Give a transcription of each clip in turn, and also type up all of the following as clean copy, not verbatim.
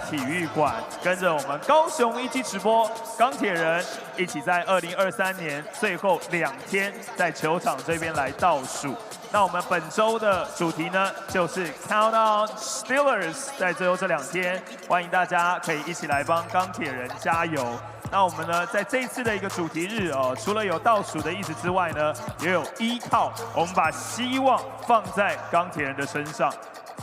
体育馆，跟着我们高雄一期直播钢铁人一起在2023年最后2天在球场这边来倒数。那我们本周的主题呢，就是 Countdown Steelers， 在最后这2天，欢迎大家可以一起来帮钢铁人加油。那我们呢，在这一次的一个主题日哦，除了有倒数的意思之外呢，也有依靠，我们把希望放在钢铁人的身上。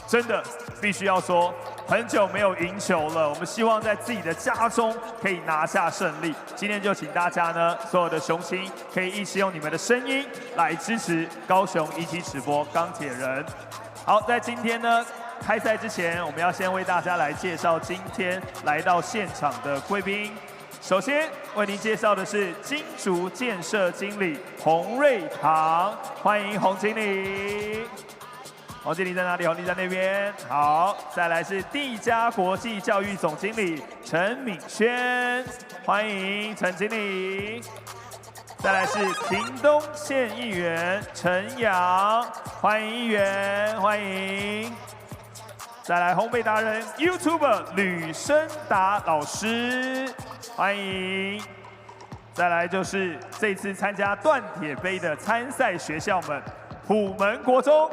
真的必须要说，很久没有赢球了，我们希望在自己的家中可以拿下胜利。今天就请大家呢，所有的雄青可以一起用你们的声音来支持高雄一期直播钢铁人。好，在今天呢，开赛之前，我们要先为大家来介绍今天来到现场的贵宾。首先为您介绍的是金竹建设经理洪瑞堂，欢迎洪经理。洪经理在哪里？洪经理在那边。好，再来是帝家国际教育总经理陈敏轩，欢迎陈经理。再来是屏东县议员陈阳，欢迎议员，欢迎。再来烘焙达人 YouTuber 吕生达老师，欢迎。再来就是这次参加断铁杯的参赛学校们：虎门国中、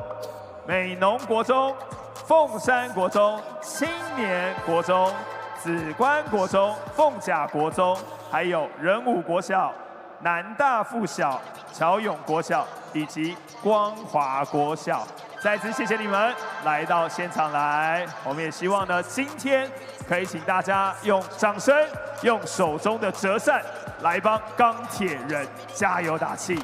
美浓国中、凤山国中、青年国中、梓官国中、凤甲国中，还有仁武国小、南大附小、乔永国小以及光华国小。再次谢谢你们来到现场来，我们也希望呢，今天可以请大家用掌声，用手中的折扇来帮钢铁人加油打气。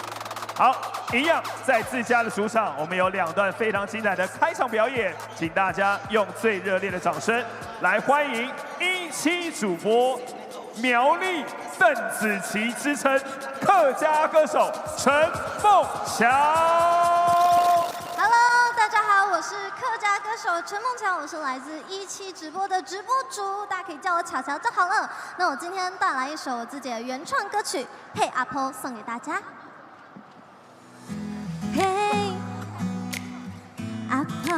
好，一样在自家的主场，我们有2段非常精彩的开场表演，请大家用最热烈的掌声来欢迎一期主播苗栗邓紫棋之称客家歌手陈梦强。Hello， 大家好，我是客家歌手陈梦强，我是来自一期直播的直播主，大家可以叫我巧巧就好了。那我今天带来一首我自己的原创歌曲《配阿婆》送给大家。嘿，阿婆，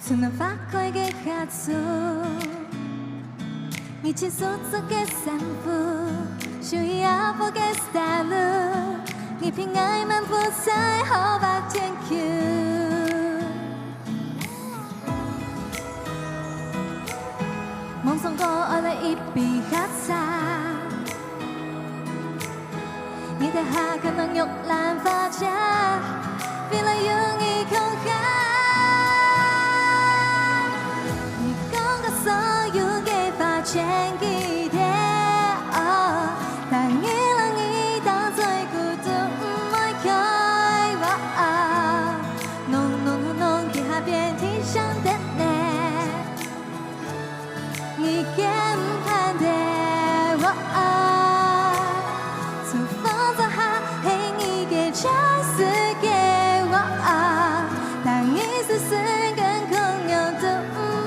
春暖花开的夏天，你亲手做的衫服，属于阿婆的 style。你偏爱漫步在后白天空，梦想过我的一笔黑茶，你的哈可能用蓝发夹，为了用一口哈，你讲的所有给发全给的哦，但你让你当最孤独。遍地上的你，你更盼的我，从风走下，嘿，你给찬스给我，当你是身跟空有的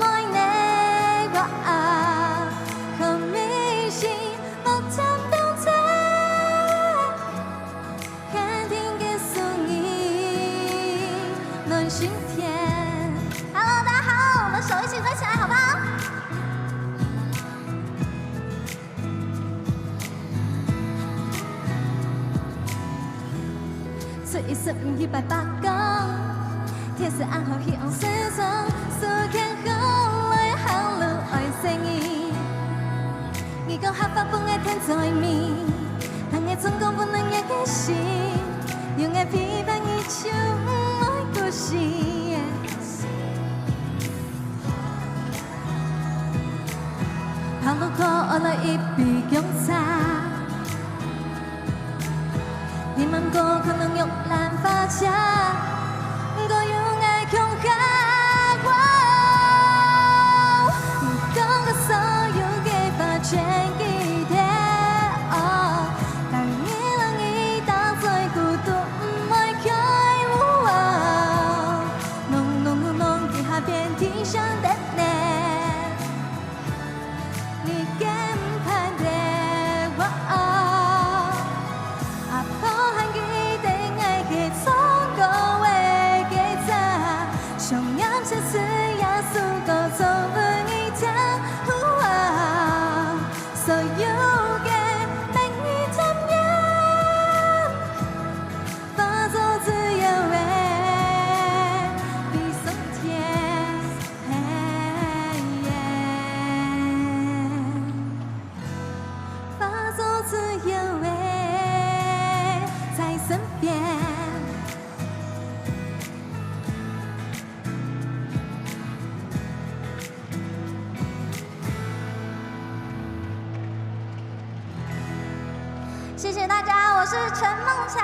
爱你我，可迷信我谈动在，肯定给送你暖心甜。手一起挥起来，好不好？说一声一百八讲，天色暗后希望失踪，数天后来好路爱声音。你讲合法本爱天在面，但爱成功不能也开心，用爱批判一首爱故事。跑路过了一笔警察，你们过可能用蓝发夹，我用爱恐吓我，你讲的所有给发全给的哦，但你让你当最孤独不爱开我，弄给他遍地上的你。你更盼的我，阿婆还记得爱给错过。谢谢大家，我是陈梦乔，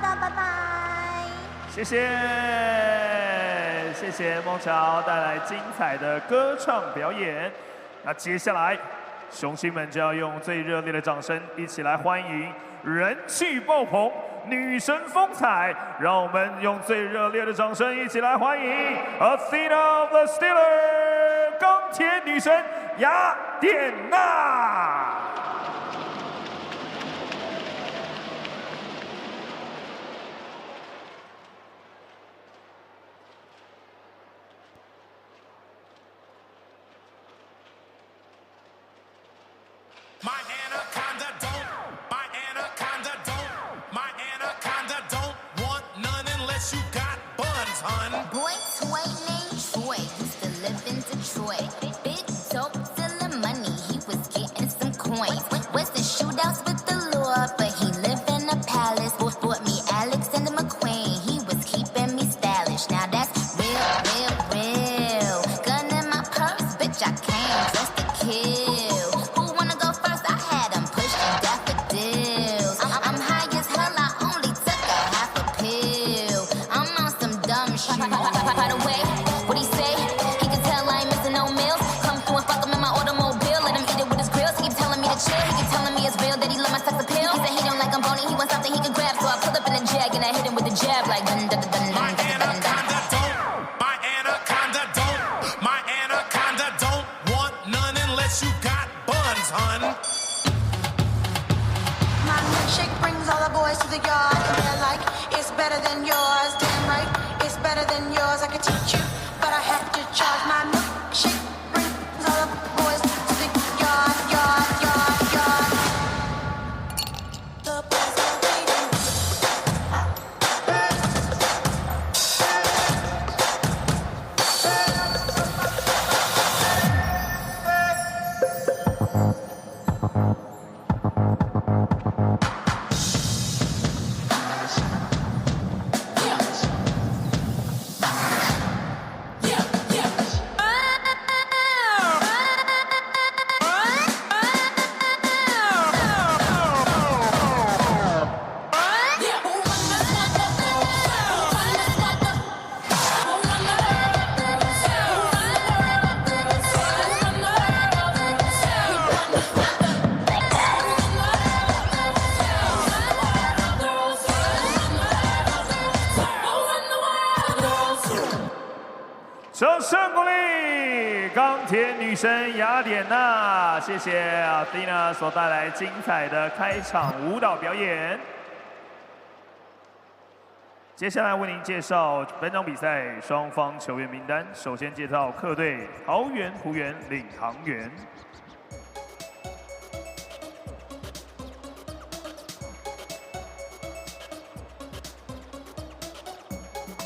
大家拜拜。谢谢梦乔带来精彩的歌唱表演。那接下来，雄心们就要用最热烈的掌声，一起来欢迎人气爆棚、女神风采，让我们用最热烈的掌声，一起来欢迎 Athena the Stealer 钢铁女神雅典娜。Boy, toy named Troy used to live in Detroit. Big dope, stealing money, he was getting some coins. Wasn't shootouts with the law, but he lived in a palace. Bought me Alexander McQueen, he was keeping me stylish. Now that's real. Gun in my purse, bitch, I came just to kill. Who wanna go first? I had him pushing daffodils. I'm high as hell, I only took a half a pill. I'm on some dumb shit. By the way, what he say? He can tell I ain't missing no meals. Come through and fuck him in my automobile. Let him eat it with his grills. He keep telling me to chill. He keep telling me it's real that he love my sex appeal. He said he don't like I'm bony. He wants something he can grab. So I pull up in a jag and I hit him with a jab like dun dun dun dun dun dun dun. My anaconda don't want none unless you got buns, hun. My milkshake brings all the boys to the yard, and they're like, it's better than yours. Damn right, it's better than yours. I could teach you, but I have to charge. My milkshake brings all the boys to the yard. The boys are waiting. 掌声鼓励钢铁女神雅典娜，谢谢 Athena 所带来精彩的开场舞蹈表演。接下来为您介绍本场比赛双方球员名单。首先介绍客队桃园璞园领航员。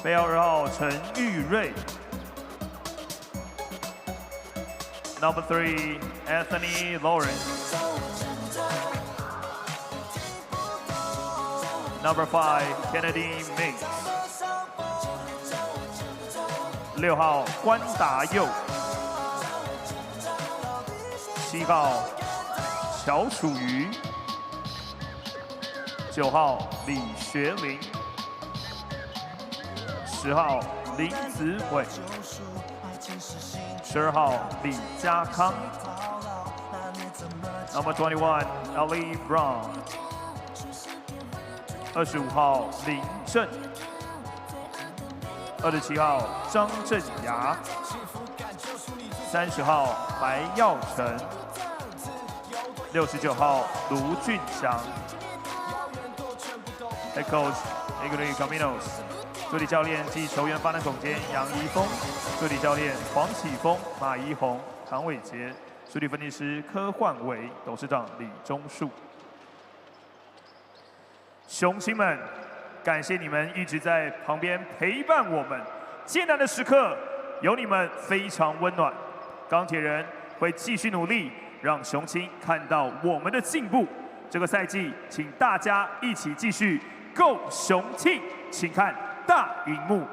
背号2号陈玉瑞。 Number 3, Anthony Lawrence. Number 5, Kennedy Mix. 6号关达佑。7号乔楚瑜。9号李学林。10号林子伟。 12号李家康 ，Number 21 Ali Brown， 25号林正， 27号张镇雅， 30号白耀成， 69号卢俊祥 ，Head Coach Igor Caminos。 助理教练及球员发展总监杨怡峰，助理教练黄启峰、马怡红、唐伟杰，助理分析师柯焕伟，董事长李忠树。雄心们，感谢你们一直在旁边陪伴我们，艰难的时刻有你们非常温暖。钢铁人会继续努力，让雄心看到我们的进步。这个赛季，请大家一起继续 Go 雄庆，请看 大荧幕。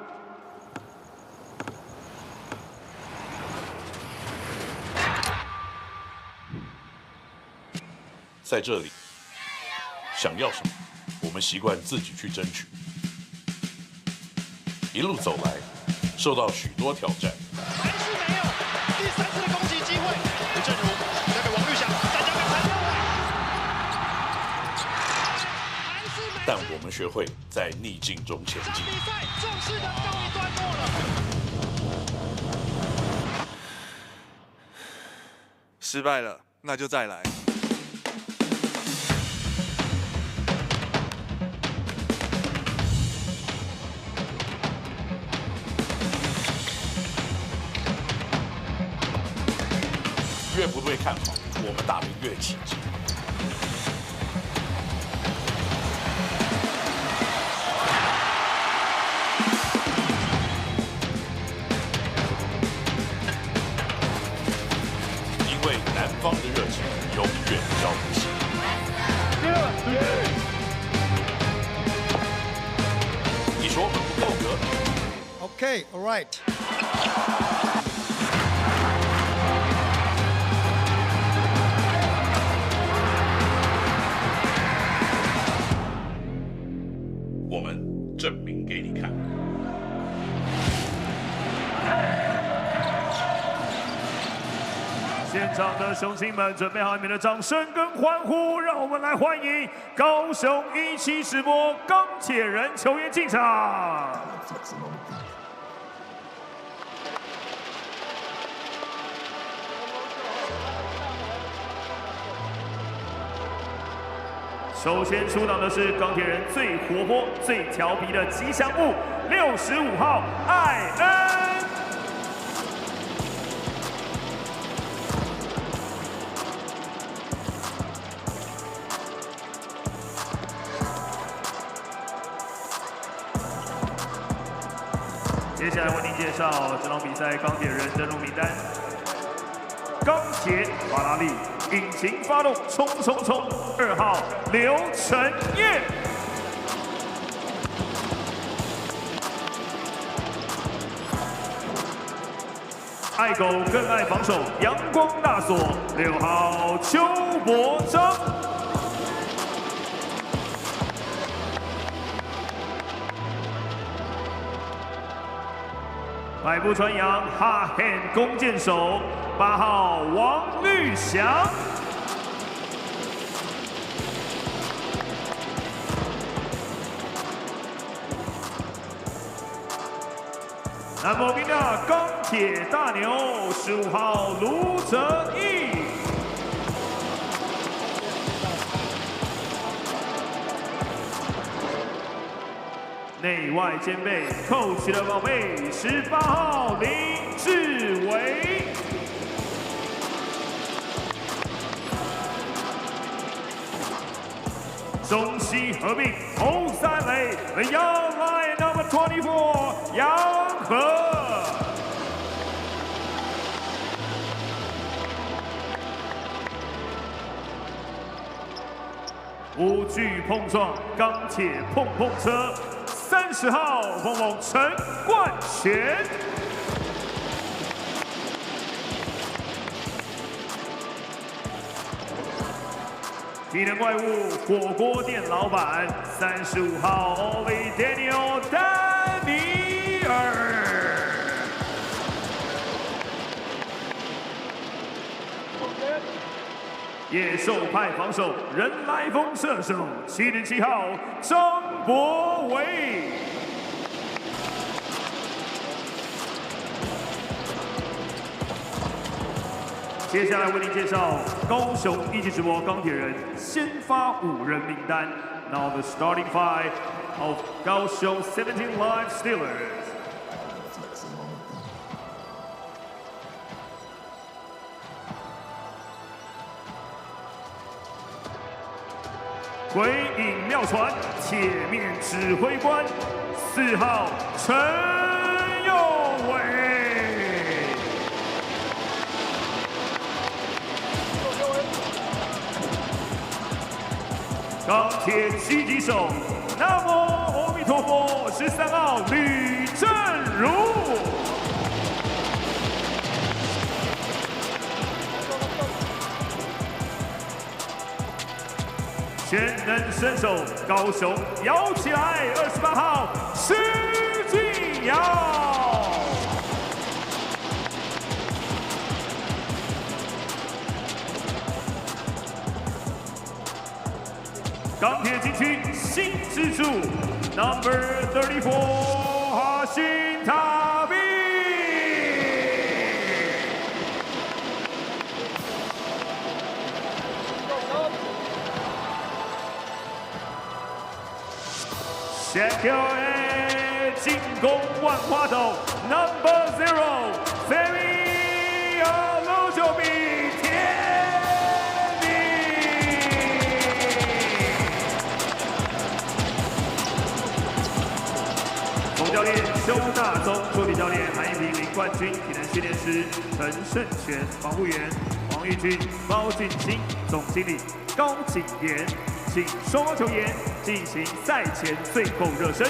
在这里，想要什么，我们习惯自己去争取。一路走来，受到许多挑战。还是没有第3次的攻击机会。吴正如交给王玉祥，再交给陈佑伟。但我们学会在逆境中前进。比赛正式的告一段落了。失败了，那就再来。越不被看好，我们打得越起劲。因为南方的热情永远浇不熄。你说不够格 Okay, all right. 我们证明给你看。现场的雄心们，准备好你们的掌声跟欢呼，让我们来欢迎高雄17直播钢铁人球员进场。首先出场的是钢铁人最活泼、最调皮的吉祥物，65号艾恩。接下来为您介绍这场比赛钢铁人登录名单：钢铁法拉利。引擎发动，冲冲冲！2号刘承业，爱狗更爱防守，阳光大锁6号邱伯章，百步穿杨哈汉弓箭手8号王绿翔。南摩宾的钢铁大牛15号卢哲义，内外兼备，coach的宝贝18号林志伟。中西合并后3垒 ，The Young Lion number 24杨和。5具碰撞，钢铁碰碰车，30号碰碰陈冠全。体能怪物火锅店老板35号 Oli Daniel 丹尼尔，野兽派防守人来疯射手77号张博维。接下来为您介绍高雄一级直播钢铁人先发5人名单。Now the starting five of 高雄17 Live Steelers。鬼影妙传，铁面指挥官4号陈佑伟。钢铁狙击手，南无阿弥陀佛13号吕正如。全能选手高雄摇起来，28号施晋尧。钢铁禁区新支柱 ，Number 34哈辛塔比。先 QA 进攻万花筒 ，Number 0 Semi 69比天明。总教练邱大宗，助理教练韩一平、林冠军，体能训练师陈胜全，防护员黄玉君、包俊清，总经理高景言。请双方球员进行赛前最后热身。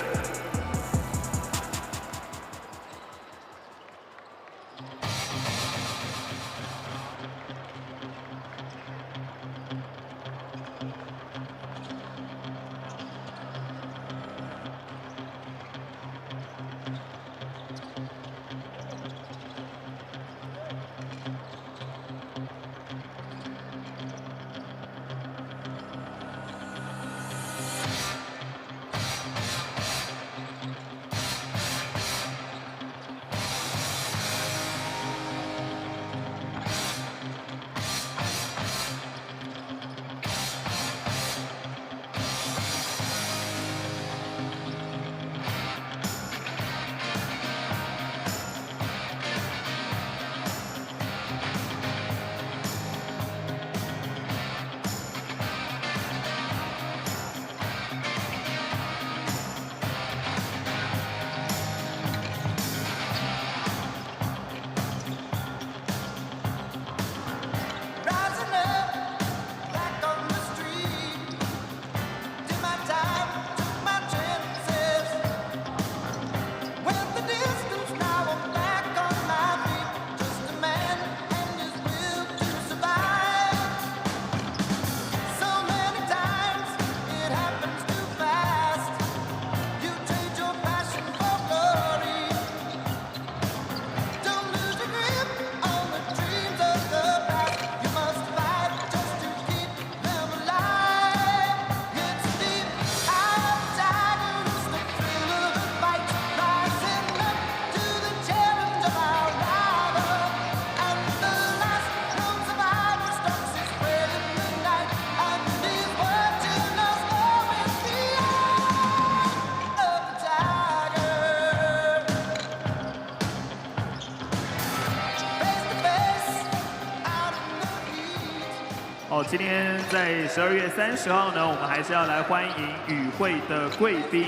今天在12月30号呢，我们还是要来欢迎与会的贵宾。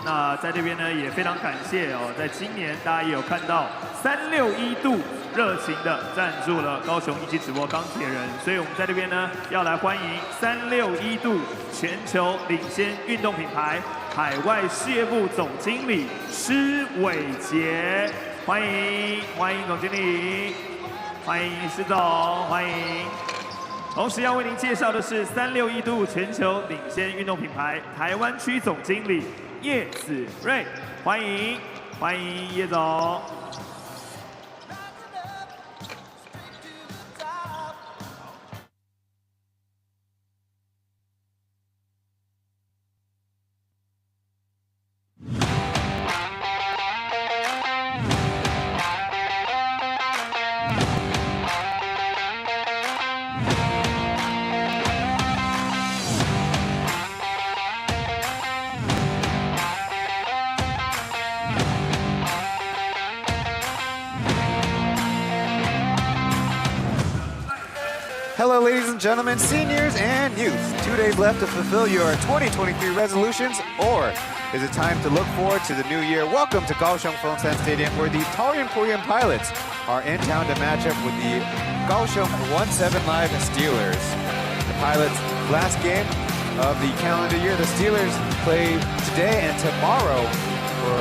那在这边呢，也非常感谢哦，在今年大家也有看到361度热情的赞助了高雄一期直播钢铁人，所以我们在这边呢，要来欢迎361度全球领先运动品牌海外事业部总经理施伟杰，欢迎总经理，欢迎施总，欢迎。同时要为您介绍的是361度全球领先运动品牌台湾区总经理叶子睿，欢迎叶总。Hello, ladies and gentlemen, seniors and youth. 2 days left to fulfill your 2023 resolutions, or is it time to look forward to the new year? Welcome to Kaohsiung Phone-San Stadium, where the Taoyuan Pauian pilots are in town to match up with the Kaohsiung 17 Live Steelers. The pilots' last game of the calendar year. The Steelers play today and tomorrow for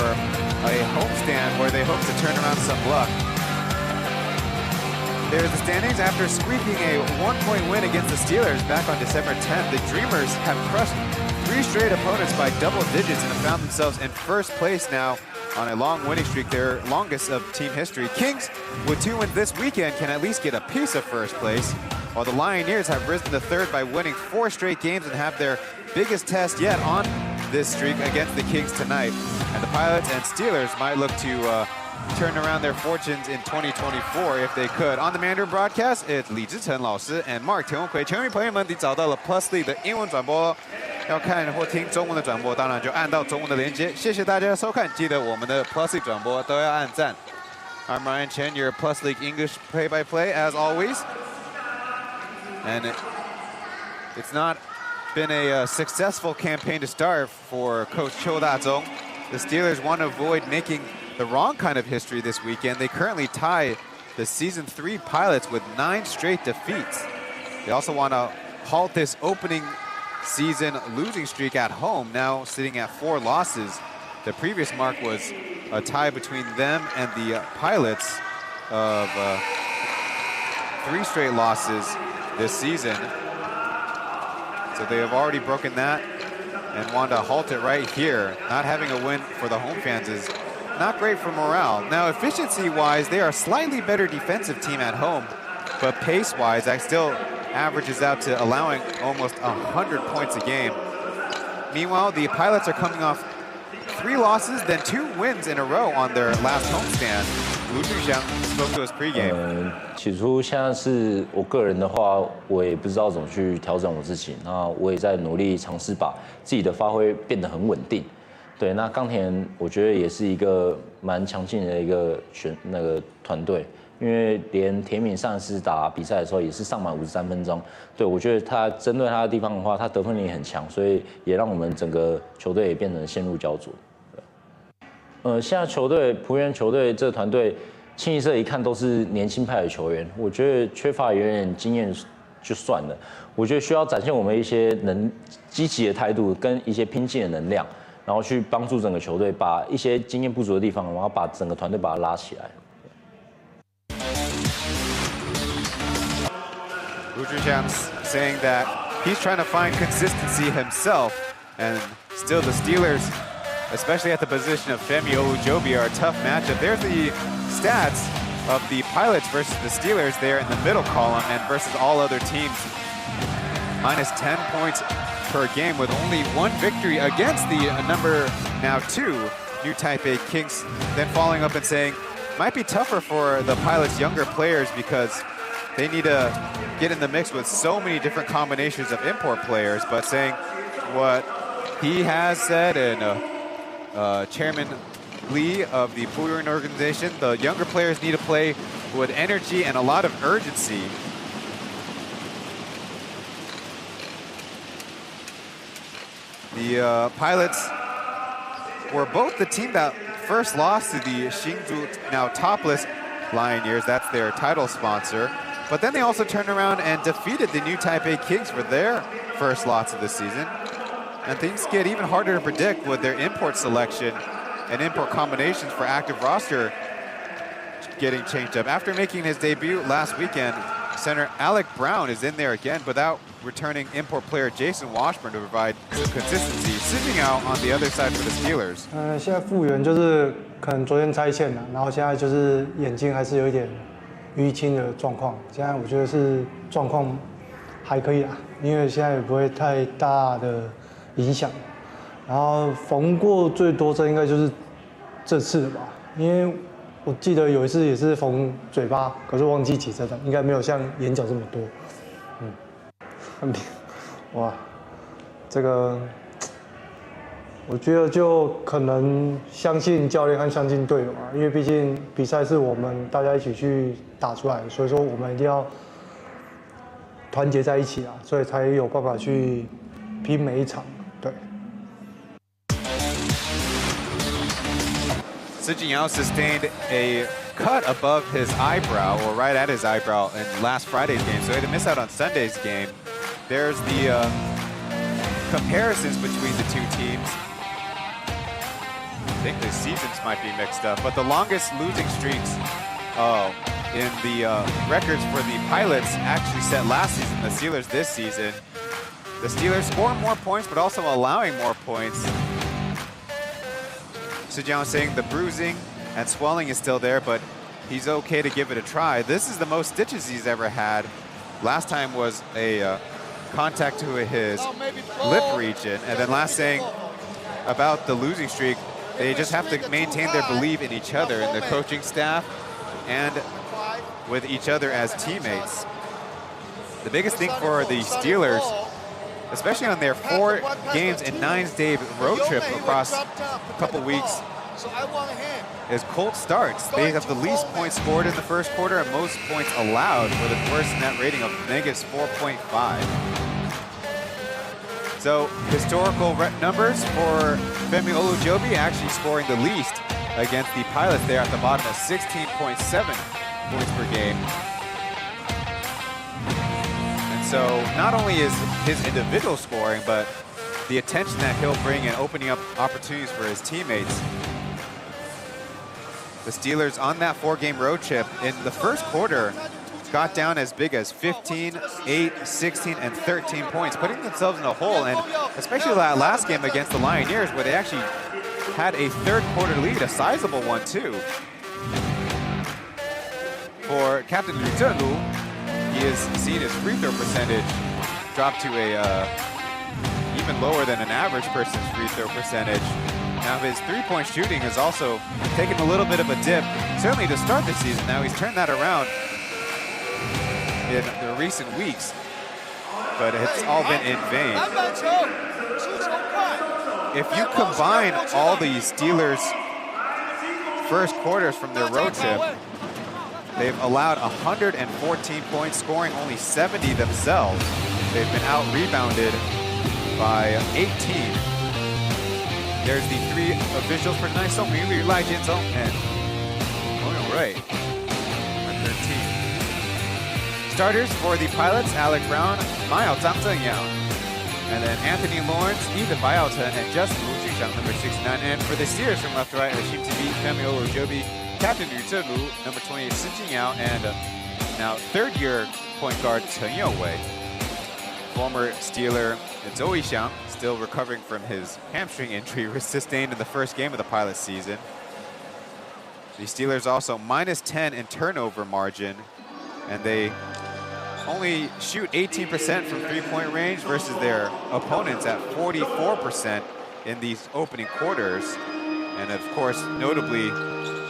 a homestand where they hope to turn around some luck. there's the standings. After squeaking a 1-point win against the Steelers back on December 10th, the Dreamers have crushed 3 straight opponents by double digits and have found themselves in first place now on a long winning streak, their longest of team history. Kings, with 2 wins this weekend, can at least get a piece of first place, while the Lioneers have risen to third by winning 4 straight games and have their biggest test yet on this streak against the Kings tonight. And the Pilots and Steelers might look to turn around their fortunes in 2024 if they could. On the Mandarin broadcast, it's Li Zhichen 老师 and Mark 田文奎。球迷朋友们，你找到了 PLEAGUE 的英文转播，要看或听中文的转播，当然就按到中文的连接。谢谢大家的收看，记得我们的 PLEAGUE 转播都要按赞。I'm Ryan Chen, your PLEAGUE English play-by-play as always. And it's not been a successful campaign to start for Coach Qiu Dazhong. The Steelers want to avoid making the wrong kind of history this weekend. They currently tie the Season 3 Pilots with 9 straight defeats. They also want to halt this opening season losing streak at home, now sitting at 4 losses. The previous mark was a tie between them and the Pilots of 3 straight losses this season. So they have already broken that and want to halt it right here. Not having a win for the home fans is not great for morale. Now, efficiency-wise, they are a slightly better defensive team at home, but pace-wise, that still averages out to allowing almost 100 points a game. Meanwhile, the Pilots are coming off 3 losses, then 2 wins in a row on their last homestand. Lu Zhixiang spoke to us pregame. 起初现在是我个人的话，我也不知道怎么去调整我自己，那我也在努力尝试把自己的发挥变得很稳定。对，那钢铁我觉得也是一个蛮强劲的一个团队，因为连田敏上一次打比赛的时候也是上满53分钟。对，我觉得他针对他的地方的话，他得分力很强，所以也让我们整个球队也变成陷入焦灼。现在球队璞园球队这个团队，清一色一看都是年轻派的球员，我觉得缺乏有点经验就算了，我觉得需要展现我们一些积极的态度跟一些拼劲的能量。然后去帮助整个球队，把一些经验不足的地方，然后把整个团队把它拉起来。Lu Zhixiang's saying that he's trying to find consistency himself, and still the Steelers, especially at the position of Femi Olujobi, are a tough matchup. There's the stats of the Pilots versus the Steelers there in the middle column, and versus all other teams. Minus 10 points per game with only 1 victory against the number now 2 New Taipei Kings. Then following up and saying, might be tougher for the Pilots' younger players because they need to get in the mix with so many different combinations of import players, but saying what he has said, and Chairman Lee of the Pauian organization, the younger players need to play with energy and a lot of urgency. The Pilots were both the team that first lost to the Hsinchu, now topless Lioneers. That's their title sponsor. But then they also turned around and defeated the New Taipei Kings for their first loss of the season. And things get even harder to predict with their import selection and import combinations for active roster getting changed up. After making his debut last weekend, center Alec Brown is in there again without returning import player Jason Washburn to provide consistency. Sitting out on the other side for the Steelers. 现在复原就是可能昨天拆线了，然后现在就是眼睛还是有一点淤青的状况。现在我觉得是状况还可以啦，因为现在也不会太大的影响。然后缝过最多针应该就是这次的吧，因为我记得有一次也是缝嘴巴，可是忘记几针了，应该没有像眼角这么多。哇，这个我觉得就可能相信教练和相信队友啊，因为毕竟比赛是我们大家一起去打出来的，所以说我们一定要团结在一起啊，所以才有办法去拼每一场。对。Su Jinyao sustained a cut above his eyebrow, or right at his eyebrow, in last Friday's game, so he had to miss out on Sunday's game. There's the comparisons between the two teams. I think the seasons might be mixed up, but the longest losing streaks, in the records for the Pilots actually set last season, the Steelers this season. The Steelers score more points, but also allowing more points. Sujiao saying the bruising and swelling is still there, but he's okay to give it a try. This is the most stitches he's ever had. Last time was a contact to his lip region. And then last saying about the losing streak, they just have to maintain their belief in each other, in the coaching staff, and with each other as teammates. The biggest thing for the Steelers, especially on their 4 games in 9-day road trip across a couple weeks, is cold starts. They have the least points scored in the first quarter and most points allowed, with a worst net rating of -4.5. So historical numbers for Femi Olujobi, actually scoring the least against the Pilots there at the bottom at 16.7 points per game. And so not only is his individual scoring, but the attention that he'll bring in opening up opportunities for his teammates. The Steelers on that 4-game road trip in the first quarter got down as big as 15, 8, 16, and 13 points, putting themselves in a hole. And especially that last game against the Lioneers, where they actually had a third quarter lead, a sizable one too. For Captain Liu Zhenlu, he has seen his free throw percentage drop to a even lower than an average person's free throw percentage. Now his three-point shooting has also taken a little bit of a dip, certainly to start the season. Now he's turned that around in the recent weeks, but it's all been in vain. If you combine all the Steelers' first quarters from their road trip, they've allowed 114 points, scoring only 70 themselves. They've been out-rebounded by 18. There's the 3 officials for tonight. So Miu, Lai Jianzong, and Ray at 13. Starters for the Pilots, Alec Brown, Maiyao Zhang Zhengyao. And then Anthony Lawrence, Ethan Baiaoten, and Justin Wu Zhuxiang, number 69. And for the Steelers from left to right, Hashim Tabi, Femi Olujobi, Captain Liu Zhenlu, number 28, Shi Jingyao, and now third-year point guard Chen Youwei. Former Steeler Zoe Xiang, still recovering from his hamstring injury sustained in the first game of the Pilots season. The Steelers also -10 in turnover margin, and they only shoot 18% from three-point range versus their opponents at 44% in these opening quarters. And of course, notably,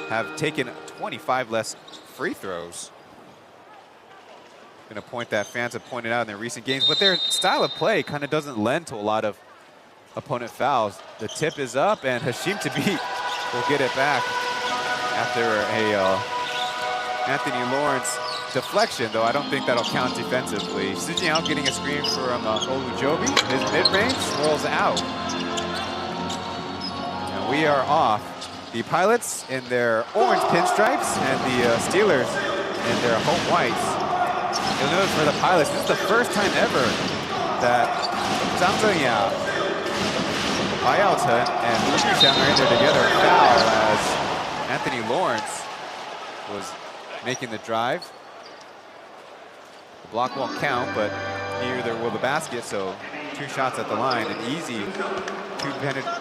have taken 25 less free throws. Been a point that fans have pointed out in their recent games, but their style of play kind of doesn't lend to a lot of opponent fouls. The tip is up, and Hashim Tabi will get it back after a Anthony Lawrence deflection, though I don't think that'll count defensively. Shi Jingyao getting a screen from Olujobi. His mid-range swirls out. And we are off. The Pilots in their orange pinstripes and the Steelers in their home whites. You'll notice for the Pilots, this is the first time ever that Zhang Zhengyao, Baiaoten, and Wu Zhuxiang are in there together. Foul as Anthony Lawrence was making the drive. The block won't count, but neither will the basket, so 2 shots at the line. An easy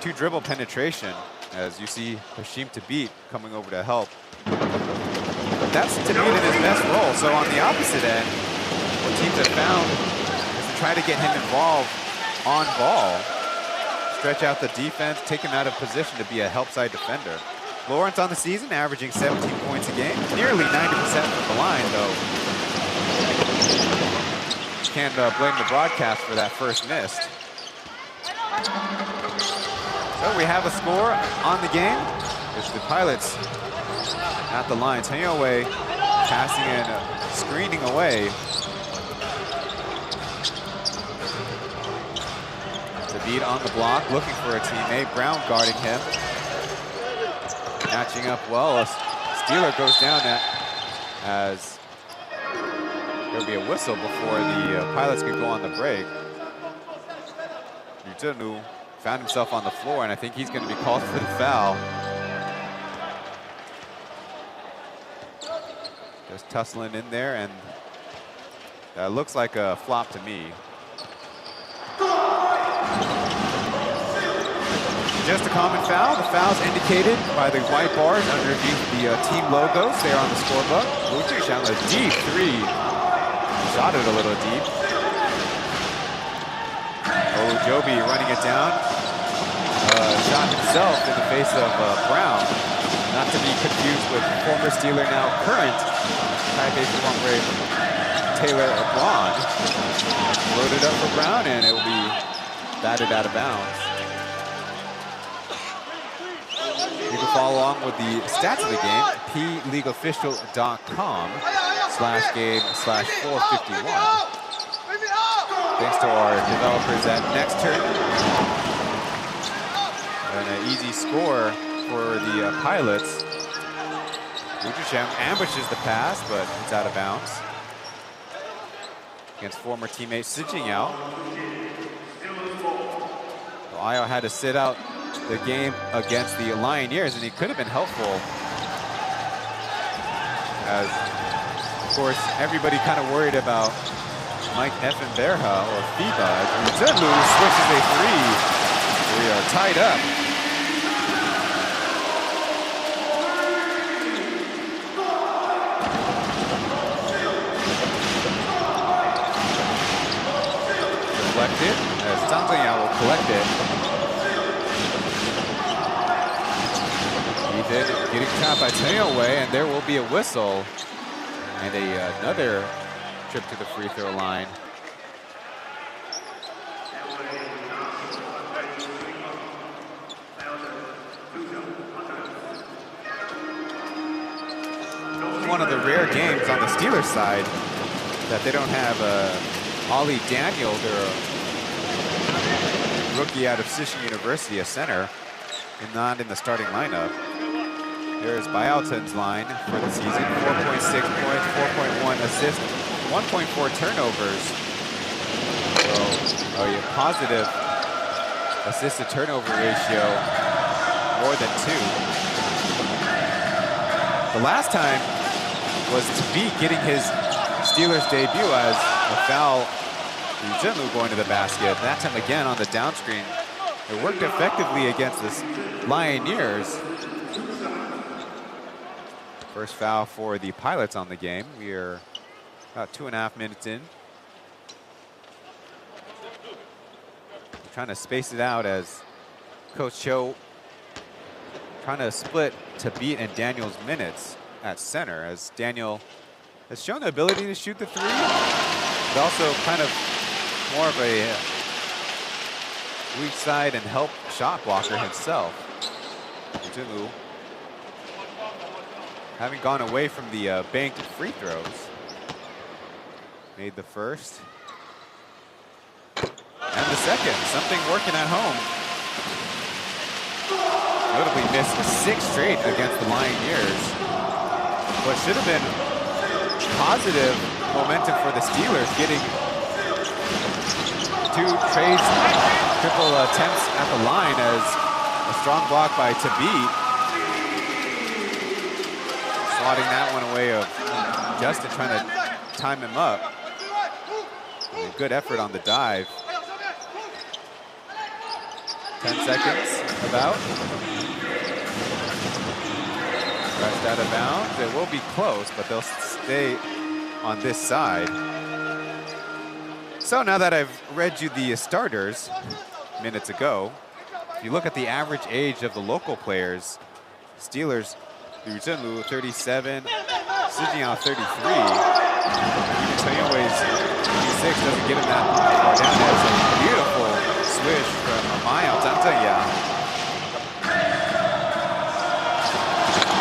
two dribble penetration, as you see Hashim Tabi coming over to help. But that's Tabi in his best role. So on the opposite end, what teams have found is to try to get him involved on ball, stretch out the defense, take him out of position to be a help side defender. Lawrence on the season averaging 17 points a game, nearly 90% from the line, though. Can't blame the broadcast for that first missed. So we have a score on the game. It's the Pilots at the line. Chen Youwei passing and screening away. Tabi on the block, looking for a teammate. Brown guarding him. Matching up well. A Steeler goes down as there'll be a whistle before the Pilots could go on the break. Liu Zhenlu found himself on the floor, and I think he's going to be called for the foul. Just tussling in there, and that looks like a flop to me. Just a common foul. The foul's indicated by the white bars underneath the team logos there on the scorebook. Wu Zhixiang, a deep three. Shot it a little deep. Oh, Joby running it down. Shot himself in the face of Brown. Not to be confused with former Steeler, now current Taipei performer Taylor LeBron. Loaded up for Brown, and it will be batted out of bounds. You can follow along with the stats of the game, pleagueofficial.com/game/451. Thanks to our developers at Nextturn. And an easy score for the Pilots. Wu Zhixiang ambushes the pass, but it's out of bounds. Against former teammate Si Jingyao. Ayo had to sit out the game against the Lioneers, and he could have been helpful. As, of course, everybody kind of worried about Mike Effenberha or FIBA. Zhenlu switches a three. We are tied up. Deflected, as Zhang Zhengyao will collect it. Getting trapped by Chen away, and there will be a whistle and another trip to the free throw line. One of the rare games on the Steelers side that they don't have Ollie Daniel, their rookie out of Sishin University, a center, and not in the starting lineup. There's Bialton's line for the season, 4.6 points, 4.1 assists, 1.4 turnovers. So, positive assist to turnover ratio, more than 2. The last time was Tabi getting his Steelers debut as a foul, Zhenlu going to the basket. That time again on the down screen. It worked effectively against the Lioneers. First foul for the Pilots on the game. We are about 2.5 minutes in. Trying to space it out as Coach Cho trying to split Tabit and Daniel's minutes at center, as Daniel has shown the ability to shoot the three, but also kind of more of a weak side and help shot blocker himself. Zhenlu having gone away from the banked free throws. Made the first. And the second. Something working at home. Notably missed 6 straight against the Lioneers. What should have been positive momentum for the Steelers, getting 2 triple attempts at the line, as a strong block by Tabit. Swatting that one away of Justin, trying to time him up. And a good effort on the dive. 10 seconds about. Rushed out of bounds. It will be close, but they'll stay on this side. So now that I've read you the starters minutes ago, if you look at the average age of the local players, Steelers, Zhenlu 37, Si Jingyao 33. Chen weighs 26, doesn't get him that far down. That's a beautiful swish from Mayo Zhang Zhengyao.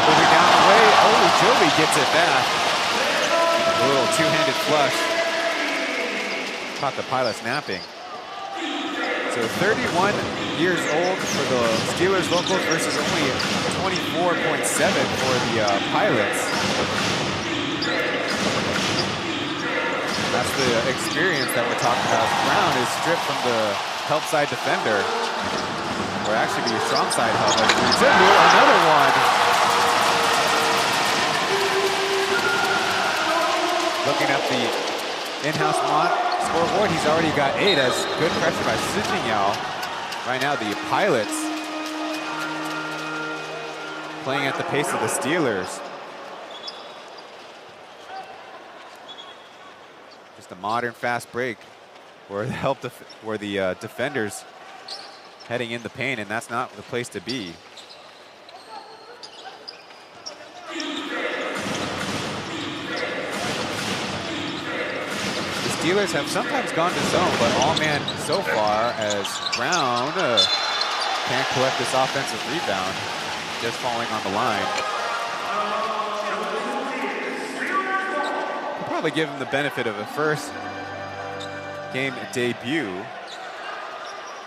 Moving down the way, oh, Joby gets it back. A little two-handed flush. Caught the Pilots napping. So 31 years old for the Steelers locals versus only 24.7 for the Pilots. That's the experience that we're talking about. Brown is stripped from the help side defender, or actually be a strong side help. Another one. Looking at the in-house scoreboard, he's already got 8 as good pressure by Si Jingyao. Right now, the Pilots playing at the pace of the Steelers. Just a modern fast break where the defenders heading in the paint, and that's not the place to be. The Steelers have sometimes gone to zone, but all man so far as Brown can't collect this offensive rebound, just falling on the line. We'll probably give him the benefit of a first game debut.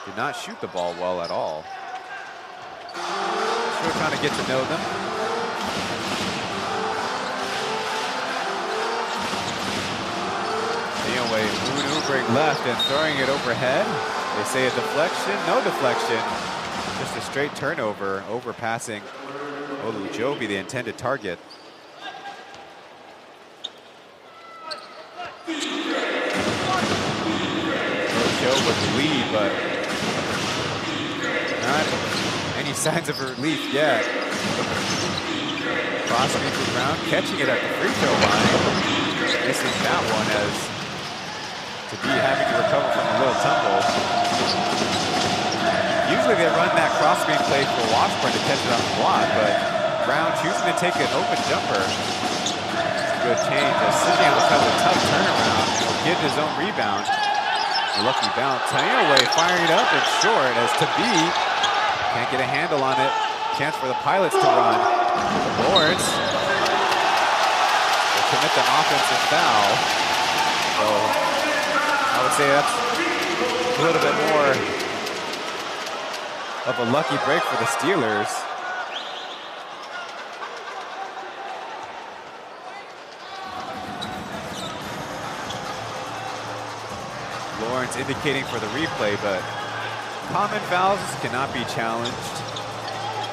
Did not shoot the ball well at all. Still trying to get to know them. Anyway, maneuvering left and throwing it overhead. They say a deflection, no deflection. Just a straight turnover, overpassing Olujobi, the intended target. Olujobi with the lead, but not any signs of relief yet. Crossing for Brown, catching it at the free throw line. Missing that one as to be having to recover from a little tumble. Usually they run that cross screen play for Washburn to catch it on the block, but Brown choosing to take an open jumper. It's a good change as Si Jingyao has a tough turnaround and will get his own rebound. A lucky bounce. Taoyuan firing it up and short as Tabi can't get a handle on it. Chance for the Pilots to run. Lawrence will commit the offensive foul. So I would say that's a little bit more of a lucky break for the Steelers. Lawrence indicating for the replay, but common fouls cannot be challenged.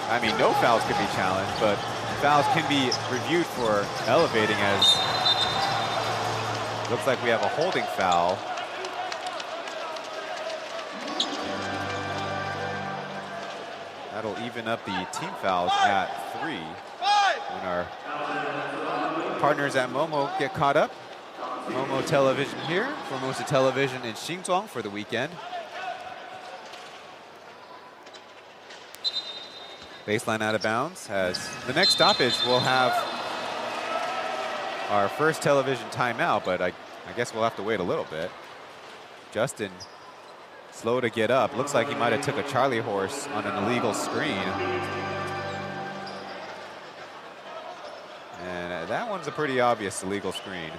I mean, no fouls can be challenged, but fouls can be reviewed for elevating, as looks like we have a holding foul. That'll even up the team fouls at 3 when our partners at Momo get caught up. Momo Television here, Formosa Television in Xinzhuang for the weekend. Baseline out of bounds. As the next stoppage, we'll have our first television timeout, but I guess we'll have to wait a little bit. Justin, slow to get up. Looks like he might have took a Charlie horse on an illegal screen. And that one's a pretty obvious illegal screen.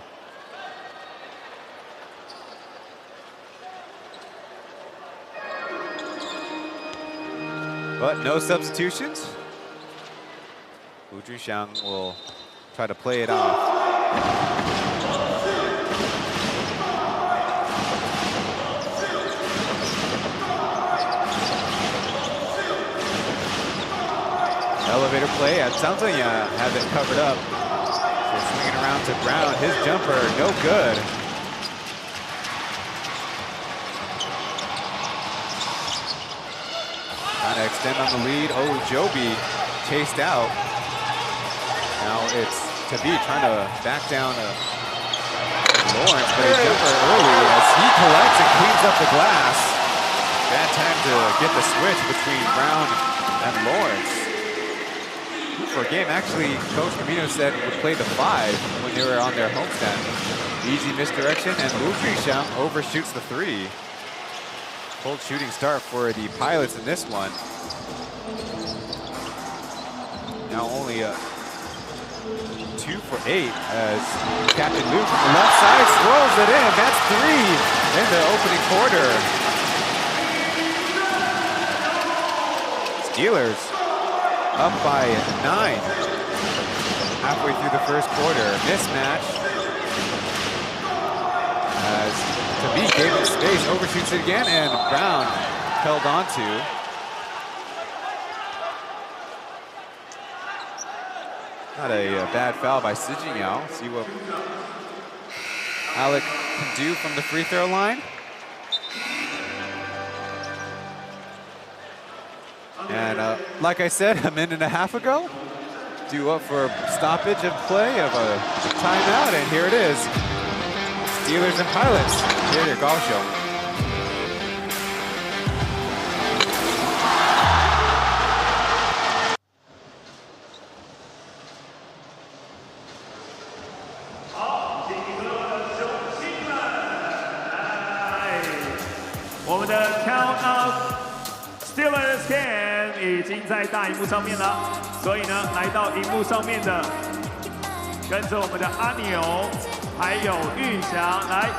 But no substitutions. Wu Zhixiang will try to play it off. Elevator play at Zhangzhenya has it covered up. So swinging around to Brown. His jumper, no good. Trying to extend on the lead. Olujobi chased out. Now it's Tabi trying to back down Lawrence, but his jumper early as he collects and cleans up the glass. Bad time to get the switch between Brown and Lawrence. For a game, actually, Coach Camino said would play the 5 when they were on their homestand. Easy misdirection, and Wu Zhixiang overshoots the 3. Cold shooting start for the Pilots in this one. Now only 2 for 8 as Captain Luke from the left side swirls it in. That's 3 in the opening quarter. Steelers up by 9 halfway through the first quarter. Mismatch as Tabi gave it space, overshoots it again, and Brown held on to. Not a bad foul by Si Jingyao. See what Alec can do from the free throw line. And like I said a minute and a half ago, due up for a stoppage of play of a timeout, and here it is. Steelers and Pilots here at Kaohsiung.我们的 Count of Steelers Game 已经在大荧幕上面了，所以呢，来到荧幕上面的，跟着我们的阿牛，还有玉祥，来，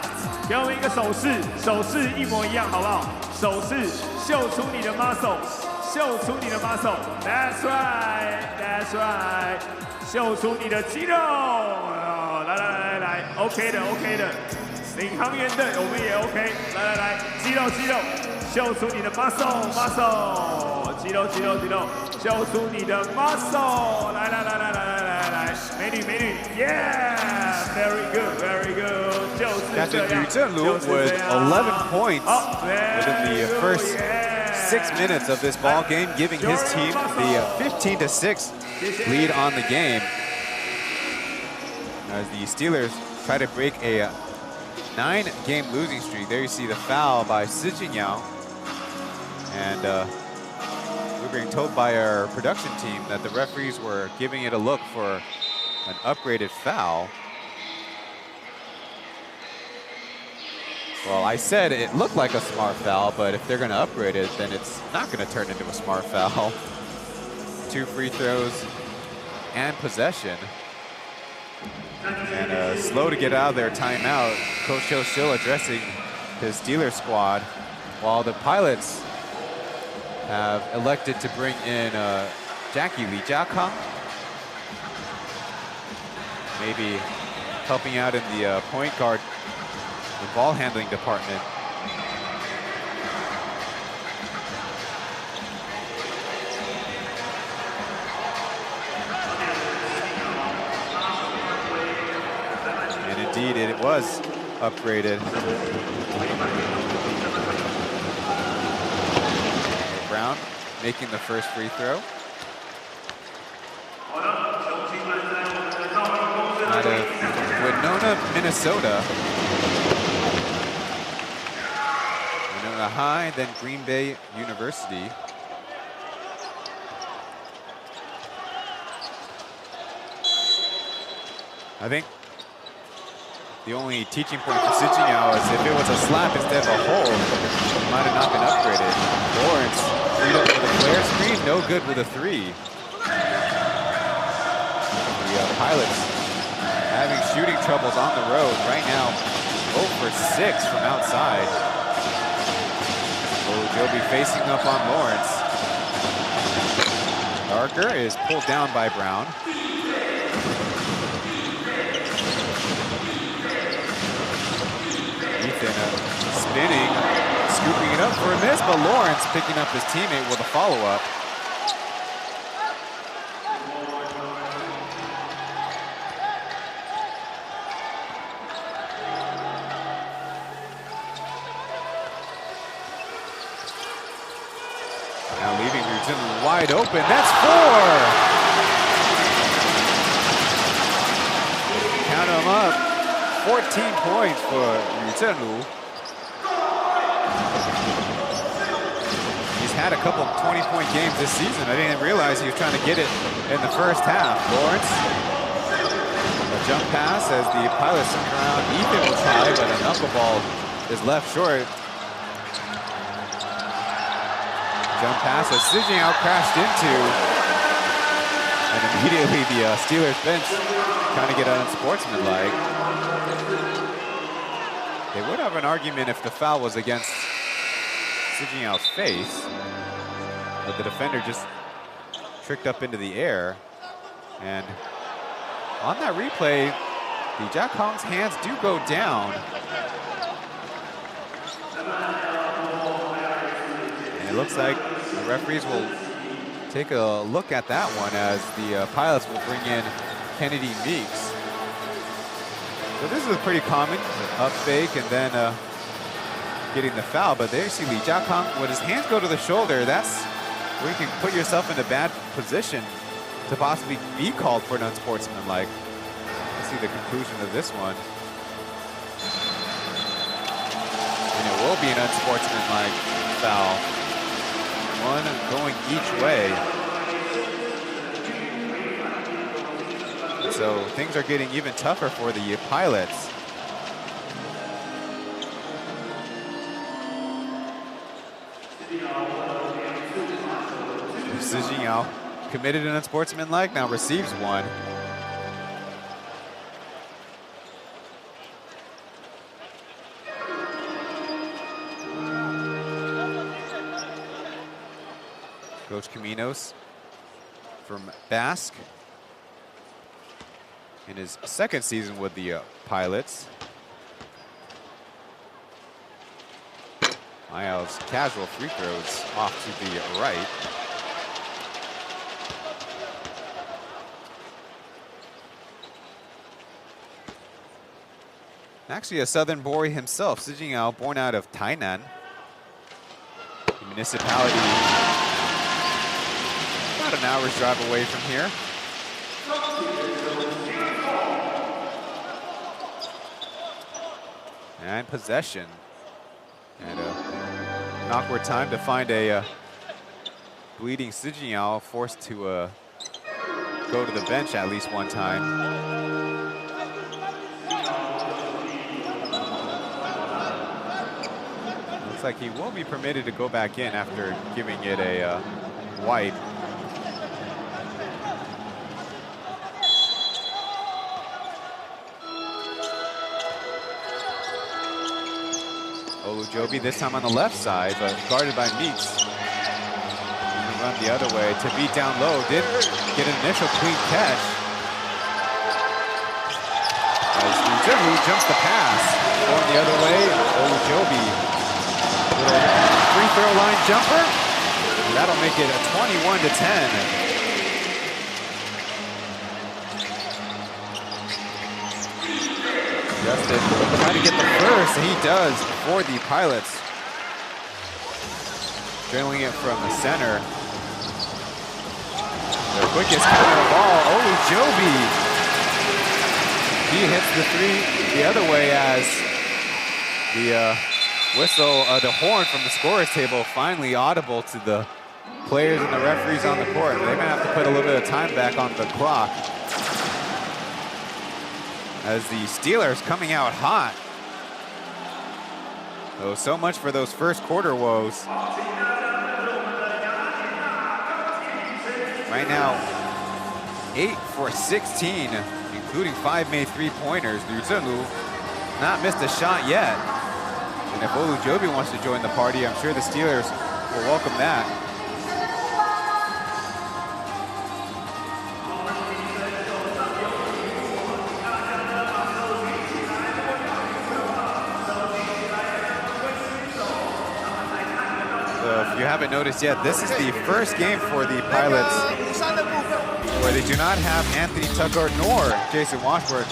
给我们一个手势，手势一模一样，好不好？手势秀出你的 muscle， 秀出你的 muscle，That's right，That's right， 秀出你的肌肉，来 ，OK 的 ，OK 的。领航员队我们也 OK， 来，肌肉，秀出你的 muscle， 肌肉，秀出你的 muscle， 来，美女 ，Yeah，very good，就是这样。That's Yu Zhenlu with 11 points within the first 6 minutes of this ball game, giving his team the 15-6 lead on the game. As the Steelers try to break a 9-game losing streak. There you see the foul by Si Jinyao. And we're being told by our production team that the referees were giving it a look for an upgraded foul. Well, I said it looked like a smart foul, but if they're going to upgrade it, then it's not going to turn into a smart foul. 2 free throws and possession. And slow to get out of their timeout. Coach Cho still addressing his Steelers squad, while the Pilots have elected to bring in Jackie Lee Jiakang, maybe helping out in the point guard and ball handling department. Indeed, it was upgraded. Brown making the first free throw. Out of Winona, Minnesota. Winona High, then Green Bay University. I think the only teaching point for Si Jinyao is if it was a slap instead of a hole, it might have not been upgraded. Lawrence freed up with a flare screen, no good with a 3. The Pilots having shooting troubles on the road right now. 0 for 6 from outside. Joby facing up on Lawrence. Darker is pulled down by Brown. Spinning, scooping it up for a miss, but Lawrence picking up his teammate with a follow-up. Now leaving Yu wide open. That's 4! Count them up. 14 points for Yu Zhenlu. He's had a couple 20-point games this season. I didn't realize he was trying to get it in the first half. Lawrence, a jump pass as the Pilots turn around. Ethan will try, but a knuckleball is left short. Jump pass as Si Jinyao crashed into. And immediately the Steelers bench trying to get unsportsmanlike. They would have an argument if the foul was against Si Jinyao's face, but the defender just tricked up into the air. And on that replay, the Jiakang's hands do go down. And it looks like the referees will take a look at that one as the Pilots will bring in Kennedy Meeks. So this is pretty common, up fake and then getting the foul. But there you see Lee Jiakang, when his hands go to the shoulder, that's where you can put yourself in a bad position to possibly be called for an unsportsmanlike. Let's see the conclusion of this one. And it will be an unsportsmanlike foul. One going each way. So things are getting even tougher for the pilots. Sijingyao committed an unsportsmanlike, now receives one. Coach Caminos from Basque in his second season with the Pilots. Mayal's casual free throws off to the right. Actually a Southern boy himself, Sijingyao, born out of Tainan, the municipality about an hour's drive away from here. And possession. And an awkward time to find a bleeding Sijingyao, forced to go to the bench at least one time. Looks like he will be permitted to go back in after giving it a white. Olujobi this time on the left side, but guarded by Meeks. Run the other way to beat down low. Did get an initial clean catch. As Wu jumps the pass. Going the other way, Olujobi. Free throw line jumper. And that'll make it a 21-10. Justin trying to get the first, and he does for the Pilots. Drilling it from the center. The quickest counter of all, Olujobi. He hits the three the other way as the whistle, the horn from the scorer's table finally audible to the players and the referees on the court. They're gonna have to put a little bit of time back on the clock, as the Steelers coming out hot. So much for those first quarter woes. Right now, 8 for 16, including 5 made three-pointers. Liu Zhenlu not missed a shot yet. And if Olujobi wants to join the party, I'm sure the Steelers will welcome that. If you haven't noticed yet, this is the first game for the Pilots where they do not have Anthony Tucker nor Jason Washburn.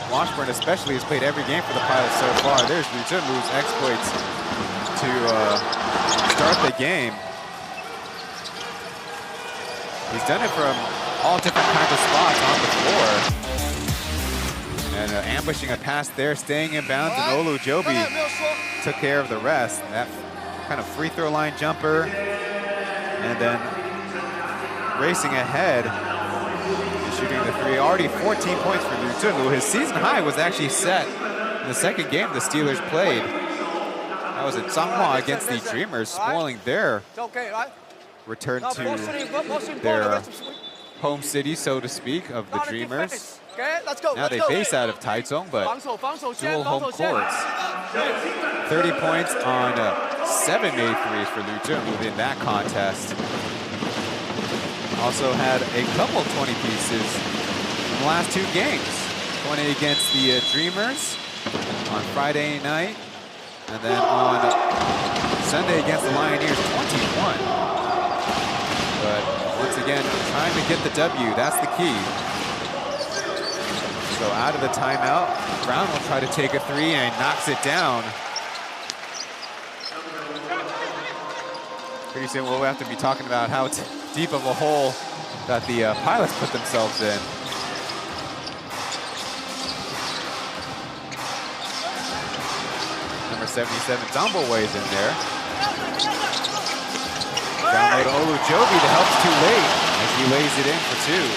Washburn especially has played every game for the Pilots so far. There's Liu Zhenlu's exploits to start the game. He's done it from all different kinds of spots on the floor. And ambushing a pass there, staying in bounds, and Olujobi took care of the rest. That kind of free throw line jumper, and then racing ahead and shooting the three. Already 14 points for Liu Zhenlu. His season high was actually set in the second game the Steelers played. That was at Changhua against the Dreamers, spoiling their return to their home city, so to speak, of the Dreamers. Now they base out of Taichung, but dual home courts. 30 points on 7 made threes for Liu Zhenlu in that contest. Also had a couple 20 pieces in the last 2 games. 20 against the Dreamers on Friday night, and then on Sunday against the Lioneers, 21. But once again, trying to get the W, that's the key. So out of the timeout, Brown will try to take a three and knocks it down. Pretty soon we'll have to be talking about how deep of a hole that the Pilots put themselves in. Number 77, Zamboway is in there. Down low to Olujobi, the help's too late as he lays it in for two.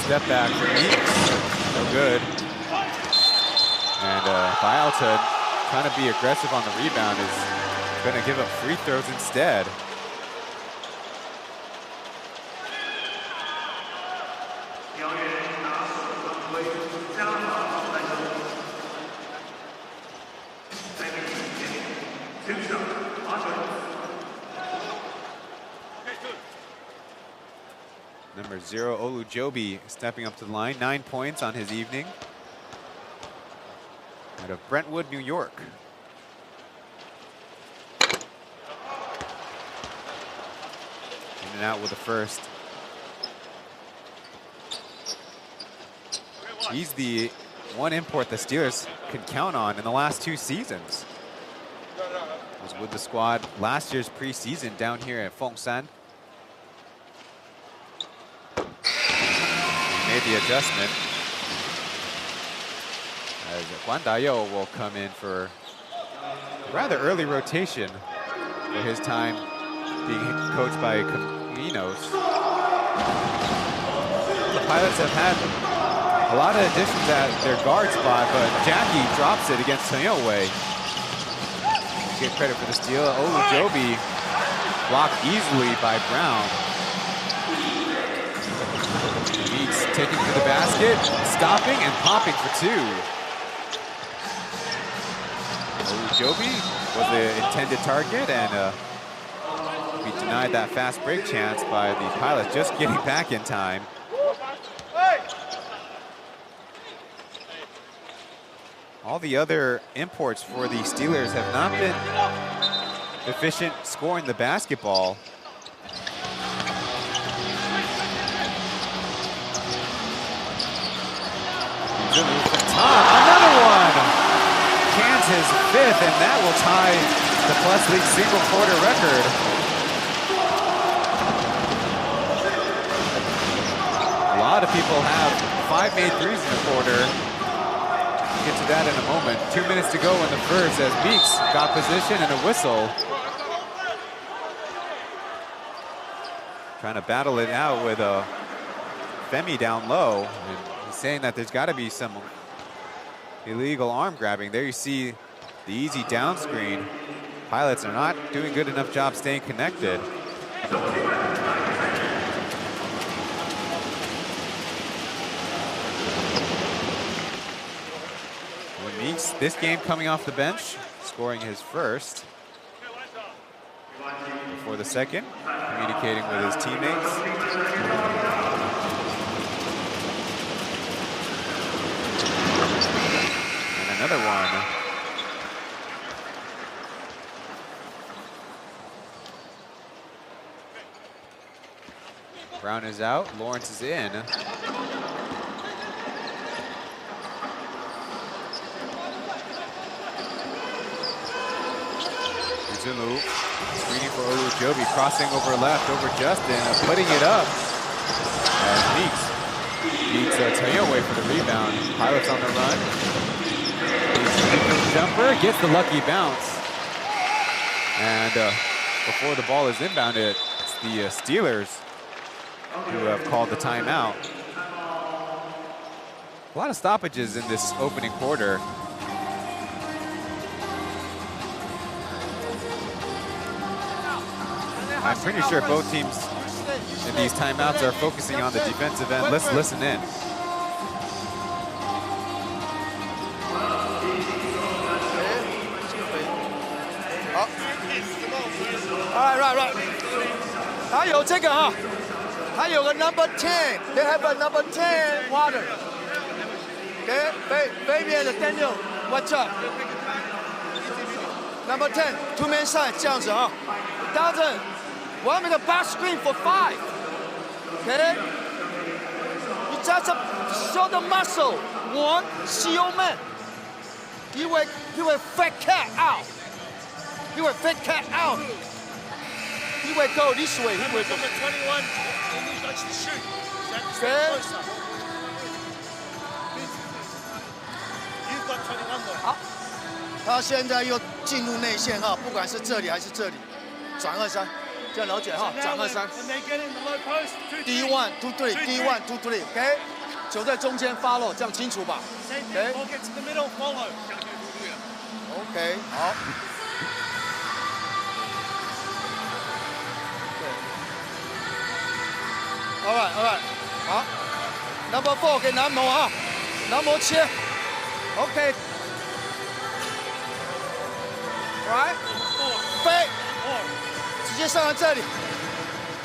Step back for Meeks, no good. And Bialta, trying to be aggressive on the rebound, is going to give up free throws instead. Number 0, Olujobi, stepping up to the line. 9 points on his evening. Out of Brentwood, New York. In and out with the first. He's the one import the Steelers could count on in the last 2 seasons. Was with the squad last year's preseason down here at Fengshan. Made the adjustment as Guan Dayo will come in for a rather early rotation for his time being coached by Caminos. The Pilots have had a lot of additions at their guard spot, but Jackie drops it against Taoyuan. Get credit for the steal. Olujobi blocked easily by Brown. Meeks taking to the basket, stopping and popping for two. Olujobi was the intended target, and we denied that fast break chance by the Pilots just getting back in time. All the other imports for the Steelers have not been efficient scoring the basketball. Another one! Cans his 5th, and that will tie the Plus League single quarter record. A lot of people have 5 made threes in the quarter. We'll get to that in a moment. 2 minutes to go in the first as Meeks got position and a whistle. Trying to battle it out with a Femi down low. And he's saying that there's got to be some illegal arm grabbing. There you see the easy down screen. Pilots are not doing a good enough job staying connected. When Meeks, this game coming off the bench, scoring his first. Before the second, communicating with his teammates. Another one. Brown is out, Lawrence is in. Zulu screening for Olujobi, crossing over left, over Justin, putting it up. And Meeks beats Taoyuan for the rebound. Pilots on the run. Jumper gets the lucky bounce. And before the ball is inbounded, it's the Steelers who have called the timeout. A lot of stoppages in this opening quarter. I'm pretty sure both teams in these timeouts are focusing on the defensive end. Let's listen in. Right. 还有这个啊，还有个 number 10, they have a number 10 water. Okay, Fabian Daniel. Watch out. Number 10, 2-man side 这样子啊。Dozen, 我要make a back screen for 5. Okay? You just show the muscle. 1, see your man. You will fake cat out. You will fake cat out. He will go this way. He will go. Number 21, he likes to shoot. Okay. You've got 21 though. 好，他现在又进入内线哈，不管是这里还是这里，转23，这样了解哈，转23。D1, 2, 3, D1, 2, 3, OK。球在中间 follow， 这样清楚吧 ？OK。OK， 好。All right， 好。Number 4给南模啊，南模切 ，OK。Right， 飞，直接上来这里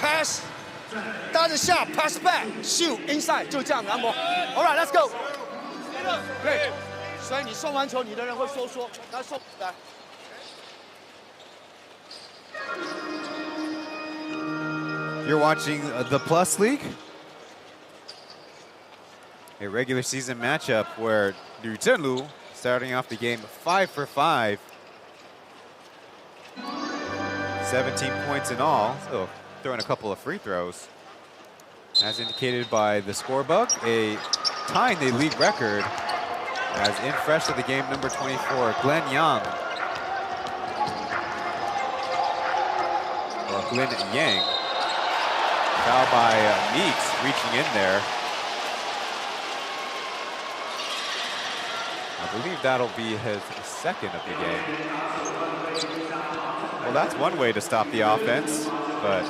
，pass， 搭着下 ，pass back，shoot inside， 就这样南模。All right，let's go。对，所以你送完球，你的人会收缩，来送来。You're watching the Plus League, a regular season matchup where Liu Zhenlu starting off the game 5 for 5, 17 points in all, so throwing a couple of free throws. As indicated by the scorebook, tying the league record as in fresh to the game number 24, Glenn Yang, or Glenn Yang. Foul by Meeks reaching in there. I believe that'll be his second of the game. Well, that's one way to stop the offense, but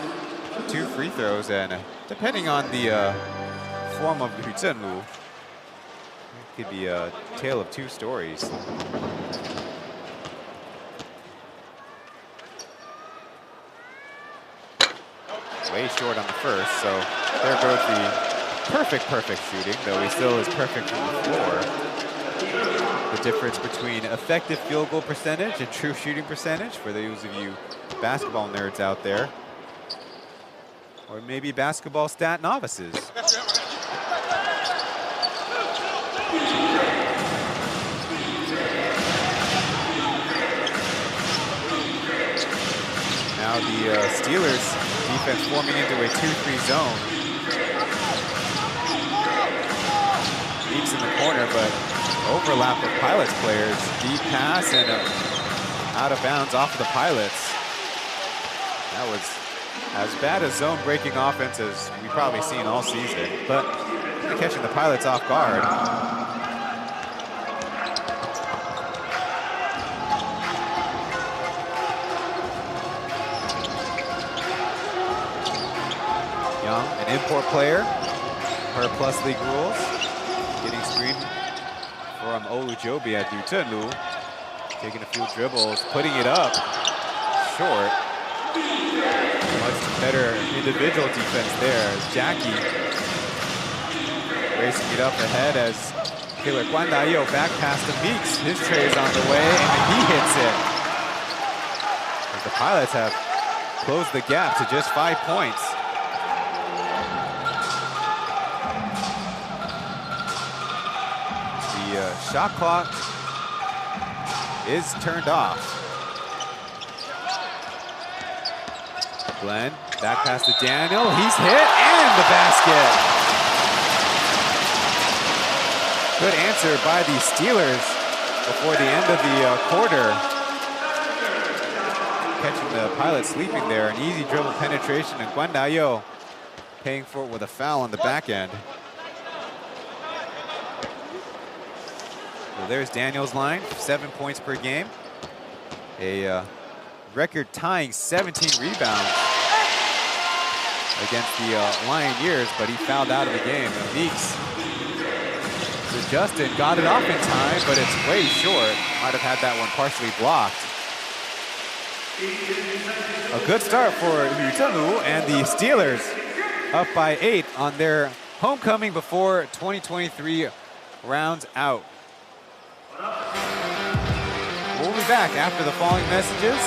2 free throws, and depending on the form of Liu Zhenlu, it could be a tale of 2 stories. Way short on the first, so there goes the perfect shooting, though he still is perfect from the floor. The difference between effective field goal percentage and true shooting percentage, for those of you basketball nerds out there, or maybe basketball stat novices. Now the Steelers defense forming into a 2-3 zone. Meeks in the corner, but overlap of Pilots players. Deep pass and out of bounds off of the Pilots. That was as bad a zone breaking offense as we've probably seen all season, but catching the Pilots off guard. An import player, per Plus League rules, getting screened from Olu Jobi at Liu Zhenlu, taking a few dribbles, putting it up short. Much better individual defense there as Jackie racing it up ahead as Killer Guandayo back past the Meeks. His tray is on the way and he hits it. As the Pilots have closed the gap to just 5 points. Shot clock is turned off. Glenn, back pass to Daniel. He's hit and the basket. Good answer by the Steelers before the end of the quarter. Catching the Pilots sleeping there. An easy dribble penetration, and Guandayo paying for it with a foul on the back end. Well, there's Daniel's line, 7 points per game. A record-tying 17 rebounds against the Lioneers, but he fouled out of the game. And Meeks adjusted, got it off in time, but it's way short. Might have had that one partially blocked. A good start for Liu Zhenlu, and the Steelers up by 8 on their homecoming before 2023 rounds out. be back after the following messages.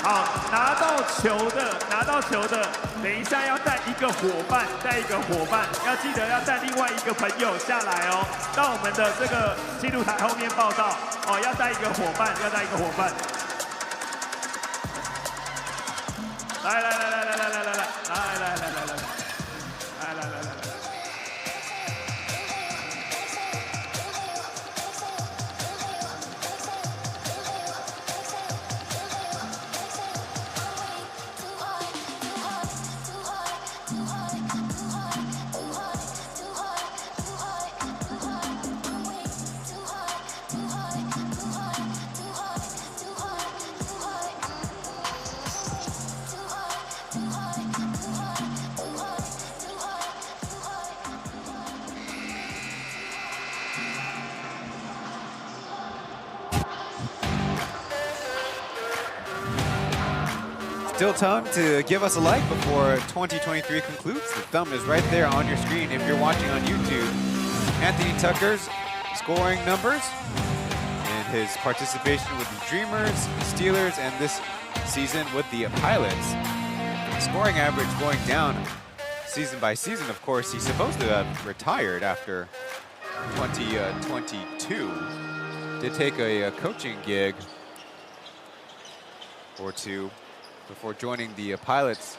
好，拿到球的，等一下要带一个伙伴，要记得要带另外一个朋友下来哦，到我们的这个记录台后面报道哦，要带一个伙伴，来。Still time to give us a like before 2023 concludes. The thumb is right there on your screen if you're watching on YouTube. Anthony Tucker's scoring numbers and his participation with the Dreamers, Steelers, and this season with the Pilots. Scoring average going down season by season. Of course, he's supposed to have retired after 2022. Did take a coaching gig or two before joining the Pilots,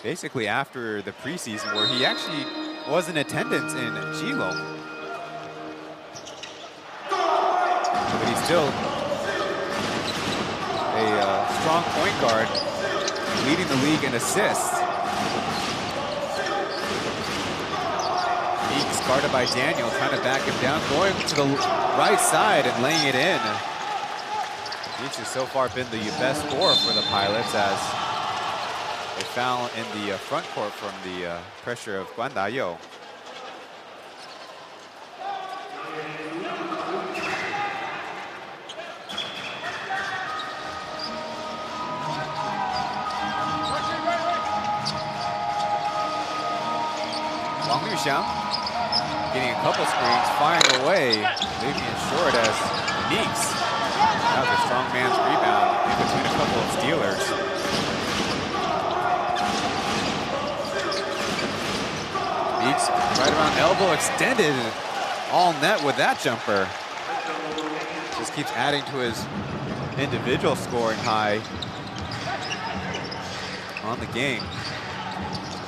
basically after the preseason, where he actually was in attendance in Geelong. But he's still a strong point guard, leading the league in assists. Meeks guarded by Daniel, trying to back him down, going to the right side and laying it in. Meeks has so far been the best scorer for the Pilots, as they foul in the front court from the pressure of Guan Dayou. Wang Yuxiang getting a couple screens, firing away, leaving it short as Meeks. That was a strong man's rebound in between a couple of Steelers. Meeks right around elbow, extended, all net with that jumper. Just keeps adding to his individual scoring high on the game.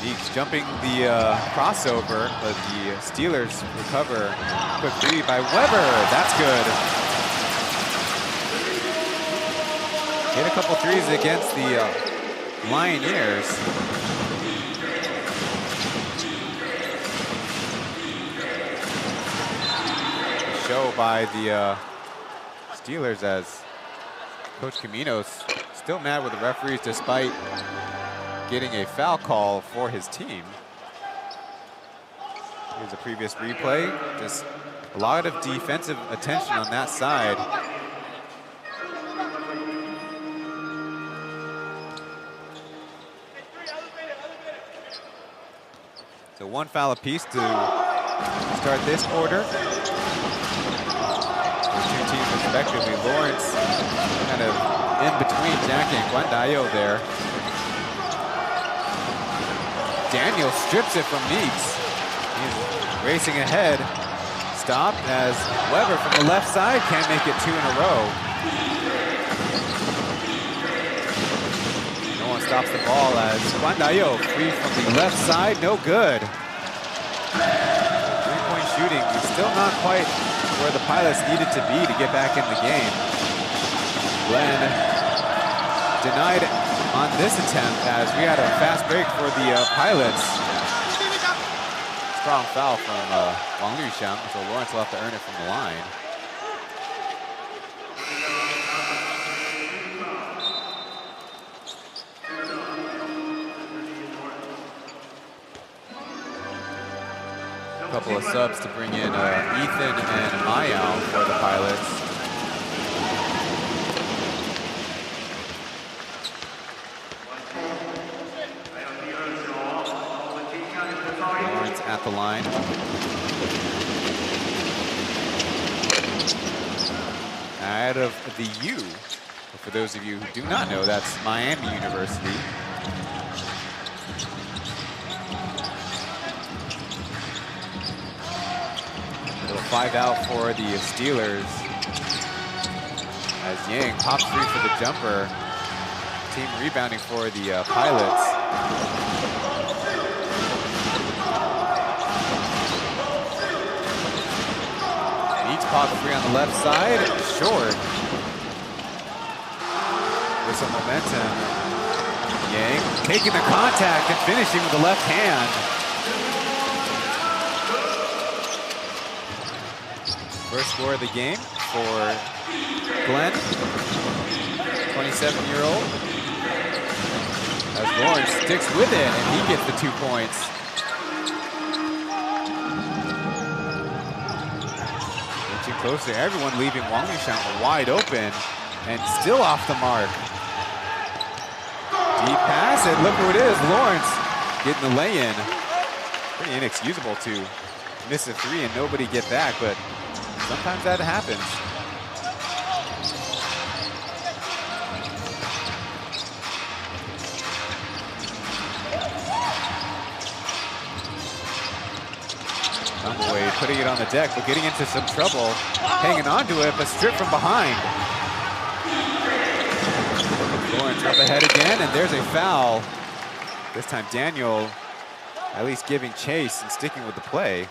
Meeks jumping the crossover, but the Steelers recover. Quick three by Weber, that's good. Hit a couple threes against the Lioneers. Show by the Steelers, as Coach Caminos still mad with the referees despite getting a foul call for his team. Here's a previous replay. Just a lot of defensive attention on that side. So one foul apiece to start this quarter. The two teams respectively. Lawrence kind of in between Jackie and Guan Dayou there. Daniel strips it from Meeks. He's racing ahead. Stopped as Weber from the left side can't make it two in a row. No one's stops the ball as Guan Dayo free from the left side, no good. Three-point shooting, still not quite where the Pilots needed to be to get back in the game. Glenn denied on this attempt as we had a fast break for the Pilots. Strong foul from Wang Luxiang, so Lawrence will have to earn it from the line. A couple of subs to bring in Ethan and Mayao for the Pilots. Lawrence at the line. Out of the U, for those of you who do not know, that's Miami University. Little 5 out for the Steelers as Yang pops free for the jumper. Team rebounding for the Pilots. Each pop free on the left side, short. With some momentum. Yang taking the contact and finishing with the left hand. First score of the game for Glenn, 27-year-old. As Lawrence sticks with it, and he gets the 2 points. Inching closer, everyone leaving Wang Luxiang wide open, and still off the mark. Deep pass, and look who it is, Lawrence getting the lay-in. Pretty inexcusable to miss a 3 and nobody get back, but sometimes that happens. Dunaway putting it on the deck, but getting into some trouble. Hanging on to it, but stripped from behind. Lawrence up ahead again, and there's a foul. This time Daniel at least giving chase and sticking with the play.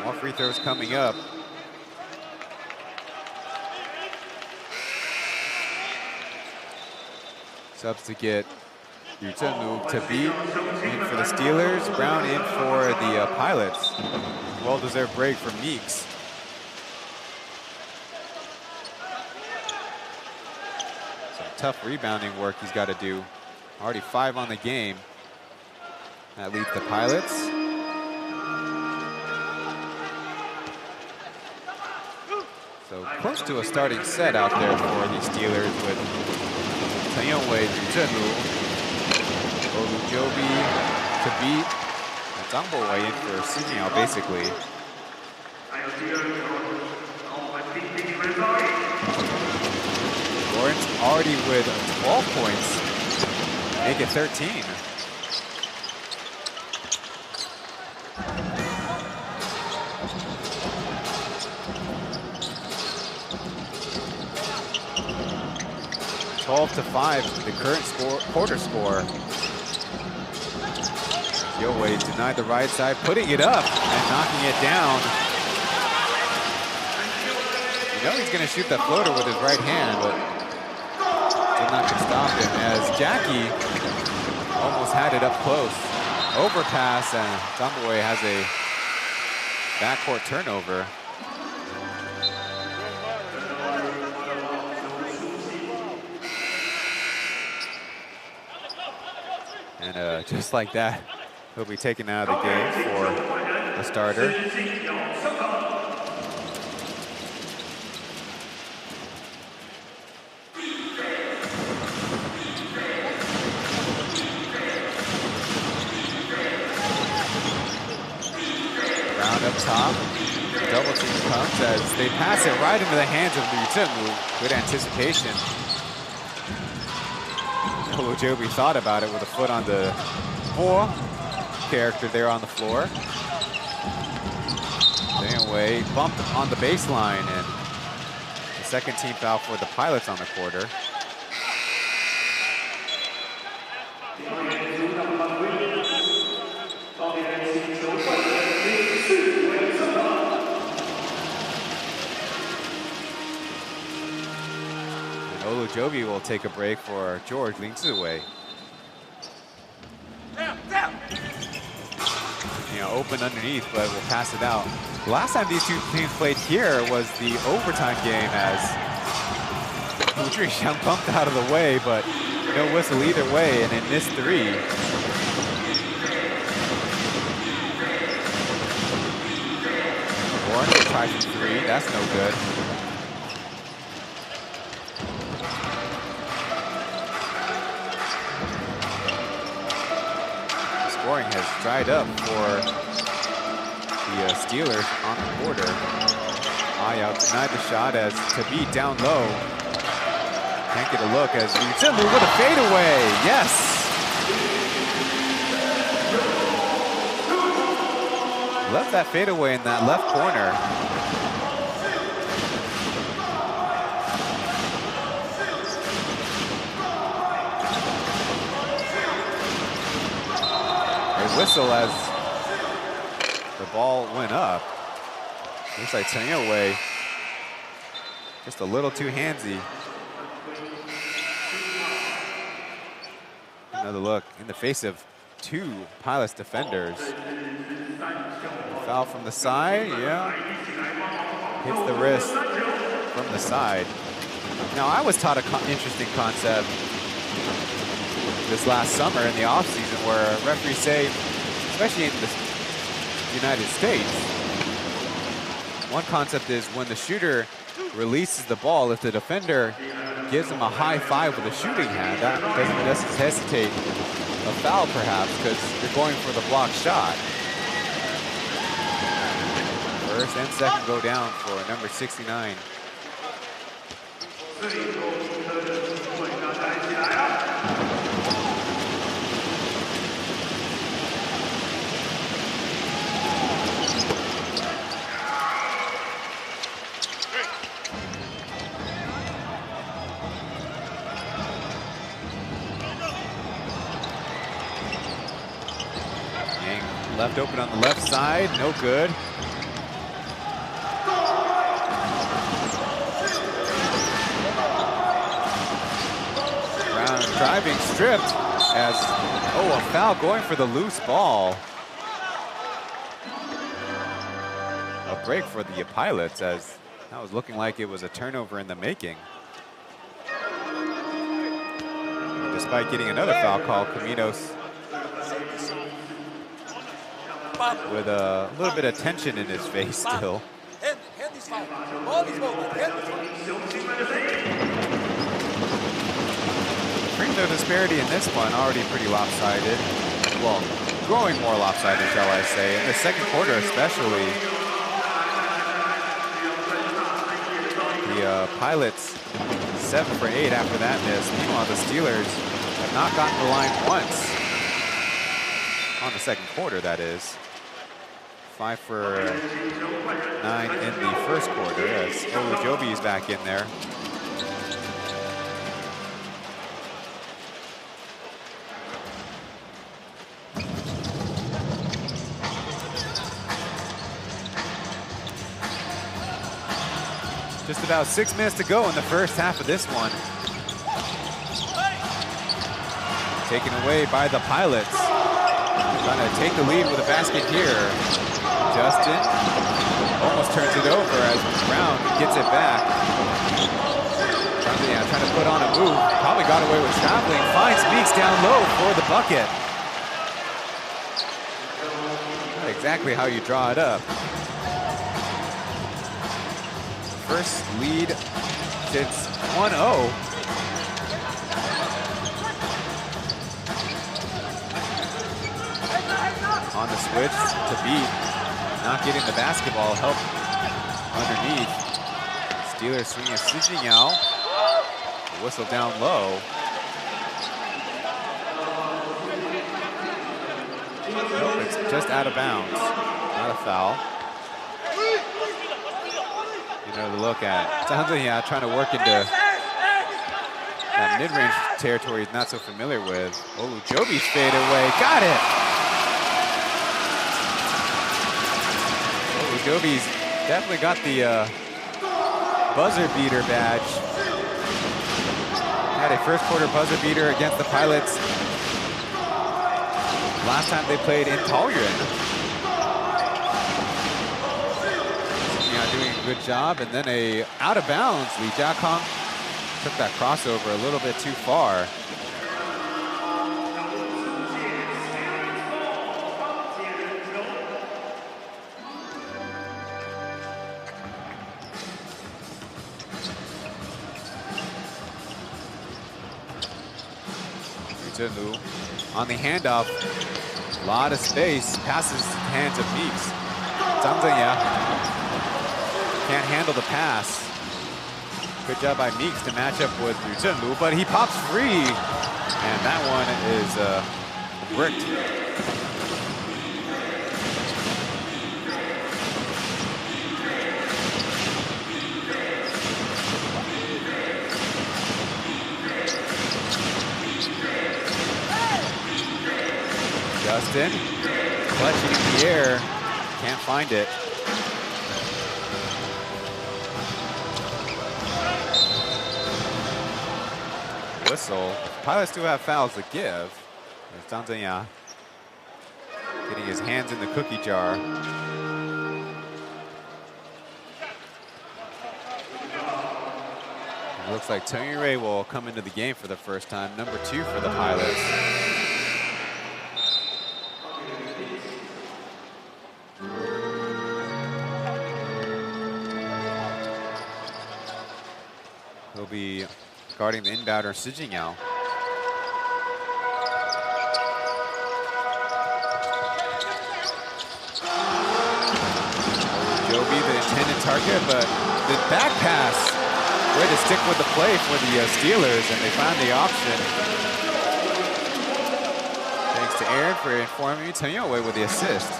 More free throws coming up. Subs to get Yu Zhenlu to beat in for the Steelers. Brown in for the Pilots. Well-deserved break from Meeks. Some tough rebounding work he's got to do. Already 5 on the game. That leads the Pilots. So close to a starting set out there for the Steelers with Chen Yongwei, Yu Zhenlu, Olujobi to beat, and Zhang Bowei in for Simiao, basically. Lawrence already with 12 points, make it 13. To 5, the current quarter score. Yowei denied the right side, putting it up and knocking it down. You know he's going to shoot that floater with his right hand, but did not stop him as Jackie almost had it up close. Overpass, and Zhang has a backcourt turnover. And just like that, he'll be taken out of the game for the starter. Brown up top. Double team comes as they pass it right into the hands of Yu Zhenlu. Good anticipation. Olujobi thought about it with a foot on the character there on the floor. Anyway, away, bumped on the baseline, and the second team foul for the Pilots on the quarter. And Olujobi will take a break for George Ling Ziwei. You know, open underneath, but will pass it out. Last time these two teams played here was the overtime game as Wu Zhixiang bumped out of the way, but no whistle either way, and it missed three. Warren will try from three, that's no good. Scoring has dried up for the Steelers on the quarter. Ayao denied the shot as Tabi down low. Can't get a look as Zimu with a fadeaway. Yes! Left that fadeaway in that left corner. Whistle as the ball went up. Looks like Chen Yowei just a little too handsy. Another look in the face of two Pilots defenders. Foul from the side, yeah. Hits the wrist from the side. Now I was taught an interesting concept this last summer in the offseason where referees say, especially in the United States, one concept is when the shooter releases the ball, if the defender gives him a high five with a shooting hand, that doesn't necessitate a foul perhaps because you're going for the blocked shot. First and second go down for number 69. Left open on the left side, no good. Brown driving, stripped as, oh, a foul going for the loose ball. A break for the Pilots as that was looking like it was a turnover in the making. And despite getting another foul call, Caminos with a little bit of tension in his face still. Free throw disparity in this one already pretty lopsided. Well, growing more lopsided, shall I say. In the second quarter especially, the Pilots 7 for 8 after that miss. Meanwhile, the Steelers have not gotten the line once. On the second quarter, that is. 5 for 9 in the first quarter as Olujobi is back in there. Just about 6 minutes to go in the first half of this one. Taken away by the Pilots. Trying to take the lead with a basket here. Justin almost turns it over as Brown gets it back. Trying to put on a move. Probably got away with traveling. Finds Meeks down low for the bucket. Not exactly how you draw it up. First lead since 1-0. On the switch to beat. Not getting the basketball, help underneath. Steelers swinging a Sijinyao. Whistle down low. Nope, it's just out of bounds. Not a foul. Another look at Zhang Zhenya trying to work into that mid-range territory he's not so familiar with. Joby's fade away, got it! Joby's definitely got the buzzer beater badge. Had a first quarter buzzer beater against the Pilots last time they played in Taoyuan. Doing a good job, and then a out of bounds. Li Jiakong took that crossover a little bit too far. Lu on the handoff, a lot of space, passes hands of Meeks. Zhang Zhenya can't handle the pass. Good job by Meeks to match up with Lu, but he pops free. And that one is bricked. Justin, clutching in the air, can't find it. Whistle. Pilots do have fouls to give. There's Zhang Zhenya getting his hands in the cookie jar. It looks like Tony Ray will come into the game for the first time, number 2 for the Pilots. He'll be guarding the inbounder, Si Jingyao. Joby, the intended target, but the back pass, way to stick with the play for the Steelers, and they found the option. Thanks to Aaron for informing me. Chen Youwei with the assist.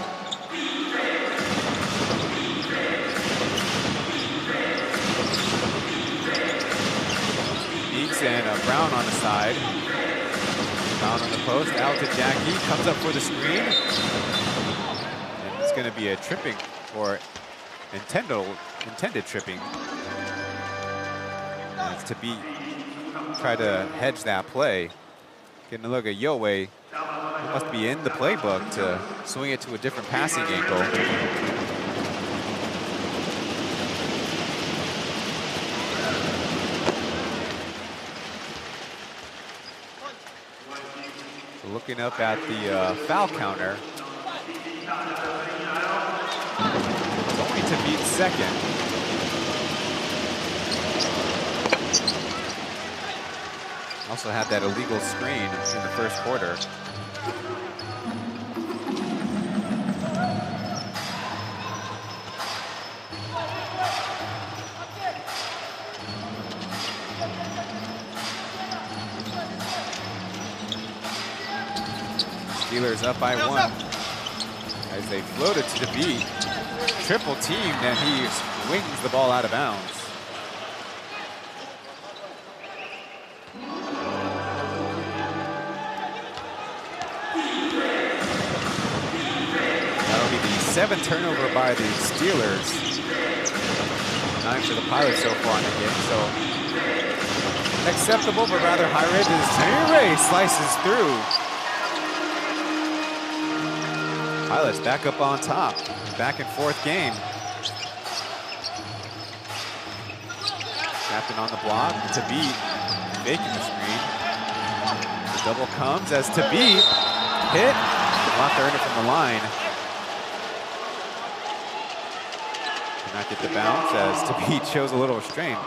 And Brown on the side. Brown on the post, out to Jackie, comes up for the screen. And it's going to be a tripping, or intended tripping. And it's to be, try to hedge that play. Getting a look at Youwei. He must be in the playbook to swing it to a different passing angle. Looking up at the foul counter. It's only to beat second. Also had that illegal screen in the first quarter. Steelers up by 1 as they floated to the beat. Triple teamed, and he swings the ball out of bounds. That'll be the 7th turnover by the Steelers. 9 for the Pilots so far in the game, so acceptable but rather high rate as Tony Ray slices through. Pilots back up on top, back in 4th game. Captain on the block, to beat, faking the screen. The double comes as to beat, hit, blocked to earn it from the line. Did not get the bounce as to beat shows a little restraint.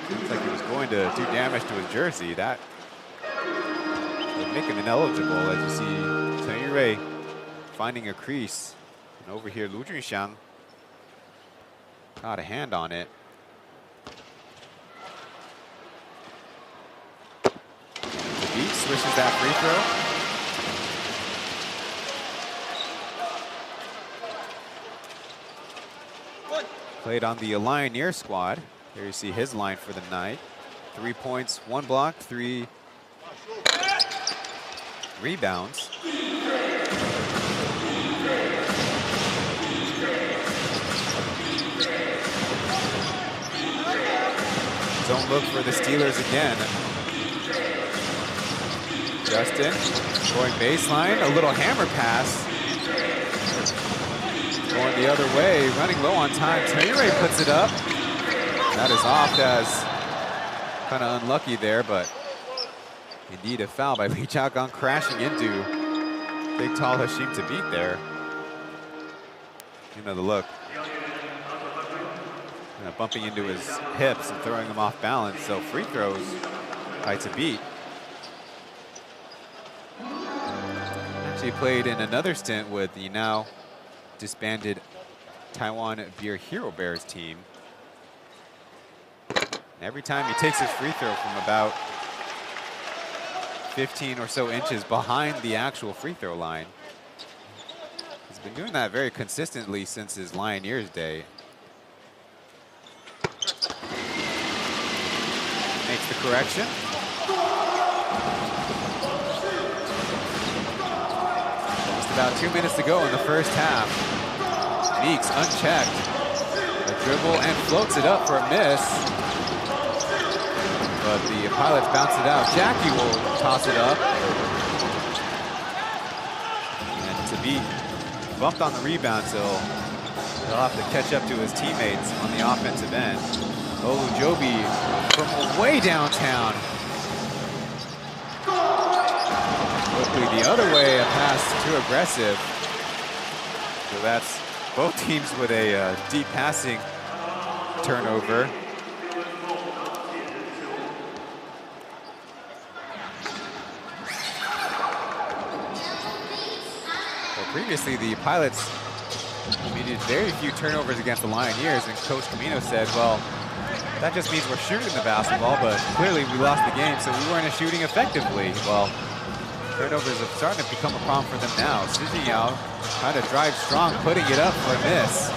Looks like he was going to do damage to his jersey. That would make him ineligible, as you see Tony Ray finding a crease. And over here, Lu Junxiang got a hand on it. The beat swishes that free throw. Played on the Lioneer squad. Here you see his line for the night. 3 points, 1 block, 3 rebounds. Don't look for the Steelers again. Justin going baseline, a little hammer pass. Going the other way, running low on time. Taoyuan puts it up. That is off as kind of unlucky there, but indeed a foul by Lee Chaogang crashing into big tall Hashim to beat there. Another look. Bumping into his hips and throwing him off balance, so free throws by to beat. Actually played in another stint with the now disbanded Taiwan Beer Hero Bears team. And every time he takes his free throw from about 15 or so inches behind the actual free throw line. He's been doing that very consistently since his Lioneers day. Makes the correction. Just about 2 minutes to go in the first half. Meeks unchecked. A dribble and floats it up for a miss. But the Pilots bounce it out. Jackie will toss it up. And to be bumped on the rebound, so he'll have to catch up to his teammates on the offensive end. Olujobi from way downtown. Quickly the other way, a pass too aggressive. So that's both teams with a deep passing turnover. Well, previously the Pilots needed very few turnovers against the Lioneers, and Coach Camino said, well, that just means we're shooting the basketball, but clearly we lost the game, so we weren't shooting effectively. Well, turnovers are starting to become a problem for them now. Sijin Yao trying to drive strong, putting it up for a miss.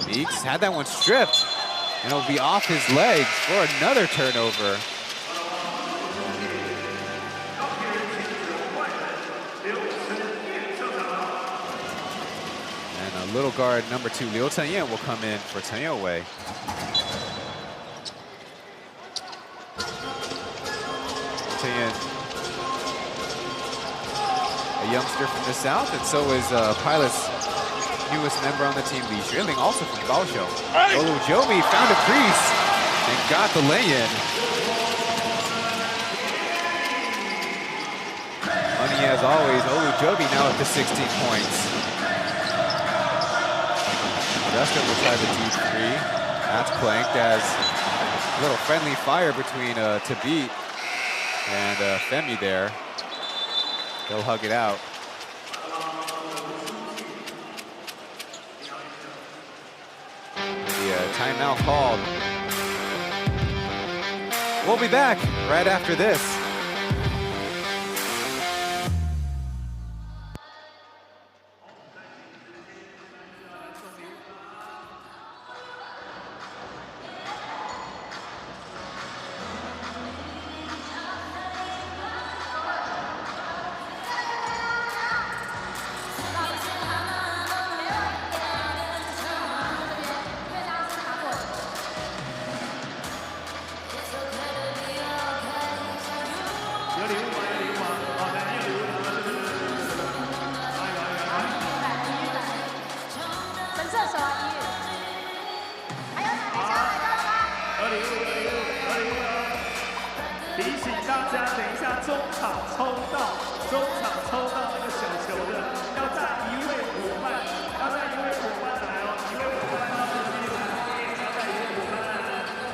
Meeks had that one stripped, and it'll be off his legs for another turnover. Little guard number 2, Liu Taoyuan, will come in for Taoyuan. Taoyuan, a youngster from the south, and so is Pilot's newest member on the team, Li Xueling, also from Kaohsiung. Olujobi found a crease and got the lay-in. Money as always, Olujobi now at the 16 points. Justin will try the deep 3. That's clanked as a little friendly fire between Tabit and Femi there. They'll hug it out. The timeout called. We'll be back right after this.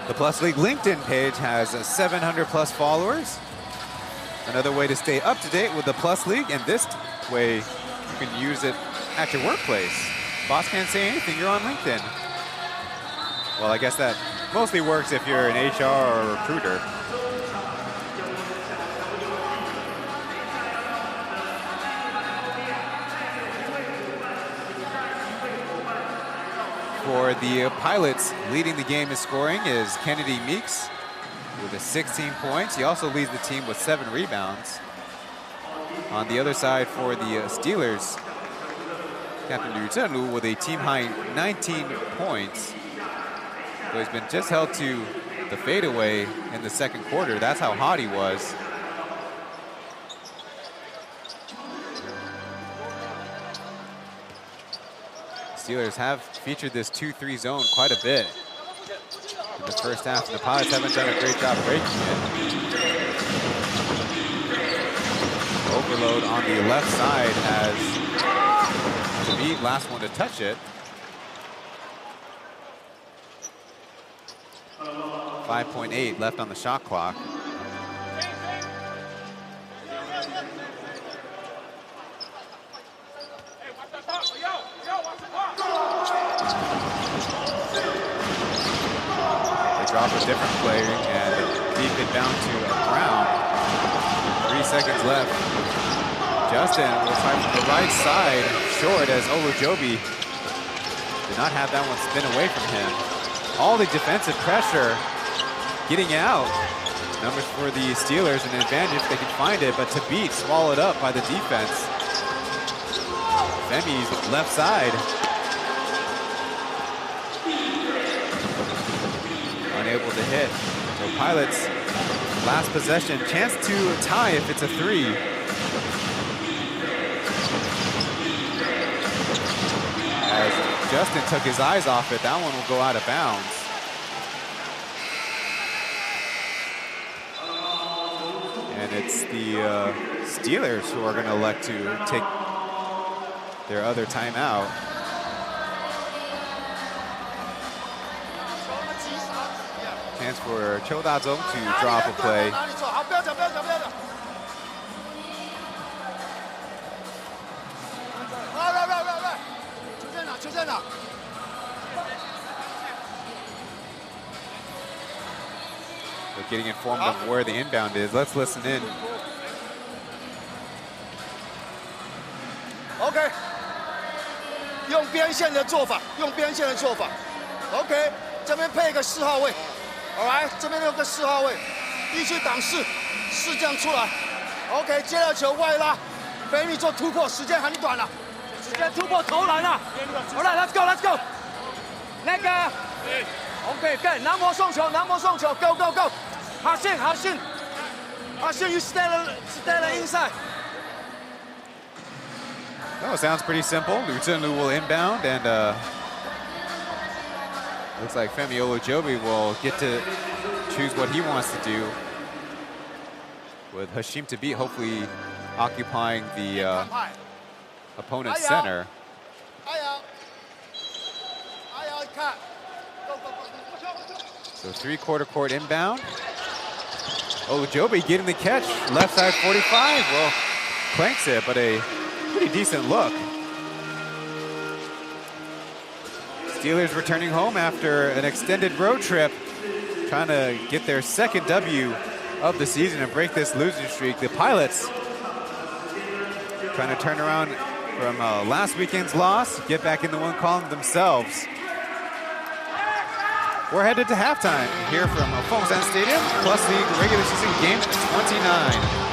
The Plus League LinkedIn page has 700 plus followers. Another way to stay up to date with the Plus League, and this way you can use it at your workplace. Boss can't say anything, you're on LinkedIn. Well, I guess that mostly works if you're an HR or a recruiter. For the Pilots, leading the game in scoring is Kennedy Meeks with 16 points. He also leads the team with 7 rebounds. On the other side for the Steelers, Captain Liu Zhenlu with a team-high 19 points. So he's been just held to the fadeaway in the second quarter. That's how hot he was. Steelers have featured this 2-3 zone quite a bit in the first half, and the Pilots haven't done a great job breaking it. Overload on the left side as the beat last one to touch it. 5.8 left on the shot clock. They drop a different player and deep it down to Brown. 3 seconds left. Justin will try from the right side, short as Olujobi did not have that one spin away from him. All the defensive pressure getting out. Numbers for the Steelers, an advantage if they can find it, but to beat, swallowed up by the defense. Femi's left side. Unable to hit. So Pilots, last possession, chance to tie if it's a 3. As Justin took his eyes off it, that one will go out of bounds. And it's the Steelers who are going to elect to take their other timeout. Chance for Qiu Dazong to drop a play. They're getting informed of where the inbound is. Let's listen in. OK， 用边线的做法，用边线的做法。OK， 这边配一个4号位，好来，这边有个4号位，一起挡4，这样出来。OK， 接了球外拉，北米做突破，时间很短了，直接突破投篮了。好了 ，Let's go，Let's go。那个 ，OK， 跟南摩送球，南摩送球 ，Go Go Go。好信，好信，好信 ，You stay inside。 Oh, sounds pretty simple. Liu Zhenlu will inbound, and looks like Femi Olujobi will get to choose what he wants to do. With Hashim to beat, hopefully occupying the opponent's center. So 3/4 court inbound. Olujobi getting the catch, left side 45. Well, clanks it, but a pretty decent look. Steelers returning home after an extended road trip, trying to get their second W of the season and break this losing streak. The Pilots trying to turn around from last weekend's loss, get back in the win column themselves. We're headed to halftime here from Fengsan Stadium, Plus League regular season game 29.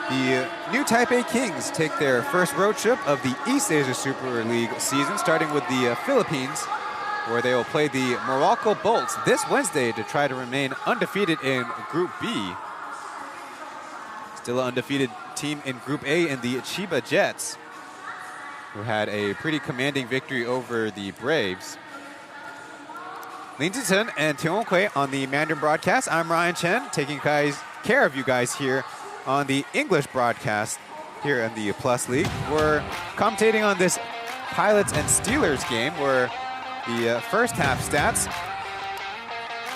The new Taipei Kings take their first road trip of the East Asia Super League season, starting with the Philippines, where they will play the Morocco Bolts this Wednesday to try to remain undefeated in Group B. Still an undefeated team in Group A in the Chiba Jets, who had a pretty commanding victory over the Braves. Lin Zichen and Tiong Hui on the Mandarin broadcast. I'm Ryan Chen, taking care of you guys here on the English broadcast here in the Plus League. We're commentating on this Pilots and Steelers game where the first half stats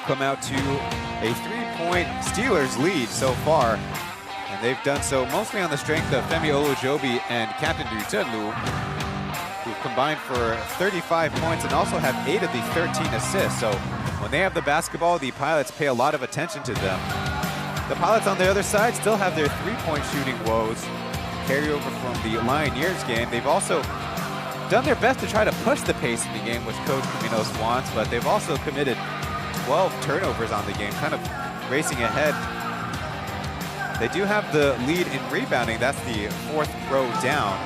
come out to a 3-point Steelers lead so far. And they've done so mostly on the strength of Femi Olujobi and Captain Liu Zhenlu, who've combined for 35 points and also have 8 of the 13 assists. So when they have the basketball, the Pilots pay a lot of attention to them. The Pilots on the other side still have their 3-point shooting woes carry over from the Lioneers game. They've also done their best to try to push the pace in the game, which Coach Caminos wants, but they've also committed 12 turnovers on the game, kind of racing ahead. They do have the lead in rebounding. That's the 4th row down.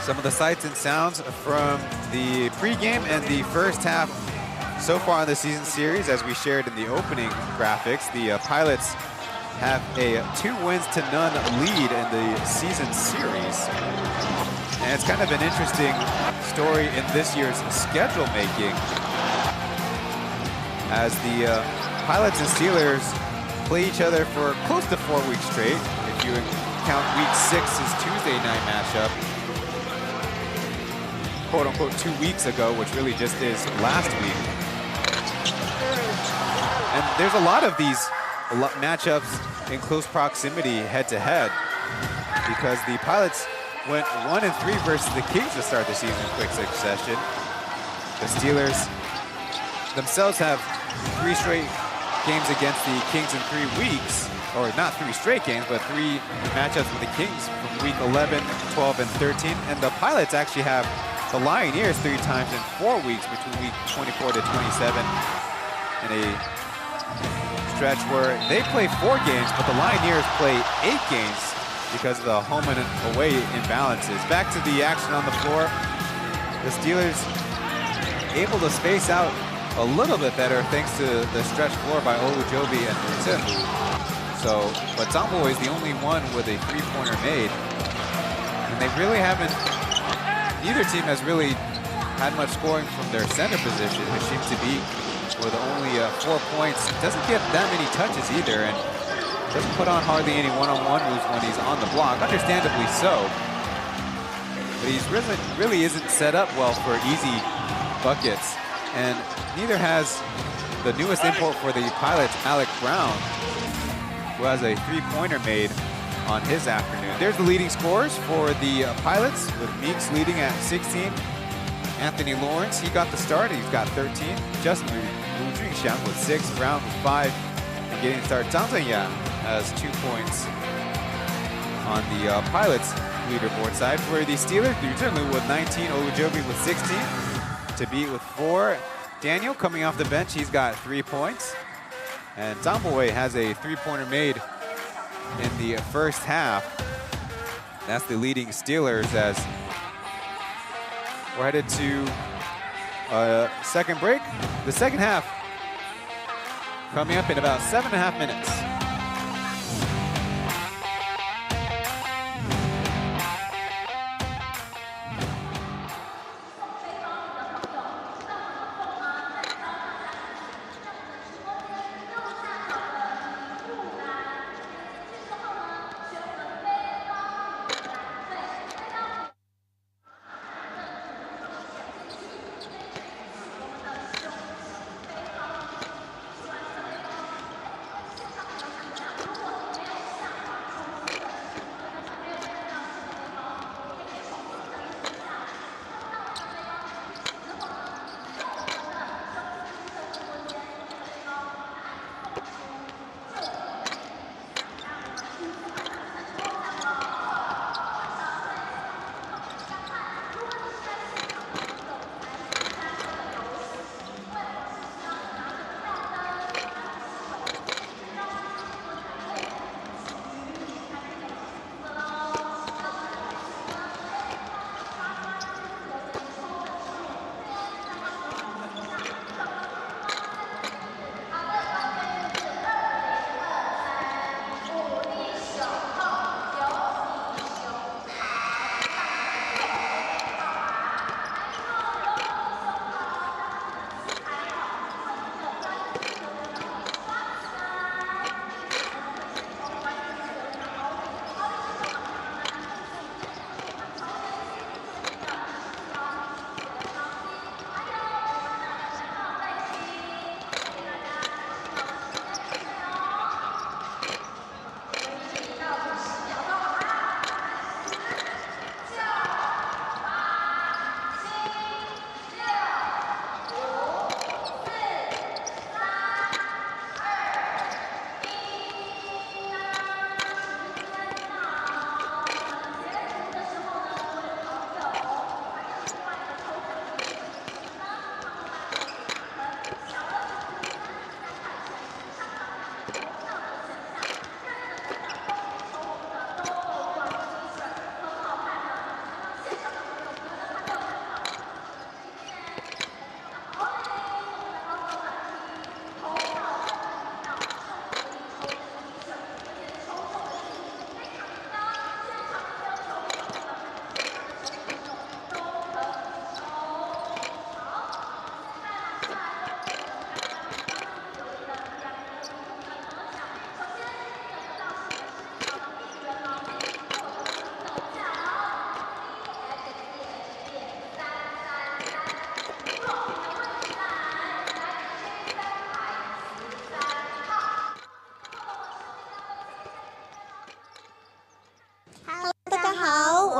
Some of the sights and sounds from the pregame and the first half so far in the season series, as we shared in the opening graphics. The Pilots have a 2-0 lead in the season series. And it's kind of an interesting story in this year's schedule making, as the Pilots and Steelers play each other for close to 4 weeks straight, if you count week 6's Tuesday night matchup, quote-unquote 2 weeks ago, which really just is last week. And there's a lot of these matchups in close proximity head-to-head, because the Pilots went 1-3 versus the Kings to start the season in quick succession. The Steelers themselves have 3 straight games against the Kings in 3 weeks, or not 3 straight games, but 3 matchups with the Kings from week 11, 12, and 13. And the Pilots actually have the Lioneers 3 times in 4 weeks between week 24 to 27, in a stretch where they play 4 games, but the Lioneers play 8 games because of the home and away imbalances. Back to the action on the floor. The Steelers able to space out a little bit better thanks to the stretch floor by Olujobi and Chen. So, but Zambo is the only one with a 3-pointer made. And they really haven't, neither team has really had much scoring from their center position. Hashim Tabiq with only 4 points. Doesn't get that many touches either, and doesn't put on hardly any one-on-one moves when he's on the block, understandably so. But he's really isn't set up well for easy buckets. And neither has the newest import for the Pilots, Alec Brown, who has a 3-pointer made on his afternoon. There's the leading scorers for the Pilots, with Meeks leading at 16. Anthony Lawrence, he got the start, he's got 13. Justin Wu Junxiang with 6, Brown with 5. And getting the start, Zhang Zhenyan has 2 points on the Pilots leaderboard side. For the Steelers, Liu Zhenlu with 19, Olujobi with 16. To beat with 4. Daniel coming off the bench, he's got 3 points. And Zamboe has a 3-pointer made in the first half. That's the leading Steelers, as we're headed to a second break. The second half coming up in about 7.5 minutes.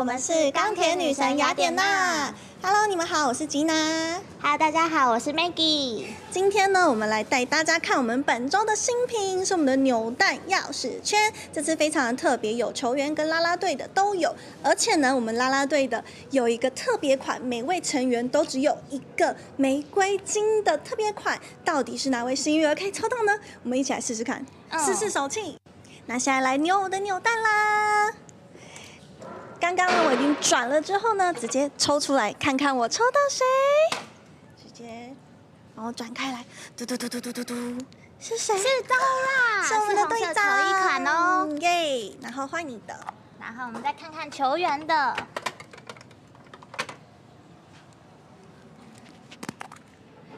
们是钢铁女神雅典娜。Hello， 你们好，我是吉娜。Hello， 大家好，我是 Maggie。今天呢，我们来带大家看我们本周的新品，是我们的扭蛋钥匙圈。这次非常的特别，有球员跟啦啦队的都有，而且呢，我们啦啦队的有一个特别款，每位成员都只有一个玫瑰金的特别款，到底是哪位幸运儿可以抽到呢？我们一起来试试看，试试手气。那现在来扭我的扭蛋啦！刚刚呢，我已经转了之后呢，直接抽出来看看我抽到谁，直接然后转开来，嘟嘟嘟嘟嘟嘟嘟，是谁？是豆啦，是我们的队长，球衣款哦，耶！然后换你的，然后我们再看看球员的，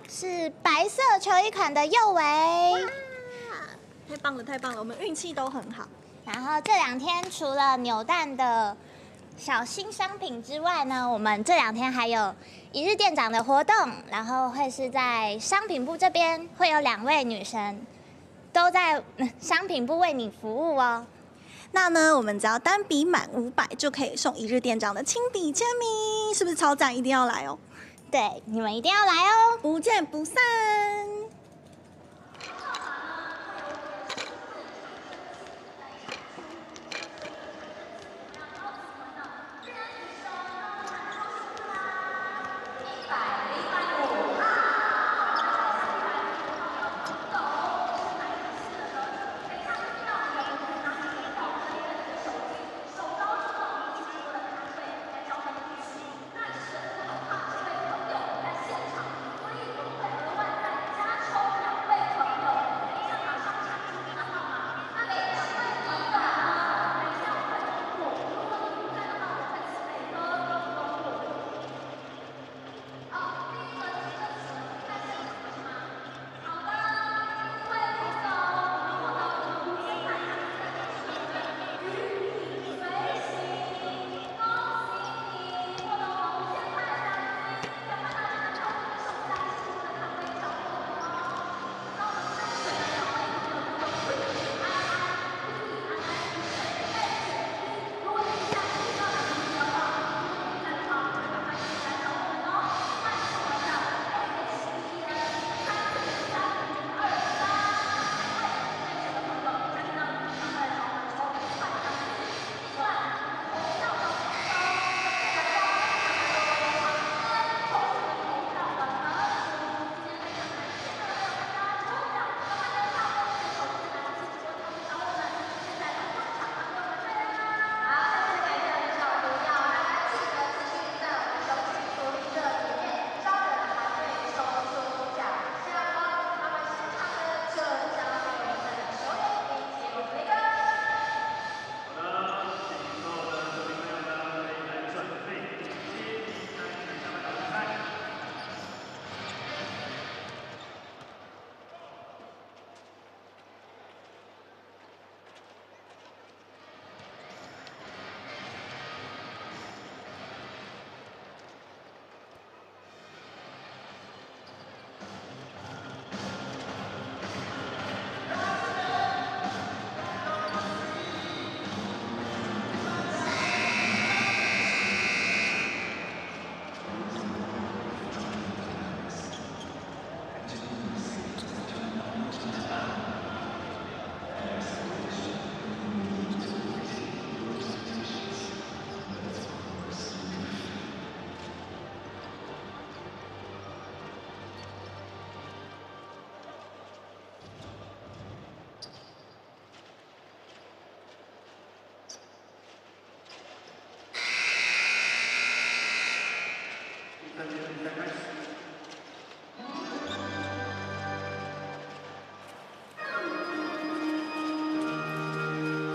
是白色球衣款的右维。太棒了，太棒了，我们运气都很好。然后这2天除了扭蛋的小新商品之外呢，我们这2天还有一日店长的活动，然后会是在商品部这边会有2位女神都在商品部为你服务哦。那呢，我们只要单笔满500就可以送一日店长的亲笔签名，是不是超赞？一定要来哦！对，你们一定要来哦，不见不散。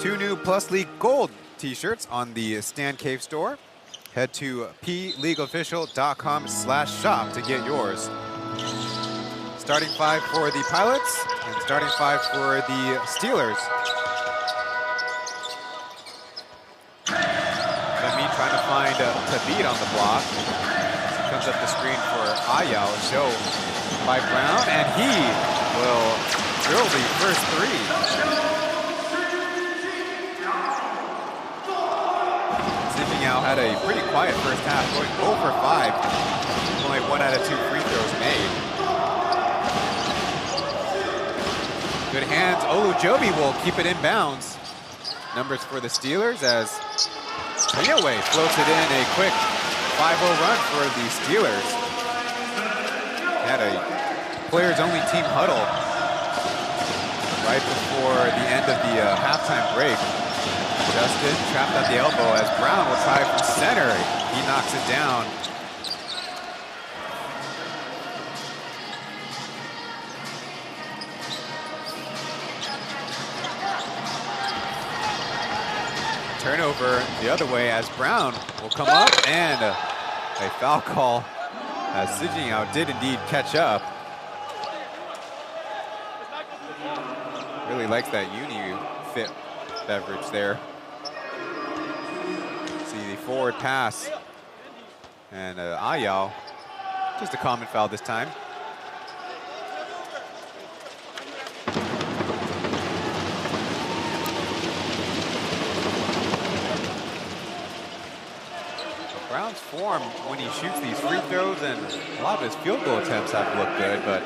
Two new Plus League Gold t-shirts on the Stan Cave store. Head to pleagueofficial.com/shop to get yours. Starting 5 for the Pilots and starting 5 for the Steelers. Lemmy trying to find Tabit on the block. Comes up the screen for Ayao, show by Brown, and he will drill the first 3. Zipping out had a a pretty quiet first half, going 0 for 5. Only 1 out of 2 free throws made. Good hands. Olujobi will keep it in bounds. Numbers for the Steelers as Inoue floats it in. A quick 5-0 run for the Steelers. Had a players-only team huddle right before the end of the halftime break. Justin trapped at the elbow as Brown will try from center. He knocks it down. Turnover the other way as Brown will come up, and a foul call as Sijingyao did indeed catch up. Really likes that uni-fit beverage there. See the forward pass, and Ayao, just a common foul this time. Brown's form when he shoots these free throws and a lot of his field goal attempts have looked good, but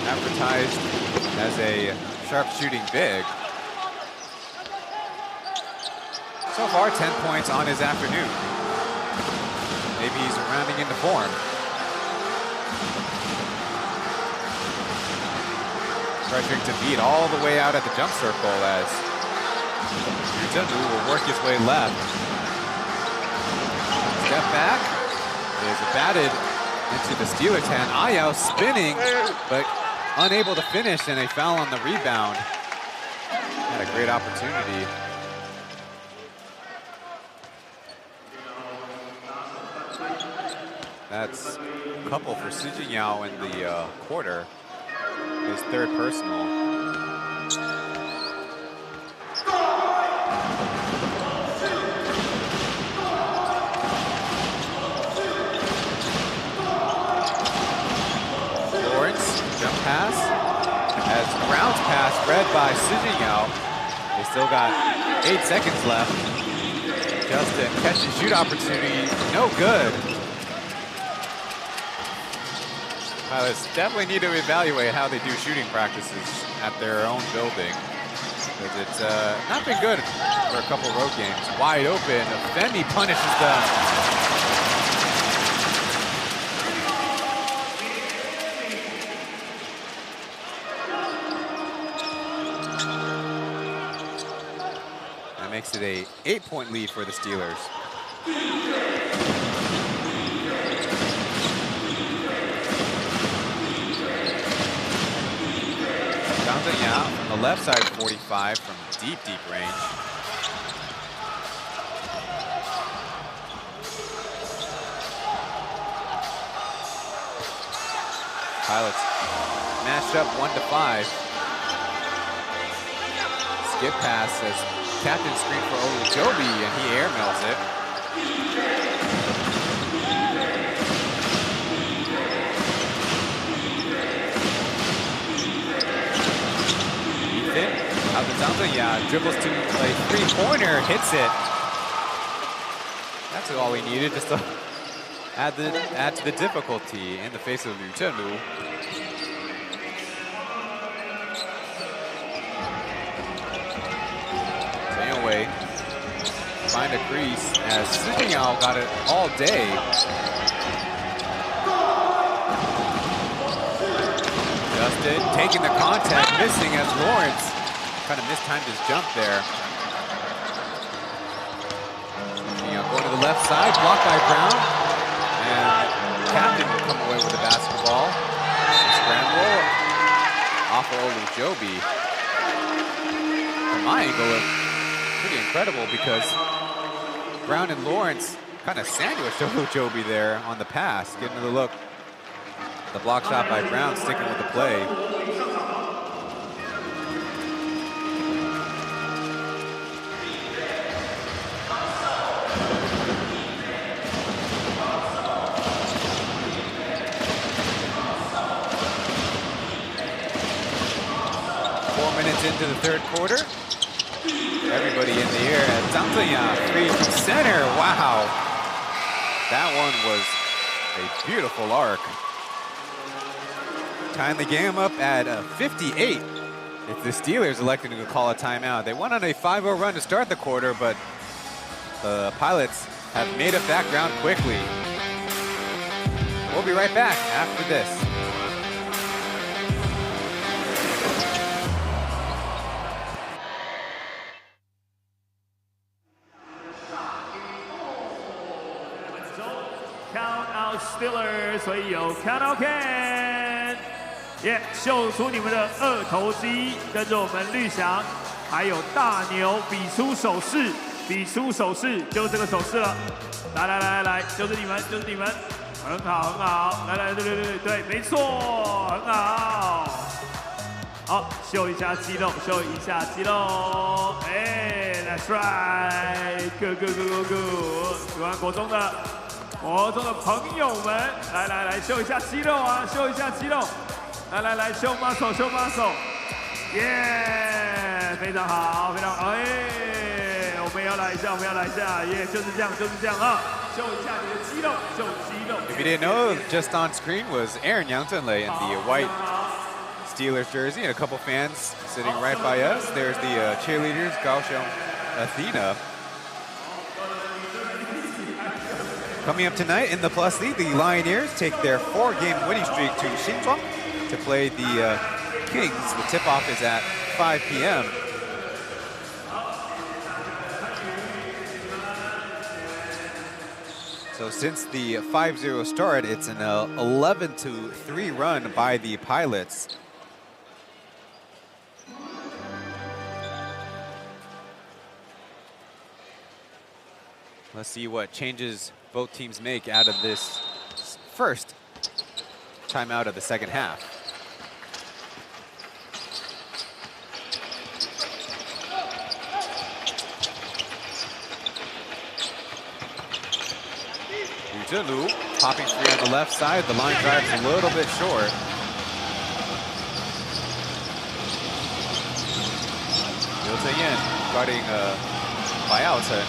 advertised as a sharp shooting big. So far, 10 points on his afternoon. Maybe he's rounding into form. Pressuring to beat all the way out at the jump circle as Chen will work his way left. Step back is batted into the Steelers' hand. Ayao spinning, but unable to finish, and a foul on the rebound. Had a great opportunity. That's a couple for Sijingyao in the quarter. His third personal. Jump pass, as Brown's pass read by Sijingyao. They still got 8 seconds left. Justin catches shoot opportunity, no good. Pilots definitely need to evaluate how they do shooting practices at their own building, because it's not been good for a couple road games. Wide open, Femi punishes them. Makes it a 8-point lead for the Steelers. Kaohsiung on the left side, 45 from deep range. Pilots matched up 1-5. Skip pass as captain screen for Olujobi, and he airmails it. Ethan, out the Taoyuan, dribbles to a three-pointer, hits it. That's all he needed, just to add to the difficulty in the face of Liu Chenlu. Away, find a crease as Sijingyao got it all day. Justin taking the contact, missing as Lawrence kind of mistimed his jump there. Sijingyao going to the left side, blocked by Brown, and Captain will come away with the basketball. Scramble off of Olujobi. From my angle, pretty incredible because Brown and Lawrence kind of sandwiched Olujobi there on the pass, getting the look. The block shot by Brown sticking with the play. Into the third quarter. Everybody in the air. Zhang Ziyang, 3 from center. Wow. That one was a beautiful arc. Tying the game up at 58. If the Steelers elected to call a timeout. They went on a 5-0 run to start the quarter, but the Pilots have made up that ground quickly. We'll be right back after this. Count out Steelers， 所以有 Count out Ken， 秀出你们的2头肌，跟着我们绿翔，还有大牛比出手势，就是这个手势了。来，就是你们，很好，来，对，没错，很好。好，秀一下肌肉，That's right，Go， 喜欢国中的朋友们，来，秀一下肌肉啊，来，秀 muscle， 非常好，我们要来一下，就是这样啊，秀一下你的肌肉，秀肌肉。If you didn't know, just on screen was Aaron Yangzhenlei in the white Steelers jersey, and a couple fans sitting right by us. There's the cheerleaders, Kaohsiung, Athena. Coming up tonight in the Plus League, the Lioneers take their 4-game winning streak to Xinzhuang to play the Kings. The tip-off is at 5 p.m. So since the 5-0 start, it's an 11-3 run by the Pilots. Let's see what changes both teams make out of this first timeout of the second half. Lu popping free on the left side. The line drive's a little bit short. Liu Zhenyan guarding Chen.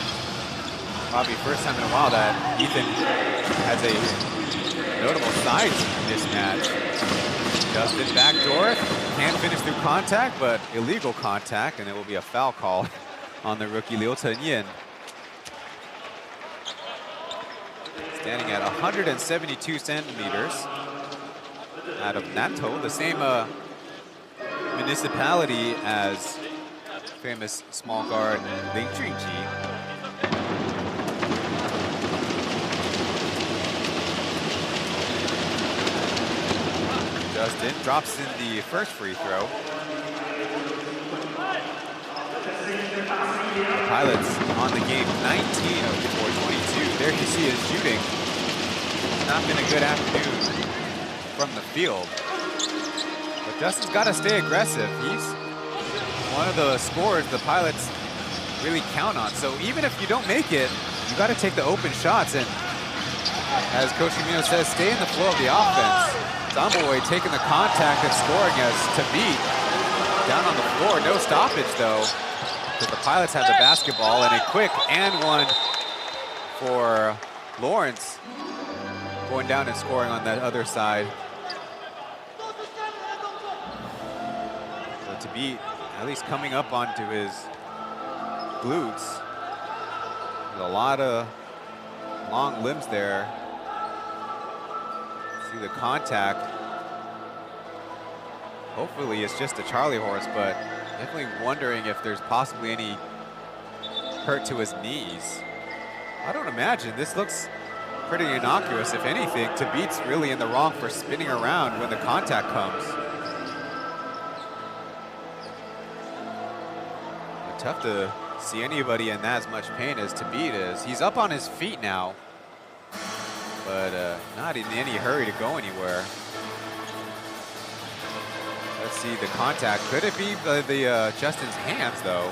Probably first time in a while that Ethan has a notable size mismatch. Justin backdoor, can't finish through contact, but illegal contact, and it will be a foul call on the rookie Liu Zhenyan. Standing at 172 centimeters out of Nantou, the same municipality as famous small guard Lin Junji. Justin drops in the first free throw. The Pilots on the game, 19 of 422. There you see his shooting. Not been a good afternoon from the field. But Justin's got to stay aggressive. He's one of the scorers the Pilots really count on. So even if you don't make it, you got to take the open shots. And as Coach Camino says, stay in the flow of the offense. Zamboy taking the contact and scoring as Tabit down on the floor. No stoppage though. The Pilots have the basketball, and a quick and one for Lawrence going down and scoring on that other side. So Tabit at least coming up onto his glutes. There's a lot of long limbs there. See the contact. Hopefully it's just a Charlie horse, but definitely wondering if there's possibly any hurt to his knees. I don't imagine. This looks pretty innocuous. If anything, Tabit's really in the wrong for spinning around when the contact comes. But tough to see anybody in as much pain as Tabit is. He's up on his feet now, but not in any hurry to go anywhere. Let's see the contact. Could it be the Justin's hands though?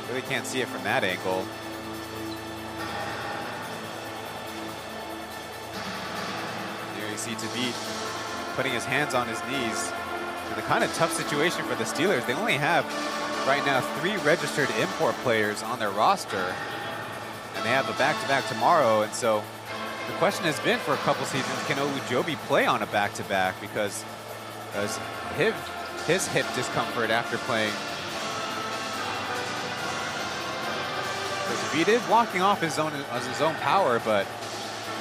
Really can't see it from that angle. Here you see Tabit putting his hands on his knees. In the kind of tough situation for the Steelers. They only have right now 3 registered import players on their roster, and they have a back-to-back tomorrow. And so the question has been for a couple seasons, can Olujobi play on a back-to-back? Because his hip discomfort after playing. He is walking off his own power, but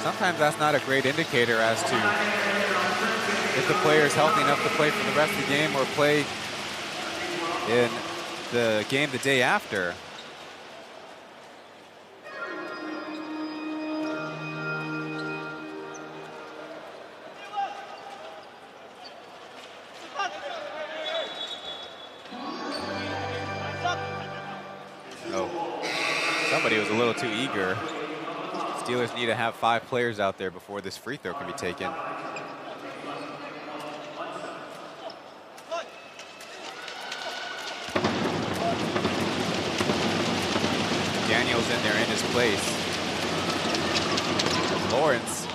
sometimes that's not a great indicator as to if the player is healthy enough to play for the rest of the game or play in the game the day after. Somebody was a little too eager. Steelers need to have 5 players out there before this free throw can be taken. Daniel's in there in his place. Lawrence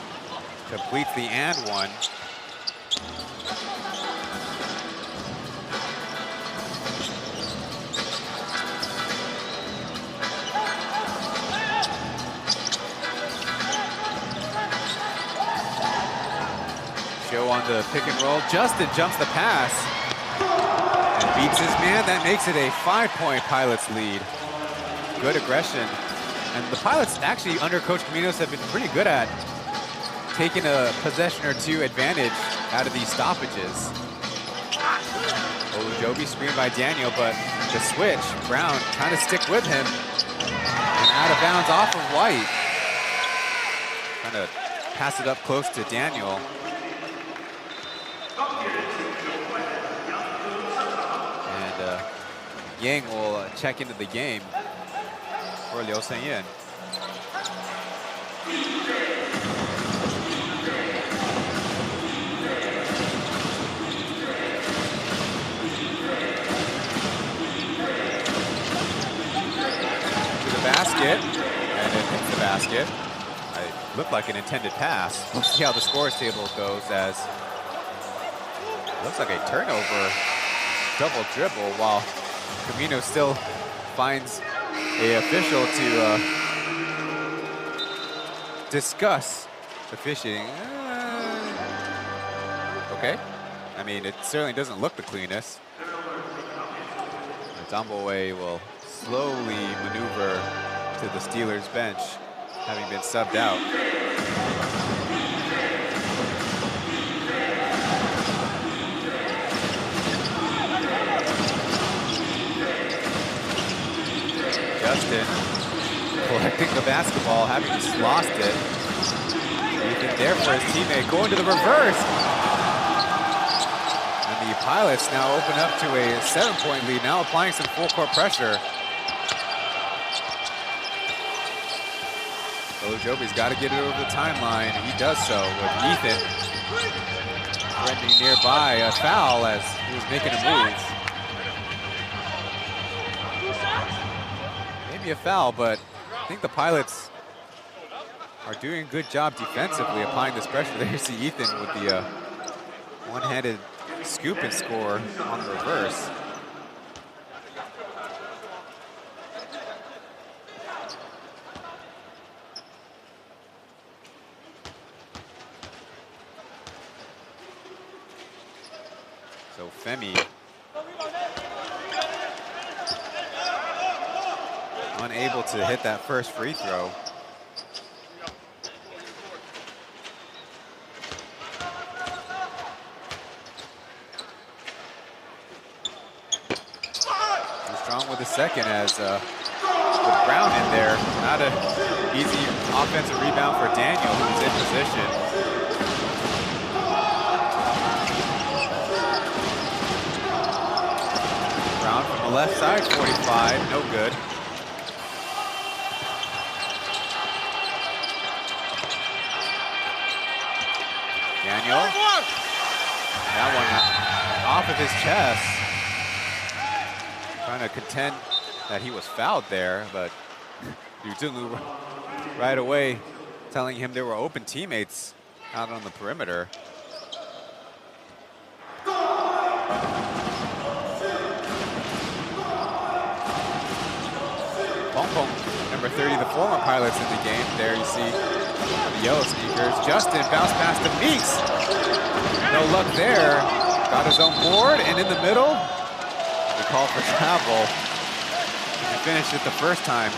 completes the and one. Show on the pick and roll. Justin jumps the pass and beats his man. That makes it a 5-point Pilots lead. Good aggression. And the Pilots actually under Coach Caminos have been pretty good at taking a possession or 2 advantage out of these stoppages. Olujobi screened by Daniel, but the switch, Brown trying to stick with him. And out of bounds off of White. Trying to pass it up close to Daniel. And Yang will check into the game for Liu Shenyan. To the basket, and it hits the basket. It looked like an intended pass. We'll see how the scores table goes as looks like a turnover, double dribble, while Camino still finds a official to discuss officiating. Okay. I mean, it certainly doesn't look the cleanest. Dumbledore will slowly maneuver to the Steelers bench, having been subbed out. Justin collecting the basketball, having just lost it. Ethan there for his teammate, going to the reverse. And the Pilots now open up to a 7-point lead, now applying some full court pressure. Olujobi's got to get it over the timeline, and he does so with Ethan trending nearby. A foul as he was making a move. Maybe a foul, but I think the Pilots are doing a good job defensively applying this pressure. There you see Ethan with the one-handed scoop and score on the reverse. So Femi unable to hit that first free throw. He's strong with the second as with Brown in there. Not an easy offensive rebound for Daniel, who's in position. Brown from the left side, 45, no good. Daniel, that one off of his chest. Trying to contend that he was fouled there, but Yuzulu right away telling him there were open teammates out on the perimeter. Pong, number 30, the former pilots in the game. There you see the yellow sneakers. Justin bounced past the Meeks. No luck there. Got his own board, and in the middle, the call for travel. He finished it the first time.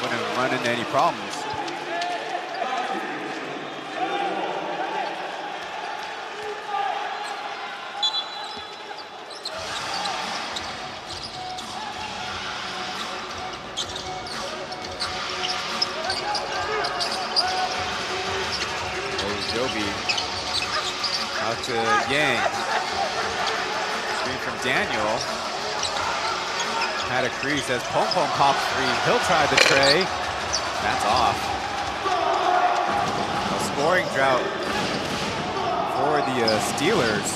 Wouldn't run into any problems. Out to Yang. Screen from Daniel. Had a crease as Pong pops free. He'll try the tray. That's off. A scoring drought for the Steelers.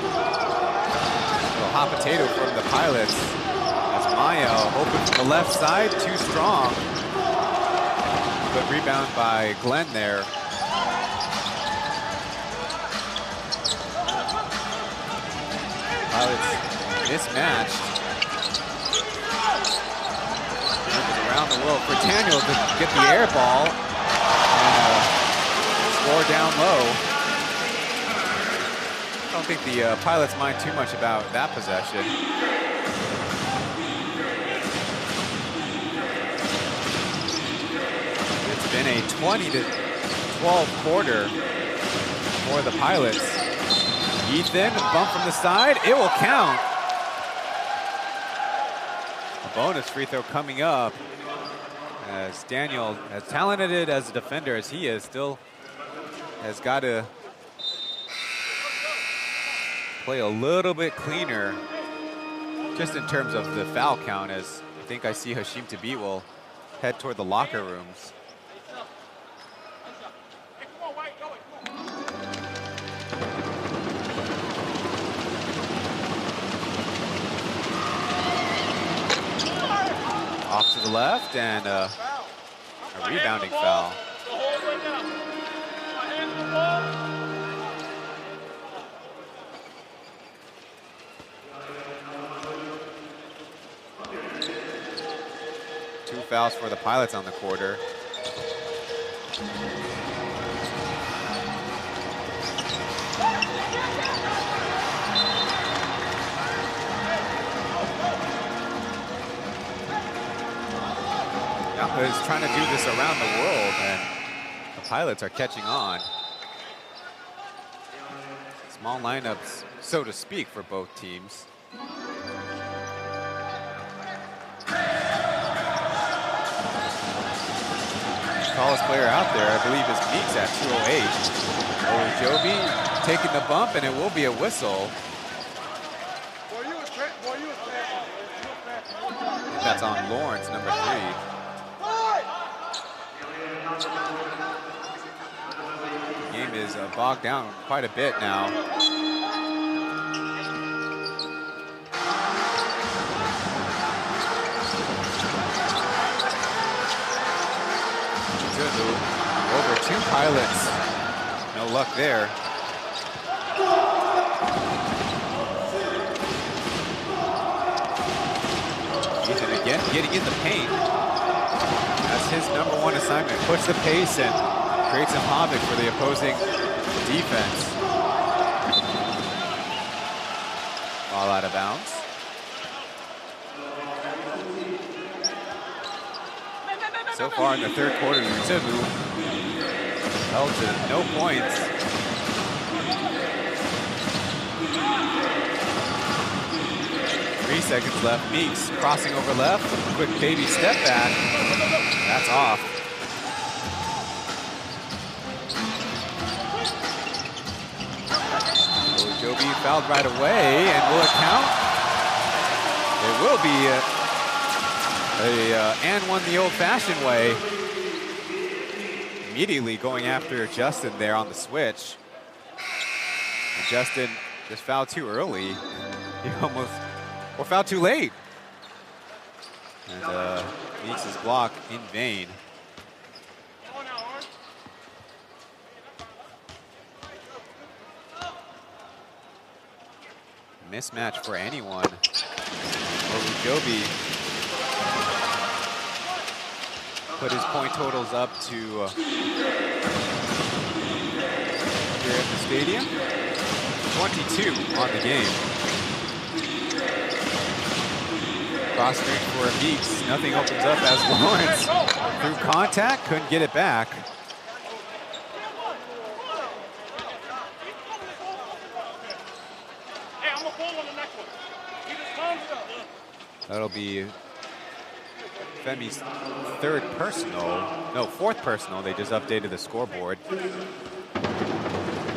A little hot potato from the Pilots. As Mayo open from the left side, too strong. Good rebound by Glenn there. Pilots mismatched. Looking around the world for Daniel to get the air ball and score down low. I don't think the Pilots mind too much about that possession. It's been a 20-12 quarter for the Pilots. Ethan, bump from the side, it will count. A bonus free throw coming up as Daniel, as talented as a defender as he is, still has got to play a little bit cleaner just in terms of the foul count, as I think I see Hashim Tabit will head toward the locker rooms. Off to the left, and a rebounding foul. Two fouls for the Pilots on the quarter. Is trying to do this around the world, and the Pilots are catching on. Small lineups, so to speak, for both teams. Tallest player out there, I believe, is Meeks at 208. Ojobi taking the bump, and it will be a whistle. That's on Lawrence, number 3. The game is bogged down quite a bit now. Good move. Over 2 Pilots. No luck there. Ethan again getting in the paint. That's his #1 assignment. Push the pace and create some havoc for the opposing defense. Ball out of bounds. So far in the third quarter, Yutsubu held to no points. Three seconds left. Meeks crossing over left. Quick baby step back. That's off. Ojobi fouled right away, and will it count? It will be and won the old-fashioned way. Immediately going after Justin there on the switch. And Justin just fouled too early. He almost, or fouled too late. And Meeks' his block in vain. Mismatch for anyone. Ojobi put his point totals up to here at the stadium. 22 on the game. Cross screen for Meeks. Nothing opens up as Lawrence, through contact, couldn't get it back. That'll be Femi's fourth personal. They just updated the scoreboard.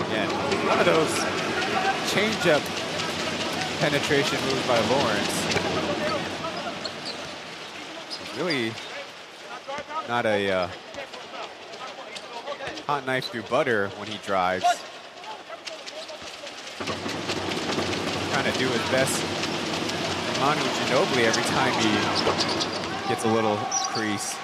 Again, one of those change-up penetration moves by Lawrence. Really not a hot knife through butter when he drives. Trying to do his best Manu Ginobili every time he gets a little crease.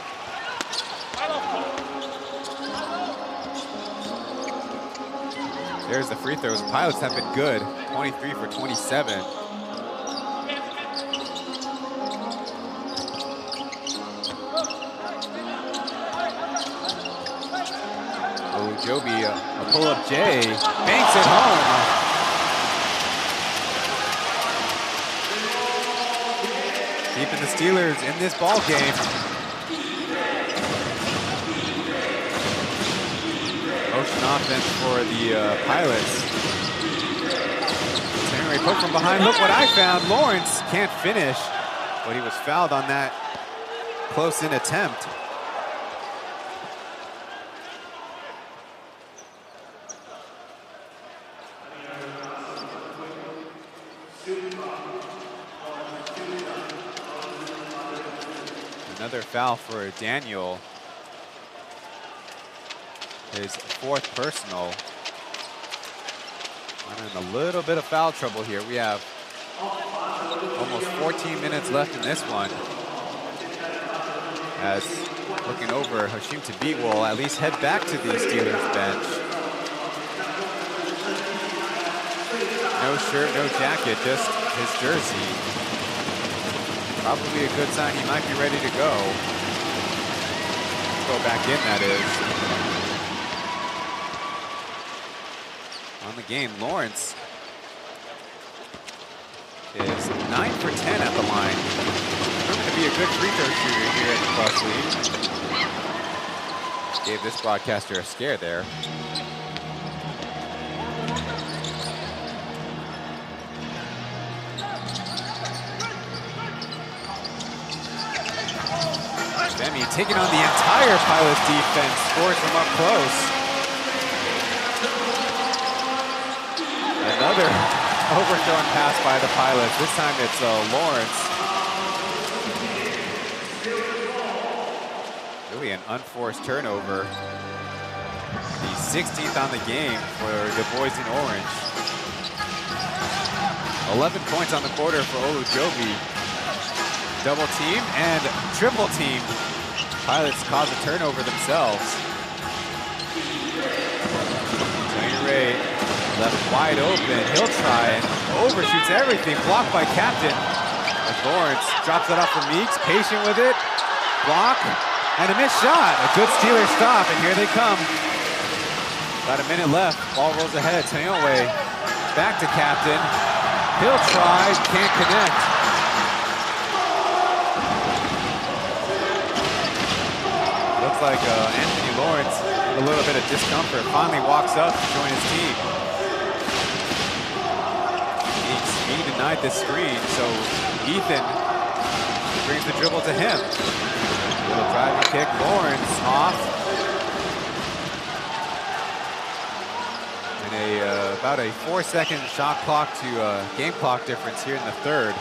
There's the free throws. Pilots have been good. 23 for 27. Joby, a pull-up J, banks it home. Keeping the Steelers in this ball game. Motion offense for the Pilots. Henry put from behind. Look what I found. Lawrence can't finish, but he was fouled on that close-in attempt. Another foul for Daniel. His fourth personal. I'm in a little bit of foul trouble here. We have almost 14 minutes left in this one. As looking over, Hashim Thabit will at least head back to the Steelers bench. No shirt, no jacket, just his jersey. Probably a good sign he might be ready to go. Go back in, that is. On the game, Lawrence is 9 for 10 at the line. Proving to be a good free throw shooter here at the Plus League. Gave this broadcaster a scare there. Femi taking on the entire Pilots defense, scores from up close. Another overthrown pass by the Pilots. This time it's Lawrence. Really an unforced turnover. The 16th on the game for the boys in orange. 11 points on the quarter for Olujobi. Double team and triple team. Pilots cause a turnover themselves. Tony Ray left wide open. He'll try and overshoots everything. Blocked by Captain. As Lawrence drops it off for Meeks. Patient with it. Block and a missed shot. A good Steelers stop, and here they come. About a minute left. Ball rolls ahead. Taoyuan back to Captain. He'll try. Can't connect. Looks like Anthony Lawrence with a little bit of discomfort finally walks up to join his team. He denied this screen, so Ethan brings the dribble to him. Little driving kick, Lawrence off. And about a 4-second shot clock to game clock difference here in the third.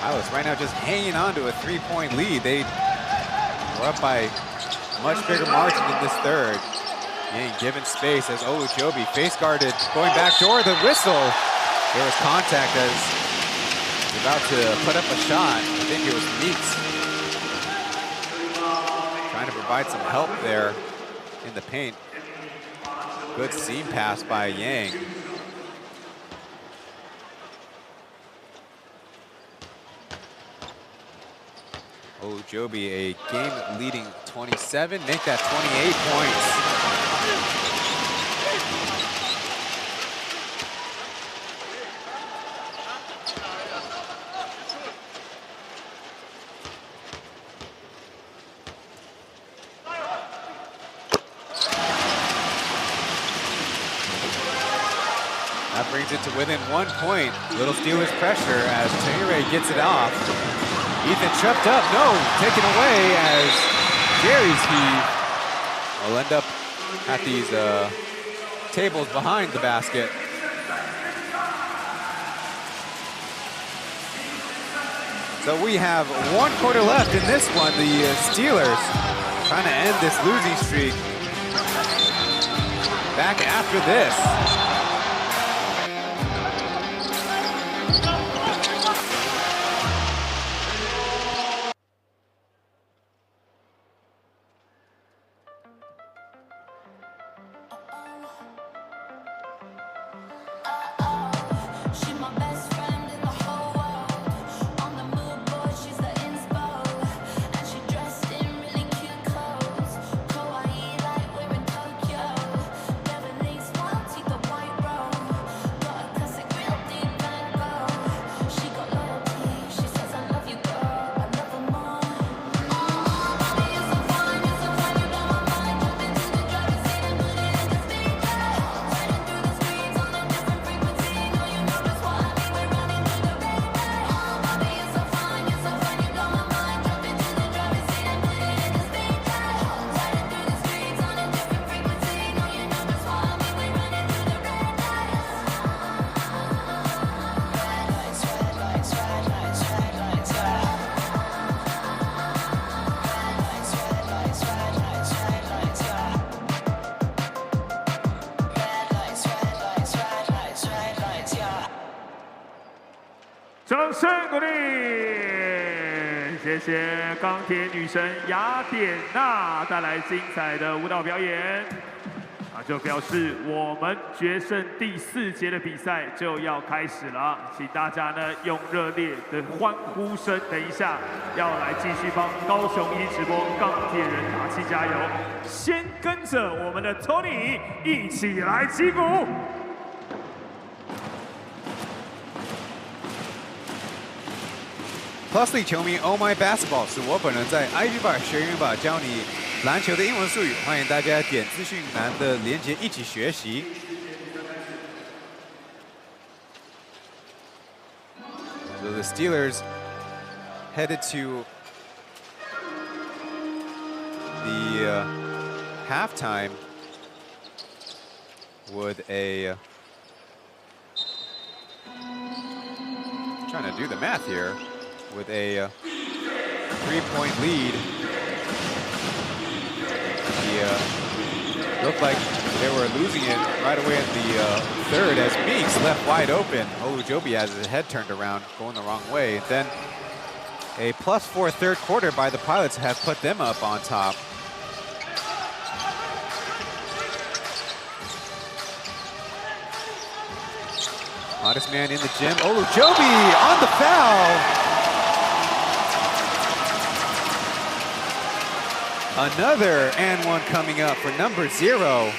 Pilots right now just hanging on to a 3-point lead. We're up by a much bigger margin in this third. Being given space as Olujobi face guarded, going back door, the whistle. There was contact as he's about to put up a shot. I think it was Meeks. Trying to provide some help there in the paint. Good seam pass by Yang. Ojobi, a game-leading 27, make that 28 points. That brings it to within 1 point. Little Steelers pressure as Taoyuan gets it off. Ethan tripped up, no, taken away as Jerry's heave will end up at these tables behind the basket. So we have 1 quarter left in this one. The Steelers trying to end this losing streak. Back after this.掌声鼓励！谢谢钢铁女神雅典娜带来精彩的舞蹈表演。就表示我们决胜第4节的比赛就要开始了，请大家呢用热烈的欢呼声，等一下要来继续帮高雄一直播钢铁人打气加油。先跟着我们的 Tony 一起来击鼓。Plusly 球迷 Oh My Basketball 是我本人在 IG Bar 学英吧教你篮球的英文术语，欢迎大家点资讯栏的连结一起学习。So the Steelers headed to the halftime with a trying to do the math here. With a 3-point lead. Looked like they were losing it right away in the third as Meeks left wide open. Ojobi has his head turned around, going the wrong way. Then a +4 third quarter by the Pilots has put them up on top. Hottest man in the gym, Ojobi on the foul. Another and one coming up for number 0.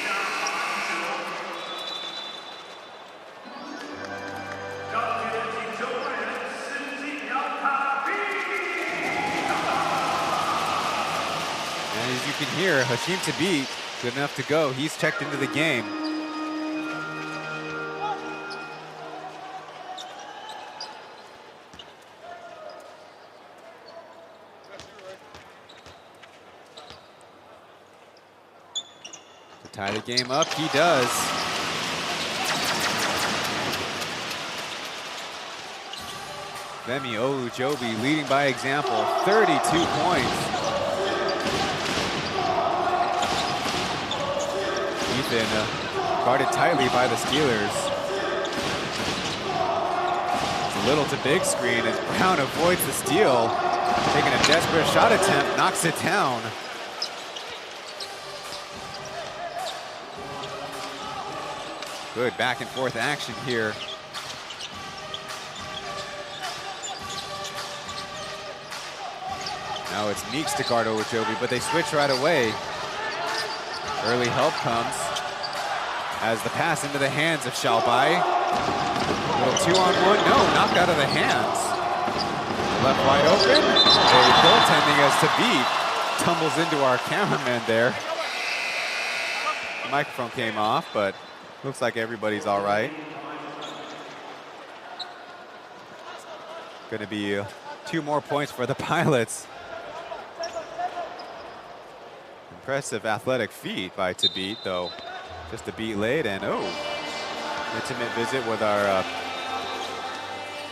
And as you can hear, Hashim Tabit, good enough to go. He's checked into the game. Tie the game up, he does. Femi Ojobi leading by example, 32 points. Ethan guarded tightly by the Steelers. It's a little to big screen as Brown avoids the steal. Taking a desperate shot attempt, knocks it down. Good back and forth action here. Now it's Meeks to guard Ojobi, but they switch right away. Early help comes as the pass into the hands of Xiaobai. Little 2-on-1, no, knocked out of the hands. Left wide open, a goaltending as Tabit tumbles into our cameraman there. The microphone came off, but looks like everybody's all right. Gonna be 2 more points for the Pilots. Impressive athletic feat by Tabit, though. Just a beat late, and intimate visit with our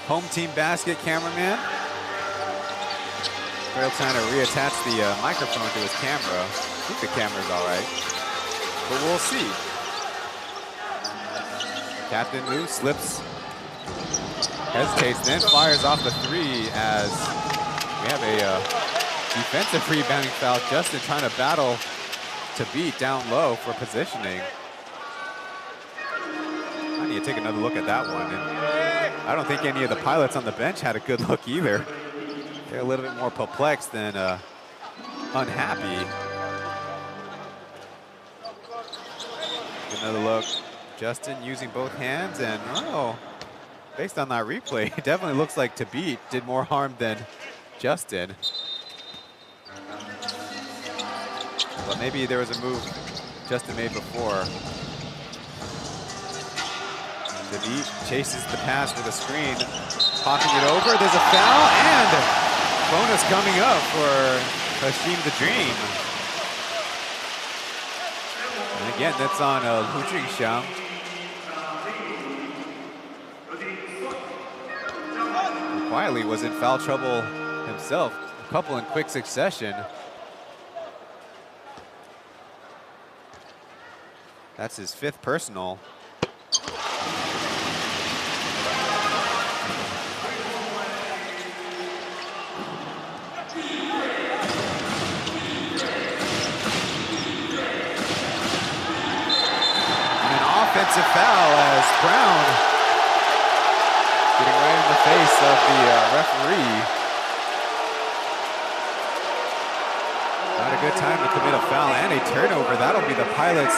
home team basket cameraman. Trail trying to reattach the microphone to his camera. I think the camera's all right, but we'll see. Captain Liu slips, hesitates, then fires off the 3 as we have a defensive rebounding foul. Justin trying to battle to beat down low for positioning. I need to take another look at that one. And I don't think any of the Pilots on the bench had a good look either. They're a little bit more perplexed than unhappy. Another look. Justin using both hands, and based on that replay, it definitely looks like Tabit did more harm than Justin. But maybe there was a move Justin made before. Tabit chases the pass with a screen, popping it over. There's a foul, and bonus coming up for Hashim the Dream. And again, that's on Hu Jingxiang. Who quietly was in foul trouble himself. A couple in quick succession. That's his 5th personal. Offensive foul as Brown getting right in the face of the referee. Not a good time to commit a foul and a turnover. That'll be the Pilots'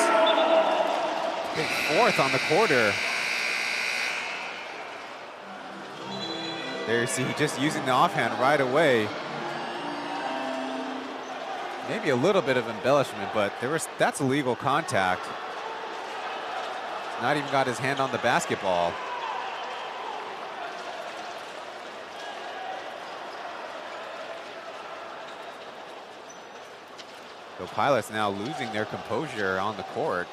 big 4th on the quarter. There you see, just using the offhand right away. Maybe a little bit of embellishment, but that's illegal contact. Not even got his hand on the basketball. The Pilots now losing their composure on the court.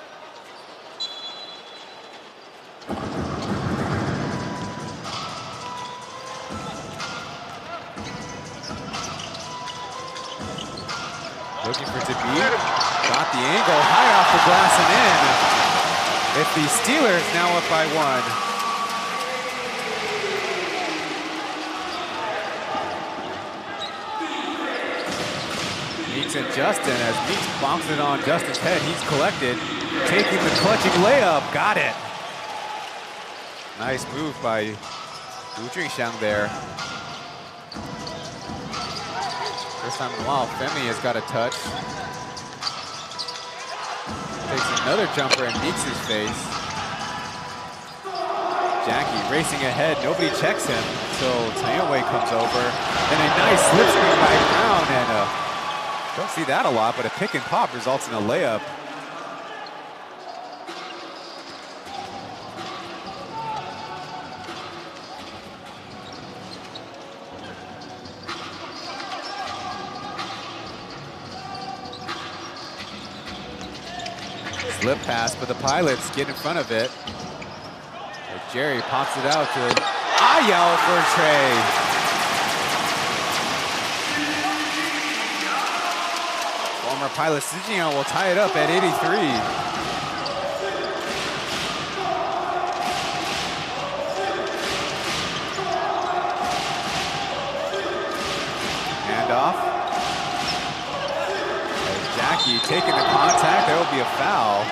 Looking for Tabit. Got the angle high off the glass and in. If the Steelers now up by 1. Meeks and Justin, as Meeks bonks it on Justin's head. He's collected, taking the clutching layup. Got it. Nice move by Hu Jingxiang there. First time in a while, Femi has got a touch. Takes another jumper and Meeks his face. Jackie racing ahead, nobody checks him until Taoyuan comes over. And a nice slip screen by Brown, and don't see that a lot, but a pick and pop results in a layup. Slip pass, but the Pilots get in front of it. Jerry pops it out to Ayao for a tray. Former Pilot Sijian will tie it up at 83. Handoff. Jackie taking the contact, there will be a foul.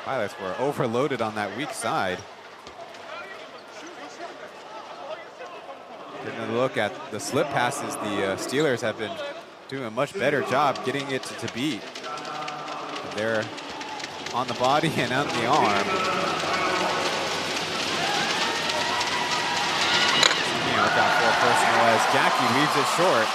Pilots were overloaded on that weak side. Getting a look at the slip passes, the Steelers have been doing a much better job getting it to beat. They're on the body and on the arm. Got 4 personal as Jackie leaves it short.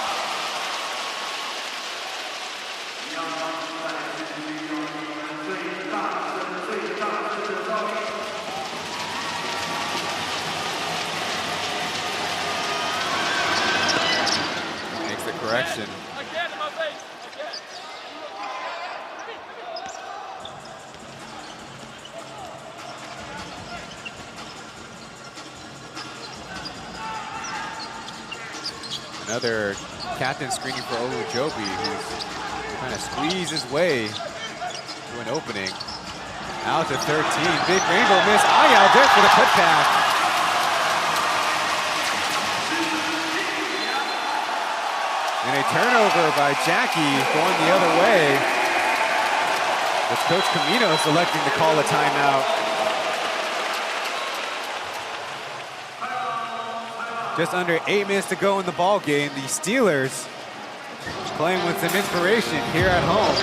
Makes the correction. Another captain screening for Olujobi, who's trying to squeeze his way to an opening. Out to 13, big rainbow miss. Ayao there for the put pass. And a turnover by Jackie going the other way. With Coach Camino selecting to call a timeout. Just under 8 minutes to go in the ball game. The Steelers playing with some inspiration here at home.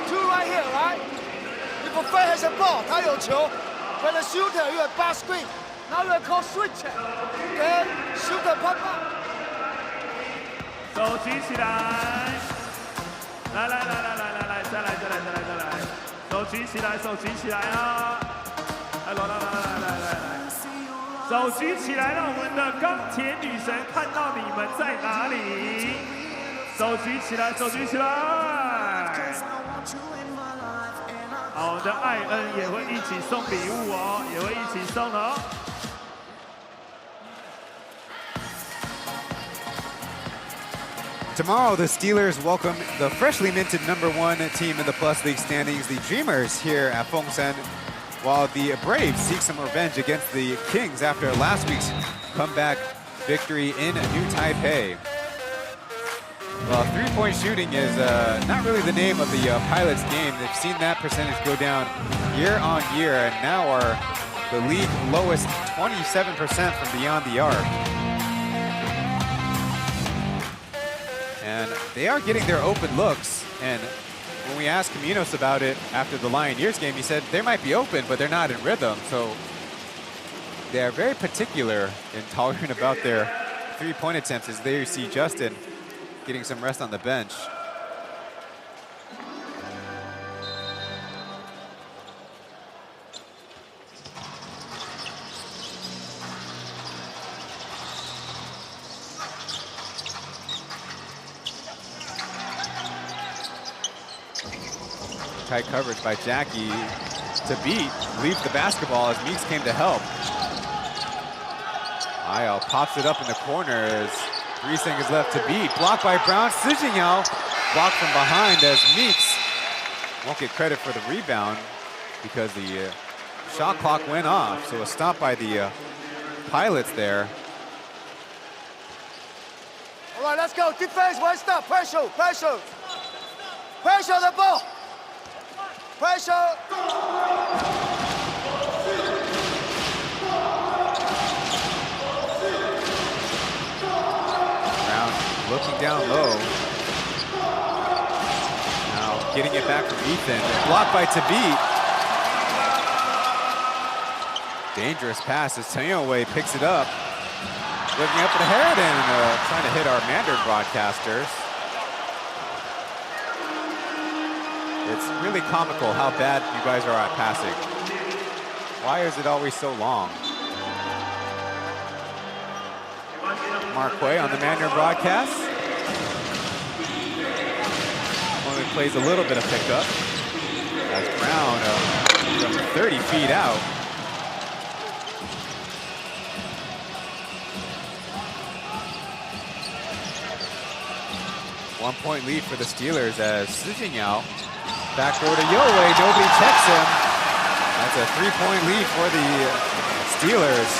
Two right here, right? If a fan has a ball, 他有球。When the shooter, you have pass screen. Now you call switch. Okay, shooter pop up. 手举起来，来，再来，手举起来啊！来，手举起来，让我们的钢铁女神看到你们在哪里。手举起来。好，我们的艾恩也会一起送礼物哦，也会一起送哦。Tomorrow, the Steelers welcome the freshly minted #1 team in the Plus League standings, the Dreamers, here at Fongsen, while the Braves seek some revenge against the Kings after last week's comeback victory in New Taipei. Well, three-point shooting is not really the name of the Pilots game. They've seen that percentage go down year on year and now are the league lowest 27% from beyond the arc. And they are getting their open looks. And when we asked Caminos about it after the Lion-Ears game, he said they might be open, but they're not in rhythm. So they are very particular in Taoyuan about their three-point attempts, as there you see Justin getting some rest on the bench. Tight coverage by Jackie to beat, leaves the basketball as Meeks came to help. Ayao pops it up in the corner as 3 seconds left to beat. Blocked by Brown. Sijingyao blocked from behind as Meeks won't get credit for the rebound because the shot clock went off. So a stop by the Pilots there. All right, let's go. Defense, one stop. Pressure, pressure. Pressure the ball. Pressure. Brown looking down low. Now getting it back from Ethan. Blocked by Tabit. Dangerous pass as Taoyuan picks it up. Looking up ahead and trying to hit our Mandarin broadcasters. It's really comical how bad you guys are at passing. Why is it always so long? Marquay on the Mandarin broadcast. Only plays a little bit of pickup. As Brown from 30 feet out. One-point lead for the Steelers as Sijingyao backdoor to Yowei, nobody checks him. That's a 3-point lead for the Steelers.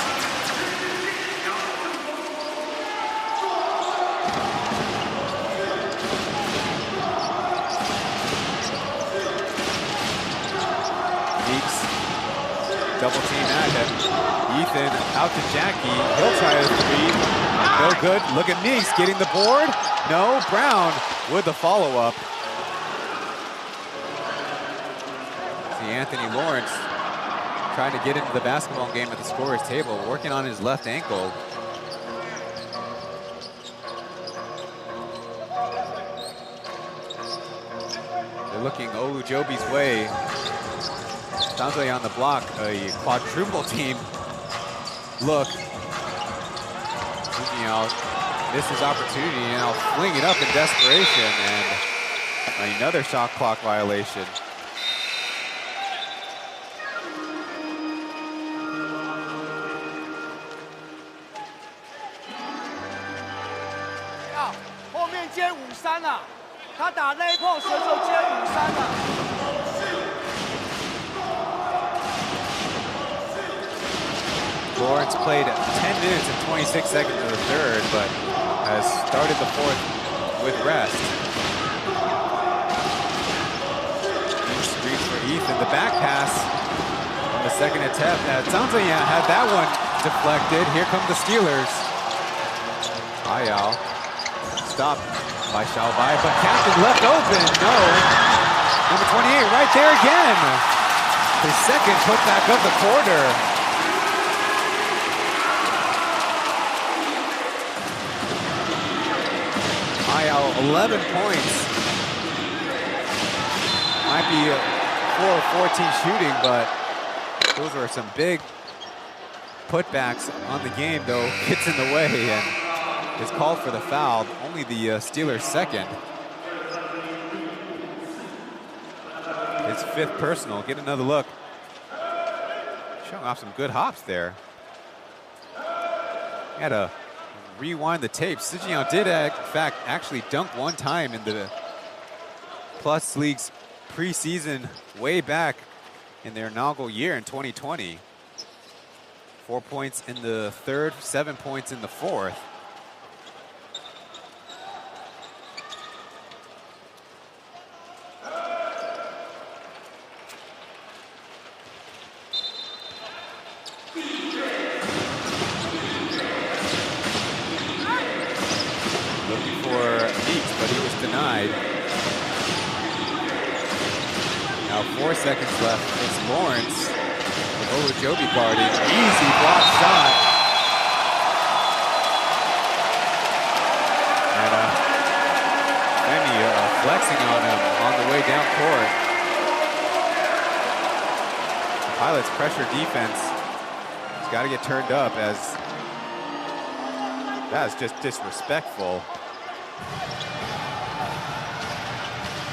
Double team at him. Ethan out to Jackie. He'll try a three. No good. Look at Meeks getting the board. No. Brown with the follow-up. See Anthony Lawrence trying to get into the basketball game at the scorer's table, working on his left ankle. They're looking Olujobi's way. Taoyuan on the block, a quadruple team look. I'll miss his opportunity and I'll fling it up in desperation, and another shot clock violation.啊，后面接53了，他打那一碰的时候接53了。 Lawrence played 10 minutes and 26 seconds of the third, but has started the fourth with rest. Huge streaks for Ethan. The back pass on the second attempt. Taoyuan had that one deflected. Here come the Steelers. Ayao stopped by Xiaobai, but Captain left open. No. Number 28 right there again. His second putback of the quarter. Ayao, 11 points. Might be 4 of 14 shooting, but those were some big putbacks on the game, though. Gets in the way and is called for the foul. Only the Steelers' second. His fifth personal. Get another look. Showing off some good hops there. Had a rewind the tape. Sijian did, in fact, actually dunk one time in the Plus League's preseason way back in their inaugural year in 2020. 4 points in the third, 7 points in the fourth. Now 4 seconds left. It's Lawrence with Olujobi guarding. Easy block shot. And Femi flexing on him on the way down court. The Pilots' pressure defense has got to get turned up, as that's just disrespectful.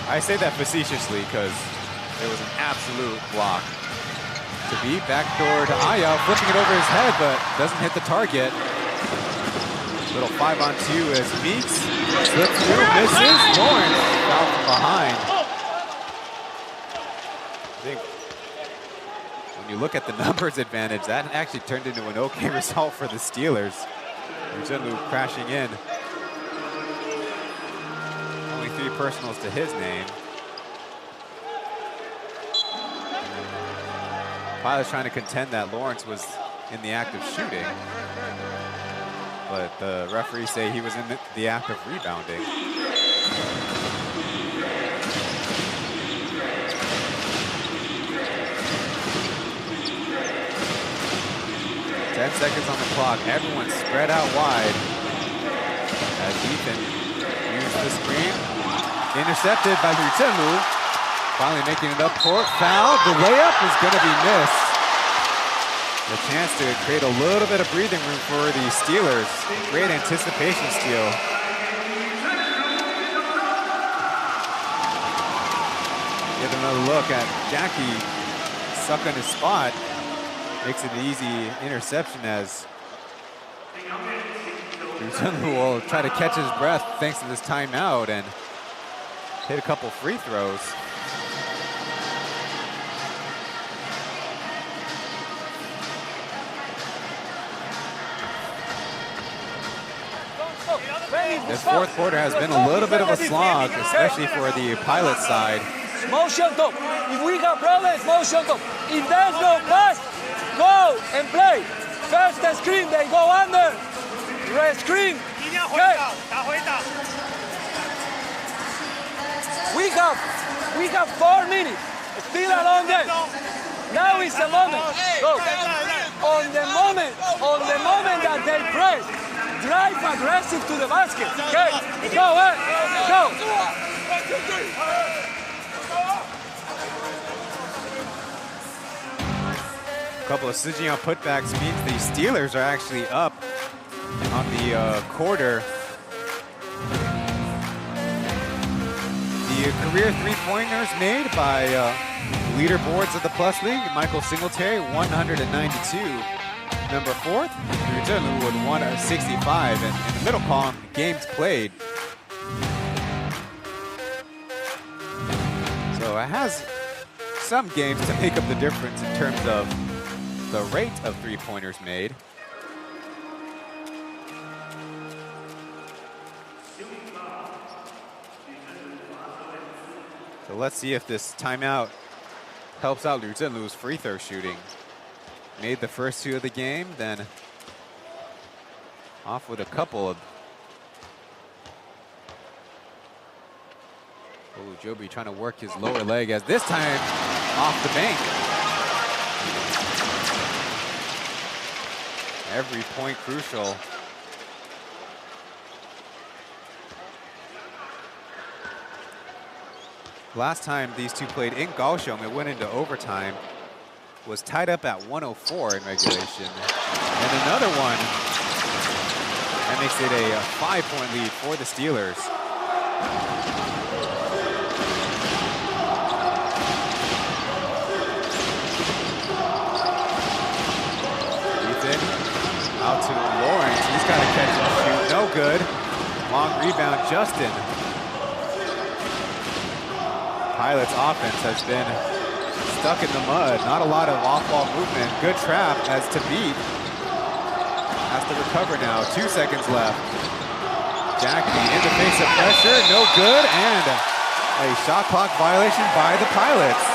I say that facetiously because it was an absolute block. To be backdoor to Ayao, flipping it over his head, but doesn't hit the target. Little 5-on-2 as Meeks slips through, misses. Lawrence fouled from behind. I think when you look at the numbers advantage, that actually turned into an okay result for the Steelers. Chen crashing in. 3 personals to his name. Pilots trying to contend that Lawrence was in the act of shooting, but the referees say he was in the act of rebounding. 10 seconds on the clock. Everyone spread out wide as Ethan used the screen. Intercepted by Chen. Finally making it up court. Foul. The layup is going to be missed. The chance to create a little bit of breathing room for the Steelers. Great anticipation steal. Get another look at Jackie stuck on his spot. Makes it an easy interception as Chen will try to catch his breath thanks to this timeout and hit a couple free throws. This fourth quarter has been a little bit of a slog, especially for the Pilot side. Motion top. If we have problems, motion top. If there's no pass, go and play. First screen, they go under. Red screen. Okay. We have 4 minutes. Still a long game. Now is the moment. Go. On the moment that they press, drive aggressive to the basket. Okay. Go. Go. A couple of Sujian putbacks means the Steelers are actually up on the quarter. The career three-pointers made by leaderboards of the Plus League. Michael Singletary, 192. Number 4th, Liu Zhenlu with 165. And in the middle column, games played. So it has some games to make up the difference in terms of the rate of three-pointers made. So let's see if this timeout helps out Liu Zhenlu's free throw shooting. Made the first 2 of the game, then off with a couple of. Oh, Joby trying to work his lower leg as this time off the bank. Every point crucial. Last time these two played in Kaohsiung, it went into overtime. Was tied up at 104 in regulation. And another one. That makes it a 5-point lead for the Steelers. Ethan out to Lawrence. He's got to catch and shoot. No good. Long rebound, Justin. Pilot's offense has been stuck in the mud. Not a lot of off-ball movement. Good trap as to beat. Has to recover now. 2 seconds left. Jackie in the face of pressure. No good. And a shot clock violation by the Pilots.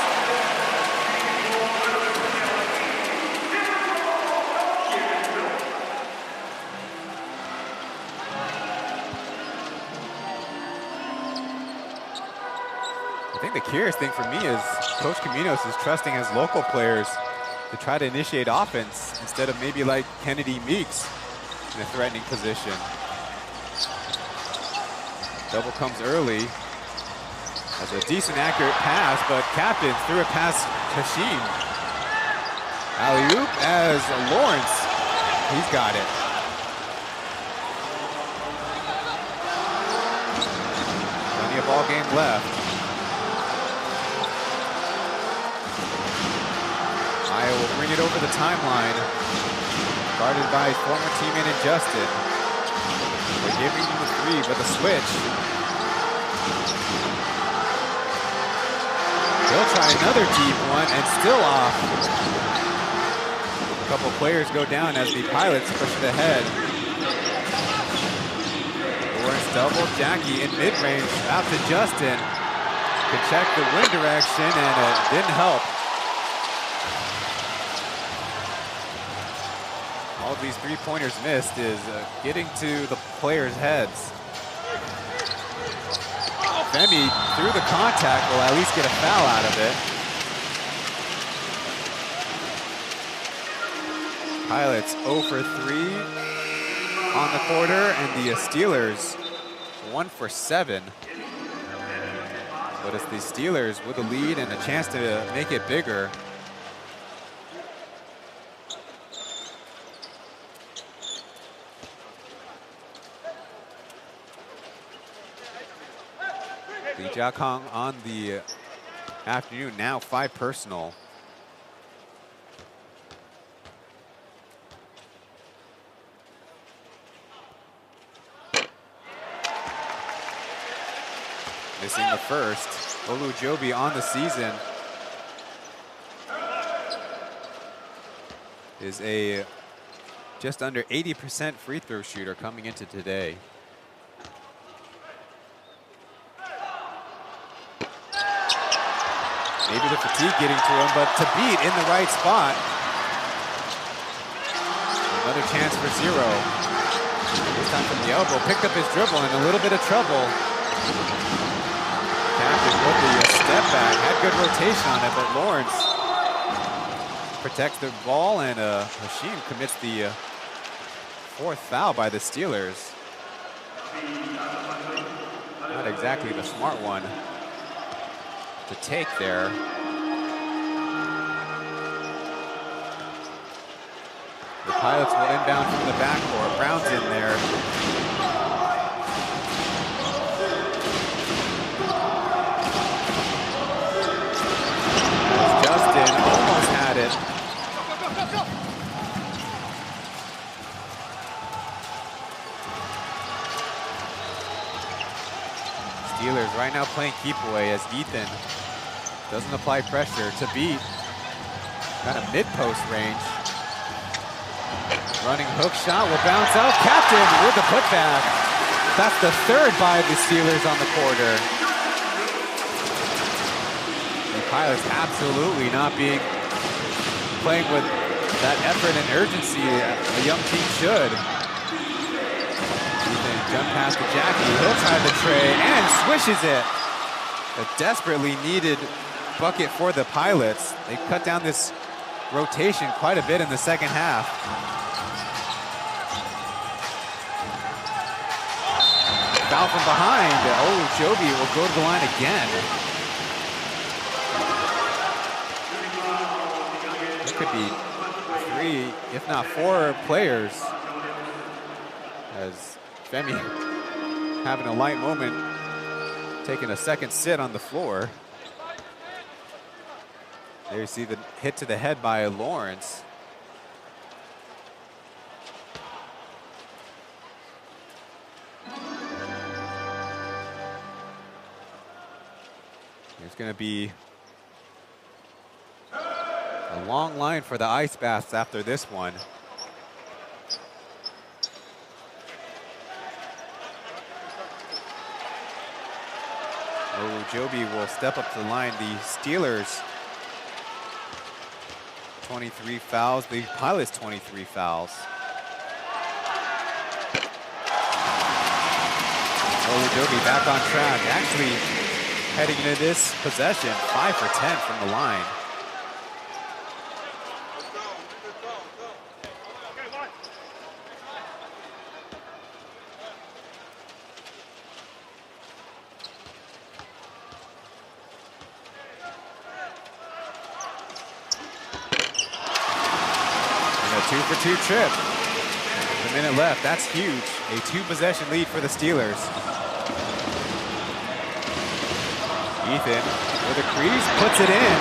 I think the curious thing for me is Coach Caminos is trusting his local players to try to initiate offense instead of maybe like Kennedy Meeks in a threatening position. Double comes early. Has a decent accurate pass, but Captain threw it past Hashim. Alley-oop as Lawrence. He's got it. Plenty of ball game left. Maya will bring it over the timeline. Guarded by former teammate Justin. They're giving him the 3, but the switch. He'll try another deep one and still off. A couple players go down as the Pilots push it ahead. Lawrence double, Jackie in mid-range, out to Justin. Could check the wind direction and it didn't help. All these three-pointers missed is getting to the players' heads. Femi, through the contact, will at least get a foul out of it. Pilots 0 for 3 on the quarter, and the Steelers 1 for 7. But it's the Steelers with a lead and a chance to make it bigger. Lee Jiakong on the afternoon, now 5 personal. Missing the first. Olu Joby on the season is a just under 80% free throw shooter coming into today. Maybe the fatigue getting to him, but to beat in the right spot. Another chance for 0. This time from the elbow, picked up his dribble in a little bit of trouble. Captain with the step back, had good rotation on it, but Lawrence protects the ball, and Hashim commits the 4th foul by the Steelers. Not exactly the smart one to take there. The Pilots will inbound from the backcourt. Brown's in there. Justin almost had it. Steelers right now playing keep away as Ethan doesn't apply pressure to beat. Got a mid-post range. Running hook shot will bounce out. Captain with the putback. That's the 3rd by the Steelers on the quarter. The Pilots absolutely not playing with that effort and urgency a young team should. Ethan jump past the Jackie. He'll try the tray and swishes it. A desperately needed bucket for the Pilots. They cut down this rotation quite a bit in the second half. Foul from behind. Oh, Joby will go to the line again. It could be 3, if not 4 players. As Femi having a light moment, taking a second sit on the floor. There you see the hit to the head by Lawrence. There's going to be a long line for the ice baths after this one. Oh, Joby will step up to the line. The Steelers 23 fouls, the Pilots 23 fouls. Oh, Joby back on track. Actually, heading into this possession, 5 for 10 from the line. And a 2-for-2 trip. A minute left, that's huge. A 2-possession lead for the Steelers. Ethan with a crease, puts it in.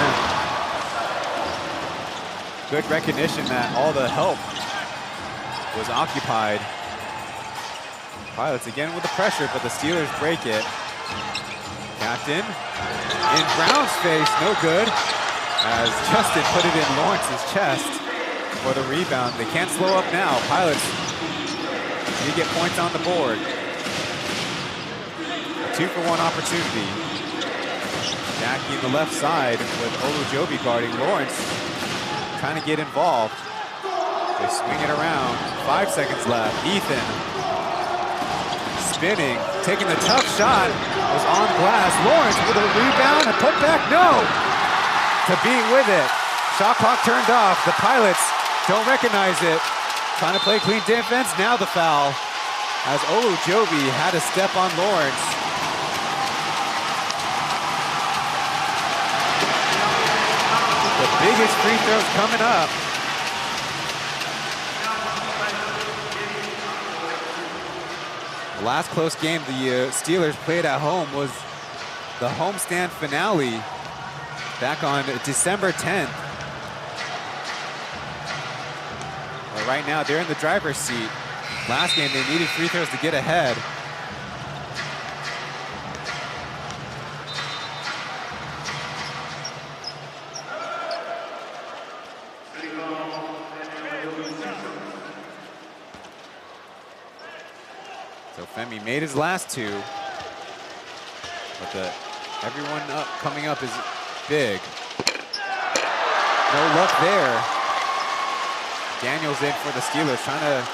Good recognition that all the help was occupied. Pilots again with the pressure, but the Steelers break it. Captain in Brown's face, no good. As Justin put it in Lawrence's chest for the rebound. They can't slow up now. Pilots need to get points on the board. A 2-for-1 opportunity. Jackie in the left side with Olujobi guarding Lawrence. Trying to get involved. They swing it around. 5 seconds left. Ethan spinning, taking the tough shot. Was on glass. Lawrence with a rebound, a putback. No! To beat with it. Shot clock turned off. The Pilots don't recognize it. Trying to play clean defense. Now the foul. As Olujobi had to step on Lawrence. The biggest free throws coming up. The last close game the Steelers played at home was the homestand finale back on December 10th. But right now, they're in the driver's seat. Last game, they needed free throws to get ahead. So Femi made his last 2, but everyone coming up is big. No luck there. Daniel's in for the Steelers, trying to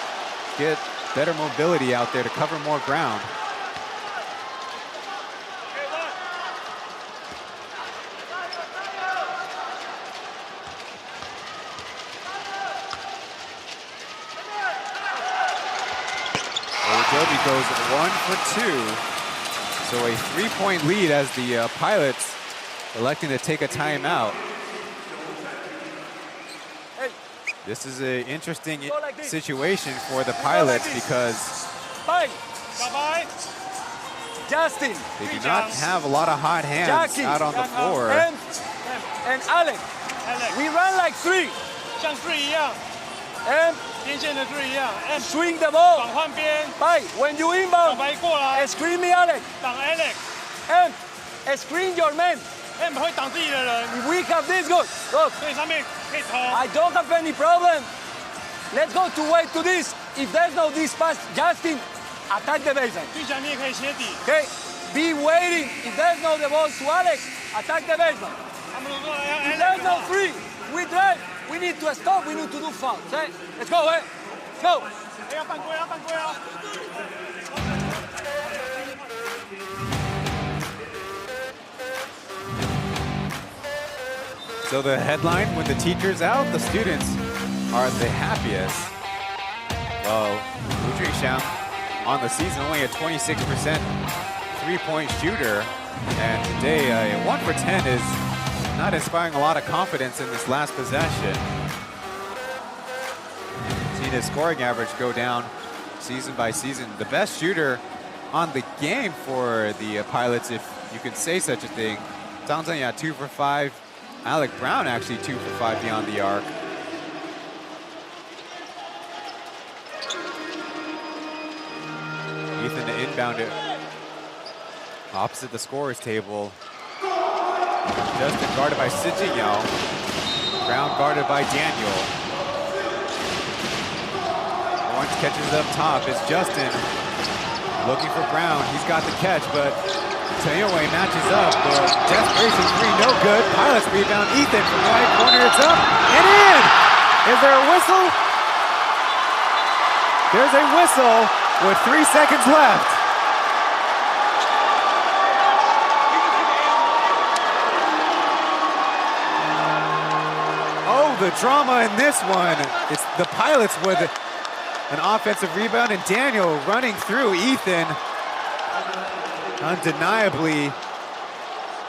get better mobility out there to cover more ground. Ojobi goes 1 for 2. So a 3-point lead as the Pilots electing to take a timeout. This is an interesting situation for the Pilots because Justin. they do not have a lot of hot hands out on the floor. And Alex. We run like 3. 像 3 一样 And 边线的 3 一样 and swing the ball. 转换边 When you inbound, 白过来 screen me Alex. 挡 Alex And screen your man. M 会挡自己的人 If we have this good. Look. 所以上面可以投 I don't have any problem. Let's go to wait to this. If there's no this pass, Justin, attack the baseline. 俊翔你也可以切底 Okay? Be waiting. If there's no the ball to Alex, attack the baseline. 他们都说要 If Alex there's no 3, we drive. We need to stop. We need to do foul. Okay? Let's go, eh? Go. 要犯规要犯规哦 So the headline, when the teacher's out, the students are the happiest. Well, Wu Juixiang on the season only a 26% three-point shooter. And today, a 1 for 10 is not inspiring a lot of confidence in this last possession. Seen his scoring average go down season by season. The best shooter on the game for the Pilots, if you can say such a thing. Zhang Zhenya 2 for 5. Alec Brown actually 2 for 5 beyond the arc. Ethan to inbound it opposite the scorer's table. Justin guarded by Sijinyo. Brown guarded by Daniel. Once catches up top, it's Justin looking for Brown. He's got the catch, but Taoyuan matches up. The desperation 3, no good. Pilots rebound. Ethan from the right corner. It's up and in. Is there a whistle? There's a whistle with 3 seconds left. Oh, the drama in this one. It's the Pilots with an offensive rebound and Daniel running through Ethan. Undeniably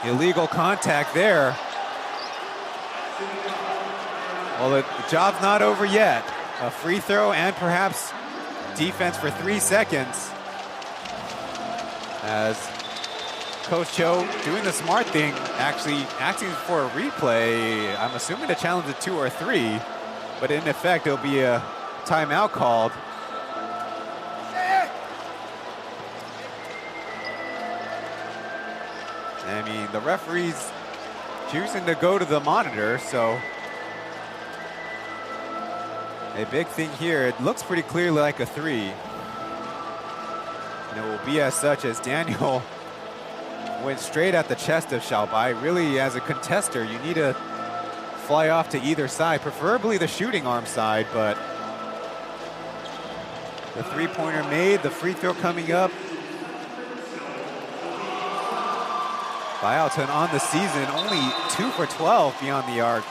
illegal contact there. Well, the job's not over yet. A free throw and perhaps defense for 3 seconds. As Coach Cho doing the smart thing, actually asking for a replay. I'm assuming to challenge a 2 or 3, but in effect, there'll be a timeout called. I mean, the referee's choosing to go to the monitor, so a big thing here. It looks pretty clearly like a 3. And it will be as such as Daniel went straight at the chest of Xiaobai. Really, as a contester, you need to fly off to either side, preferably the shooting arm side, but the three-pointer made, the free throw coming up. Bialton on the season, only 2 for 12 beyond the arc,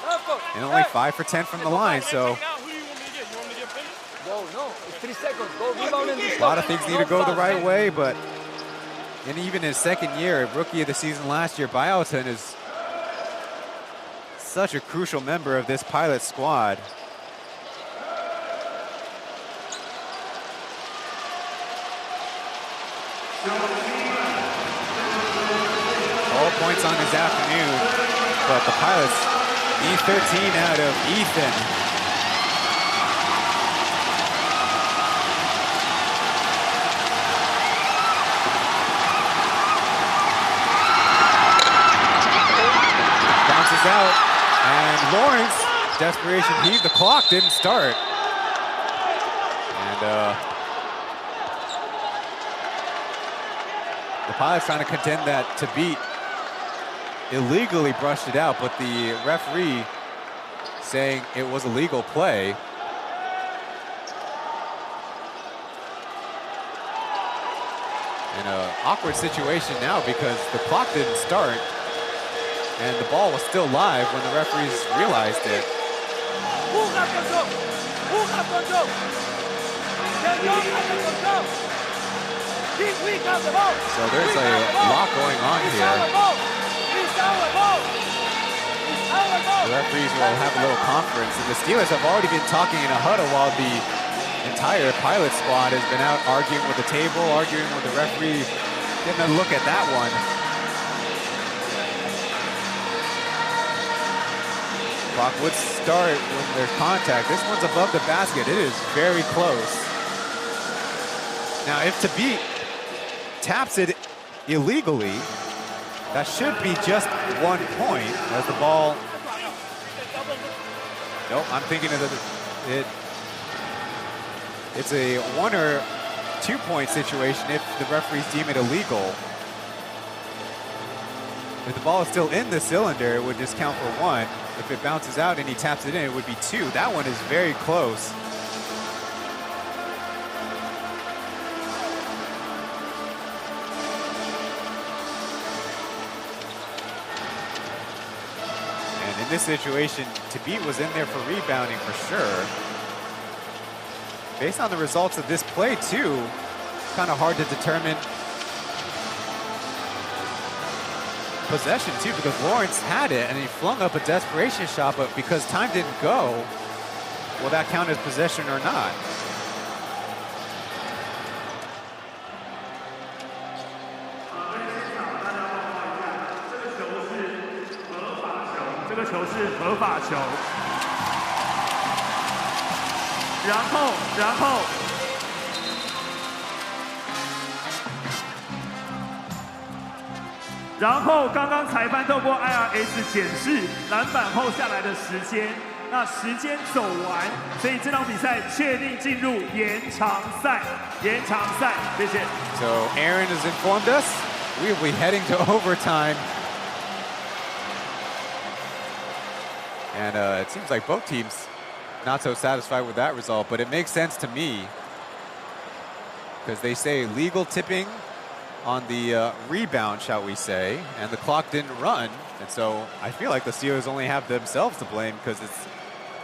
and only 5 for 10 from the line, so No, it's 3 seconds. Go rebound and a lot of things need to go the right way, but and even his second year, rookie of the season last year, Bialton is such a crucial member of this Pilot squad. All points on his afternoon, but the Pilots need 13 out of Ethan. Bounces out, and Lawrence, desperation heave, the clock didn't start. And the Pilots trying to contend that to beat illegally brushed it out, but the referee saying it was a legal play. In an awkward situation now because the clock didn't start and the ball was still live when the referees realized it. Who got control? Who got control? Taeyuan got the control. We got the ball. So there's a lot going on here. The referees will have a little conference, and the Steelers have already been talking in a huddle while the entire pilot squad has been out arguing with the table, arguing with the referee. Getting a look at that one. Clock would start when there's contact. This one's above the basket. It is very close. Now, if Tabit taps it illegally, that should be just 1 point as the ball. Nope, I'm thinking of it's a 1 or 2 point situation if the referees deem it illegal. If the ball is still in the cylinder, it would just count for 1. If it bounces out and he taps it in, it would be 2. That one is very close. And in this situation, Tabit was in there for rebounding for sure. Based on the results of this play too, kind of hard to determine possession too, because Lawrence had it and he flung up a desperation shot, but because time didn't go, will that count as possession or not?然后刚刚裁判透过 IRS 检视篮板后下来的时间，那时间走完，所以这场比赛确定进入延长赛。延长赛，谢谢。So Aaron has informed us we will be heading to overtime. And it seems like both teams not so satisfied with that result, but it makes sense to me because they say legal tipping on the rebound, shall we say, and the clock didn't run. And so I feel like the Steelers only have themselves to blame because it's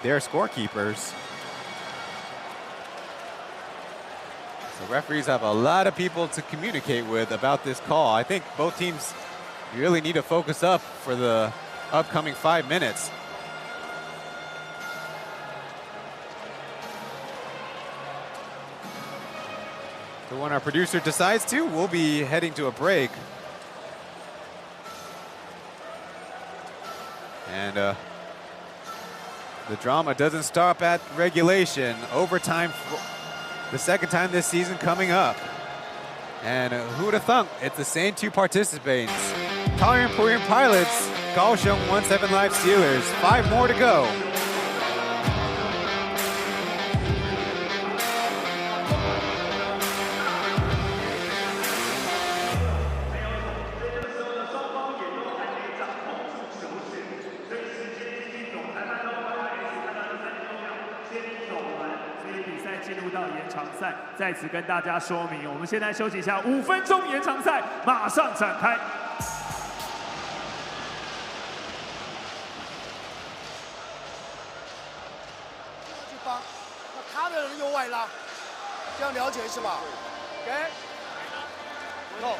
their scorekeepers. So referees have a lot of people to communicate with about this call. I think both teams really need to focus up for the upcoming 5 minutes. So when our producer decides to, we'll be heading to a break. And the drama doesn't stop at regulation. Overtime, the second time this season coming up. And who would have thunk? It's the same 2 participants. Taoyuan Pauian Pilots, Kaohsiung 1-7 Live Steelers. 5 more to go.在此跟大家说明，我们现在休息一下，5分钟延长赛马上展开。去帮，那他的人右外拉，这样了解是吧 ？OK， go。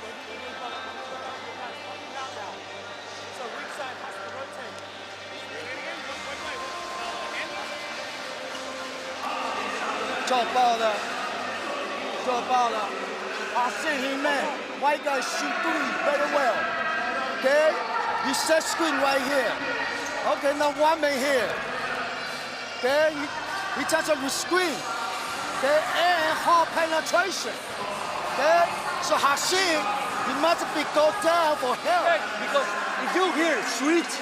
做爆了，做爆了。I see him, man. White guy shoot 3 very well. Okay, you set screen right here. Okay, now 1 man here. Okay, he touch up the screen. Okay, and hard penetration. Okay, so Hashim, he must be go down for help. Okay, because if you hear switch,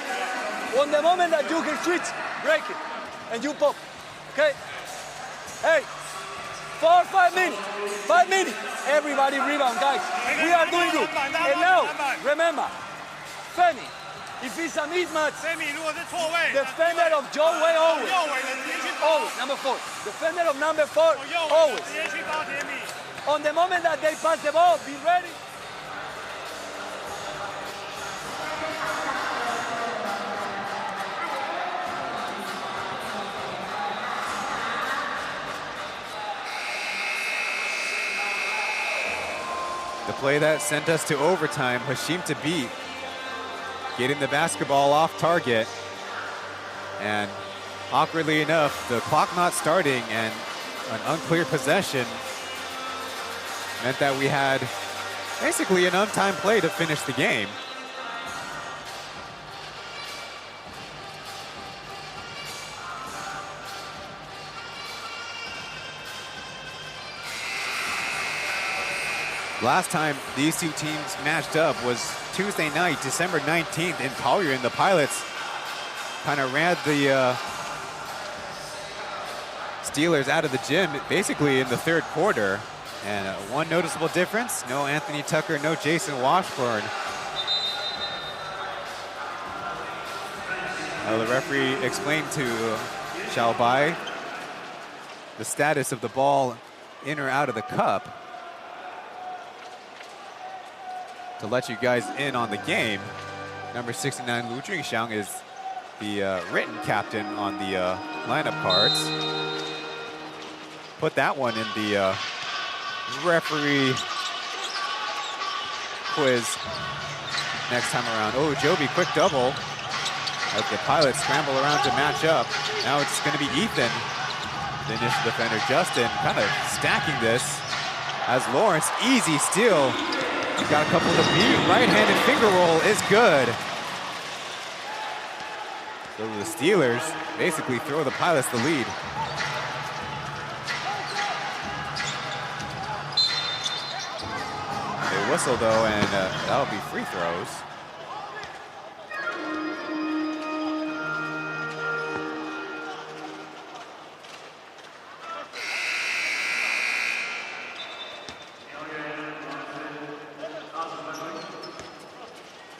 on the moment that you hear switch, break it, and you pop. Okay. Hey, 4 or 5 minutes. 5 minutes. Everybody rebound, guys. We are doing good. And now, remember, Fanny, If it's a mismatch, ，Sammy 如果是错位 defender of Joe Way always. 右尾的直接去包， Always, number 4. Defender of number 4, 右尾 always. 的直接去包铁米。 On the moment that they pass the ball, be ready. The play that sent us to overtime, Hashim to beat, getting the basketball off target. And awkwardly enough, the clock not starting and an unclear possession meant that we had basically an untimed play to finish the game. Last time these two teams matched up was Tuesday night, December 19th in Pauian. The Pilots kind of ran the Steelers out of the gym basically in the third quarter. And one noticeable difference, no Anthony Tucker, no Jason Washburn. The referee explained to Xiaobai the status of the ball in or out of the cup. To let you guys in on the game, number 69 Lu Jingxiang is the written captain on the lineup cards. Put that one in the referee quiz next time around. Oh, Joby, quick double as the Pilots scramble around to match up. Now it's going to be Ethan, the initial defender. Justin kind of stacking this as Lawrence, easy steal. Got a couple to beat. Right-handed finger roll is good. So the Steelers basically throw the Pilots the lead. They whistle though, and that'll be free throws.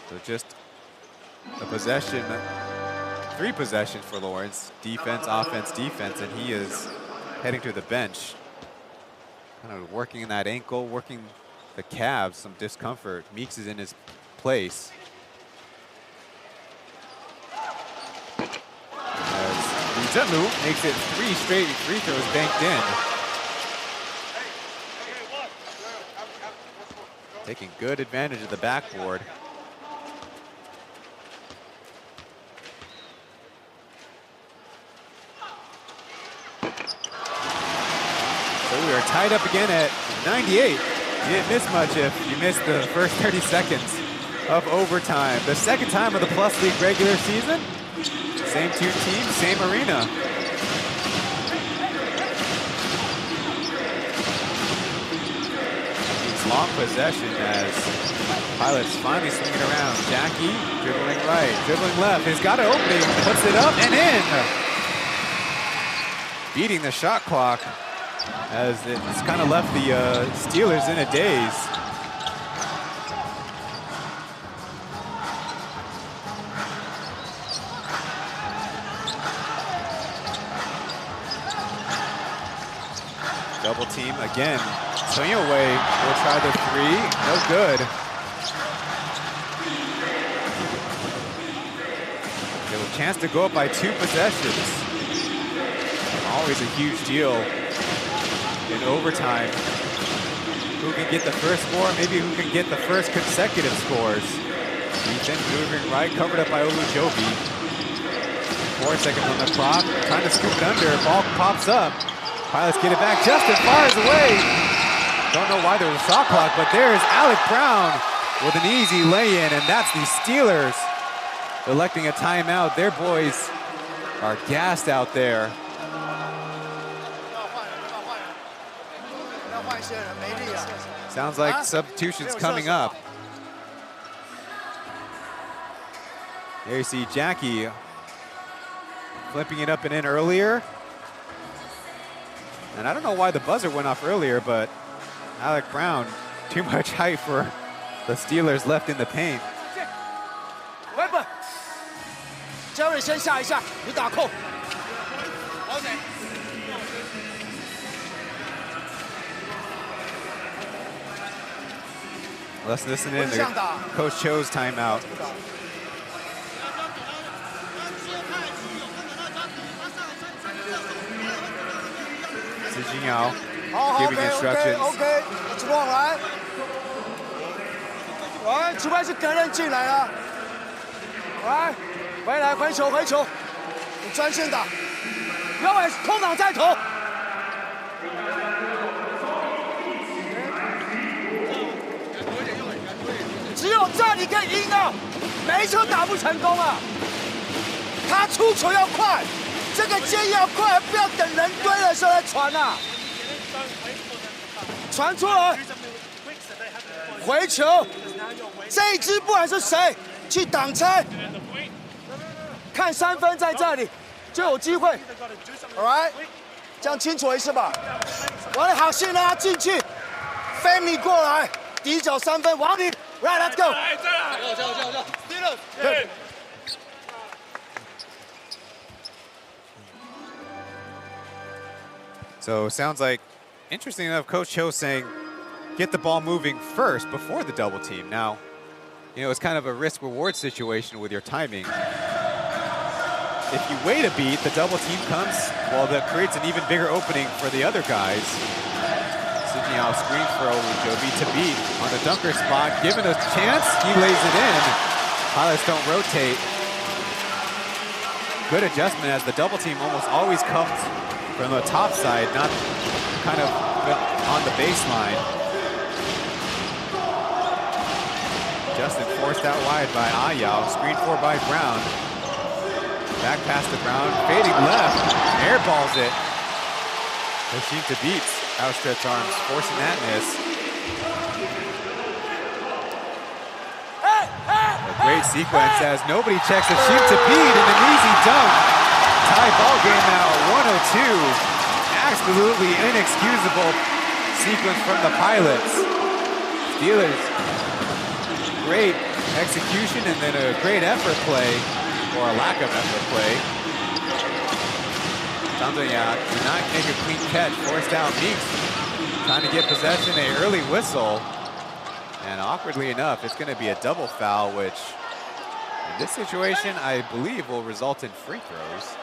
So just a possession, 3 possessions for Lawrence. Defense, offense, defense, and he is heading to the bench. Kind of working that ankle, working the calves, some discomfort. Meeks is in his place. As Lu makes it 3 straight free throws banked in. Taking good advantage of the backboard. So we are tied up again at 98. You didn't miss much if you missed the first 30 seconds of overtime. The second time of the Plus League regular season. Same 2 teams, same arena. It's long possession as Pilots finally swinging around. Jackie dribbling right, dribbling left. He's got an opening, puts it up and in. Beating the shot clock, as it's kind of left the Steelers in a daze. Double team again. Taoyuan will try the 3, no good. They have a chance to go up by 2 possessions. Always a huge deal in overtime. Who can get the first score? Maybe who can get the first consecutive scores. Ethan maneuvering right, covered up by Olujobi. 4 seconds on the clock, trying to scoop it under, ball pops up. Pilots get it back, Justin fires away. Don't know why there was a shot clock, but there's Alec Brown with an easy lay-in, and that's the Steelers electing a timeout. Their boys are gassed out there. Sounds like substitutions coming up. There you see Jackie flipping it up and in earlier. And I don't know why the buzzer went off earlier, but Alec Brown, too much height for the Steelers left in the paint. 你先下一下，你打扣。OK。Let's listen in to Coach Cho's timeout. Yao giving instructions. OK， 直播来，来，除非是个人进来了，来，回来回球回球，你专心打，右尾空档再投。只有这里可以赢啊，每一球打不成功啊。他出球要快，这个接应要快，不要等人堆的时候再传啊。传出来，回球，这一支不管是谁去挡拆，看3分在这里就有机会。All right， 这样清楚一次吧。王力好线让他进去，飞你过来，底角3分，王力 ，Right，let's go。Good. So sounds like, interesting enough, Coach Cho saying, get the ball moving first before the double team. Now, you know, it's kind of a risk-reward situation with your timing. If you wait a beat, the double team comes, well, that creates an even bigger opening for the other guys. Yao screen throw with Joby to beat on the dunker spot. Given a chance, he lays it in. Pilots don't rotate. Good adjustment as the double team almost always comes from the top side, not kind of on the baseline. Justin forced out wide by Ayao. Screen for by Brown. Back pass to Brown, fading left, airballs it. Pushing to beats, outstretched arms, forcing that miss. A great sequence as nobody checks the shoot to beat and an easy dunk. Tie ball game now, 102. Absolutely inexcusable sequence from the Pilots. Steelers, great execution and then a great effort play, or a lack of effort play. Taoyuan did not make a clean catch, forced out Meeks. Trying to get possession, an early whistle. And awkwardly enough, it's going to be a double foul, which in this situation, I believe will result in free throws.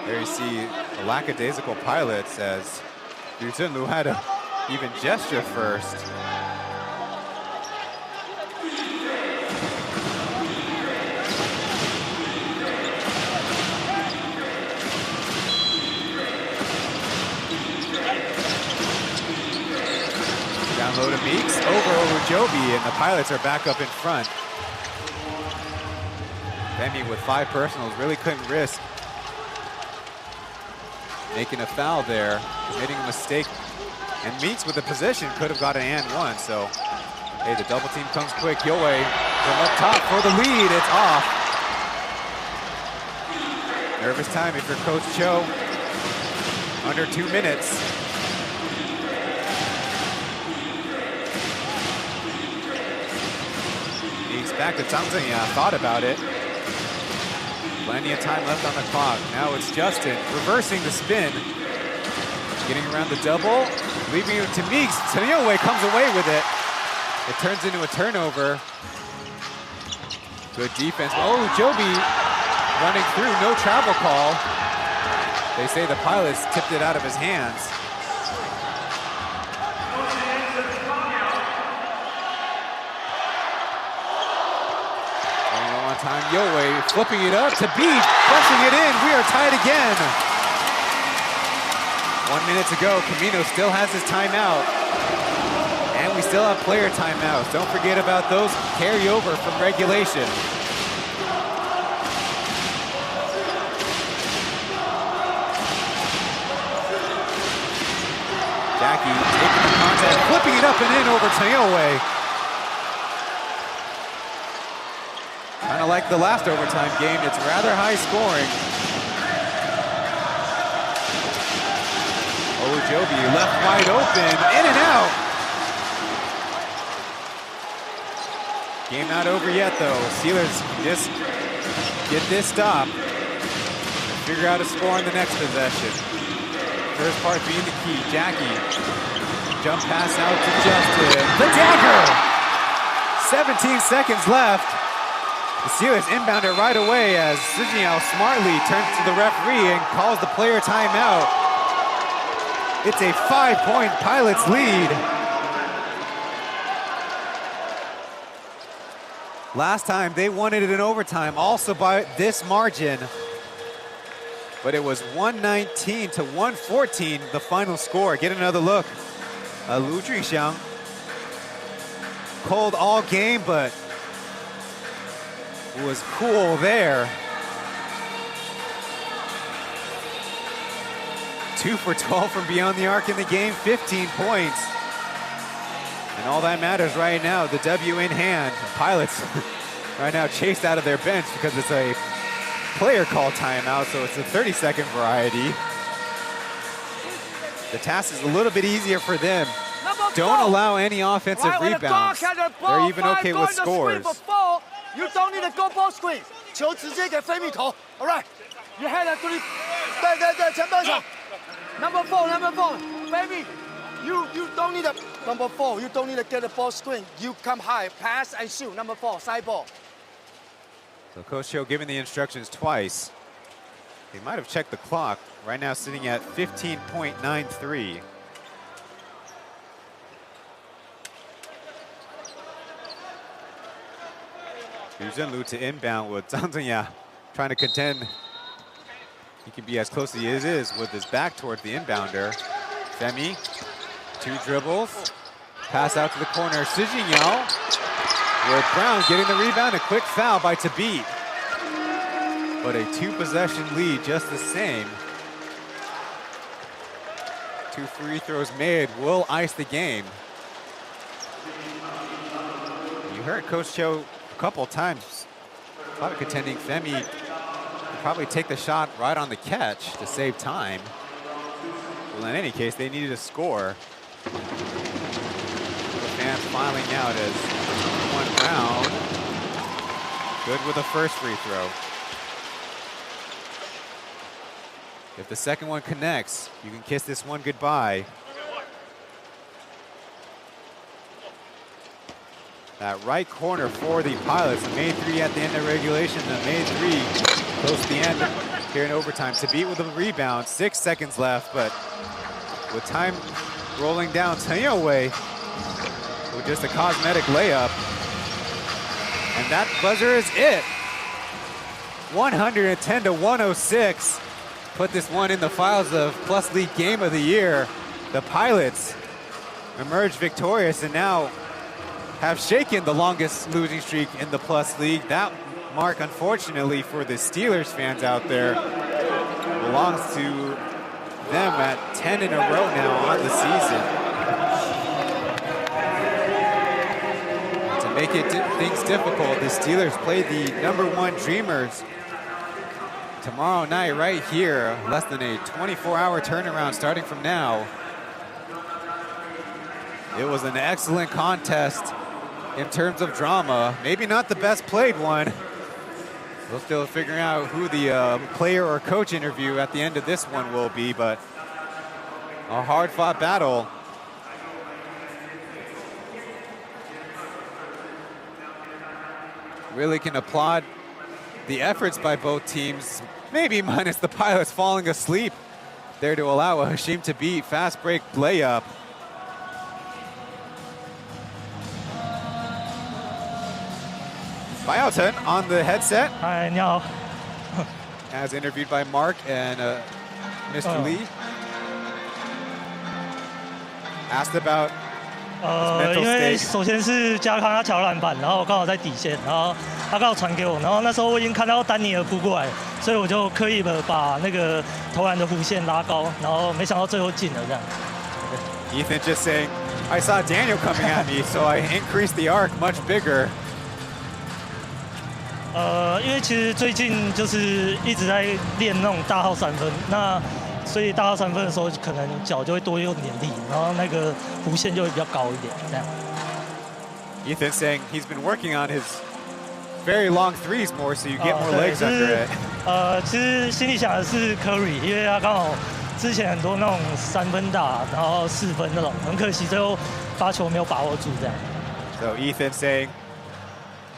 There you see a lackadaisical Pilots as Yu Zhenlu had to even gesture first. Down low to Meeks, over Joby, and the Pilots are back up in front. Femi with 5 personals, really couldn't risk making a foul there, committing a mistake. And Meeks with the position could have got an and one, so hey, the double team comes quick. Yue from up top for the lead, it's off. Nervous time if you're Coach Cho. Under 2 minutes. Meeks back to Taoyuan, thought about it. Plenty of time left on the clock. Now it's Justin reversing the spin. Getting around the double, leaving it to Meeks. Taoyuan comes away with it. It turns into a turnover. Good defense. Oh, Joby running through, no travel call. They say the Pilots tipped it out of his hands. One time, Yue flipping it up to beat, pressing it in. We are tied again. 1 minute to go. Camino still has his timeout. And we still have player timeouts. Don't forget about those carry over from regulation. Jackie taking the contact, flipping it up and in over Taoyuan. Kind of like the last overtime game, it's rather high scoring. Oh, Joby left wide open, in and out. Game not over yet, though. Steelers just get this stop. Figure out a score on the next possession. First part being the key. Jackie. Jump pass out to Justin. The dagger! 17 seconds left. The Steelers inbound it right away as Sujinao smartly turns to the referee and calls the player timeout. It's a 5-point Pilots lead. Last time they won it in overtime, also by this margin. But it was 119 to 114, the final score. Get another look. Lu Juxiang, cold all game, but was cool there. 2 for 12 from beyond the arc in the game, 15 points. And all that matters right now, the W in hand. The Pilots right now chased out of their bench because it's a player call timeout, so it's a 30-second variety. The task is a little bit easier for them. Don't allow any offensive rebounds. They're even okay with scores. You don't need a go ball screen. 球直接给菲米投. All right. You had a 3. 对，前半场. Number 4. Baby, you don't need a number 4. You don't need to get a ball screen. You come high, pass and shoot. Number 4, side ball. So Coach Cho giving the instructions twice. They might have checked the clock. Right now sitting at 15.93. Yu Zhenlu to inbound with Zhang Zhengya trying to contend. He can be as close as he is with his back towards the inbounder. Femi, 2 dribbles. Pass out to the corner. Sijingyao with Brown getting the rebound. A quick foul by Tabit. But a 2-possession lead just the same. 2 free throws made will ice the game. You heard Coach Cho a couple times probably contending Femi could probably take the shot right on the catch to save time. Well, in any case, they needed a score. The fans filing out as 1 round. Good with the first free throw. If the second one connects, you can kiss this one goodbye. That right corner for the Pilots. The made 3 at the end of regulation. The made 3 close to the end here in overtime. To beat with a rebound. 6 seconds left, but with time rolling down Taoyuan with just a cosmetic layup. And that buzzer is it. 110 to 106. Put this one in the files of Plus League Game of the Year. The Pilots emerged victorious and now have shaken the longest losing streak in the Plus League. That mark, unfortunately, for the Steelers fans out there, belongs to them at 10 in a row now on the season. To make things difficult, the Steelers play the #1 Dreamers tomorrow night right here. Less than a 24-hour turnaround starting from now. It was an excellent contest in terms of drama. Maybe not the best played one. We'll still figure out who the player or coach interview at the end of this one will be, but a hard-fought battle. Really can applaud the efforts by both teams, maybe minus the Pilots falling asleep there to allow a Hashim to beat fast break layup. Pauian on the headset. Hi, 你好. As interviewed by Mark and Mr. Lee. Asked about his mental 因为 state. 首先是加康他抢篮板，然后刚好在底线，然后他刚好传给我，然后那时候我已经看到丹尼尔扑过来，所以我就刻意的把那个投篮的弧线拉高，然后没想到最后进了这样。Ethan just saying, I saw Daniel coming at me, so I increased the arc much bigger. 因为其实最近就是一直在练那种大号3分，那所以大号3分的时候，可能脚就会多用点力，然后那个弧线就会比较高一点，这样。Ethan saying he's been working on his very long threes more, so you get more legs under it. 其实心里想的是 Curry， 因为他刚好之前很多那种3分打，然后4分那种，很可惜最后发球没有把握住这样。So Ethan saying,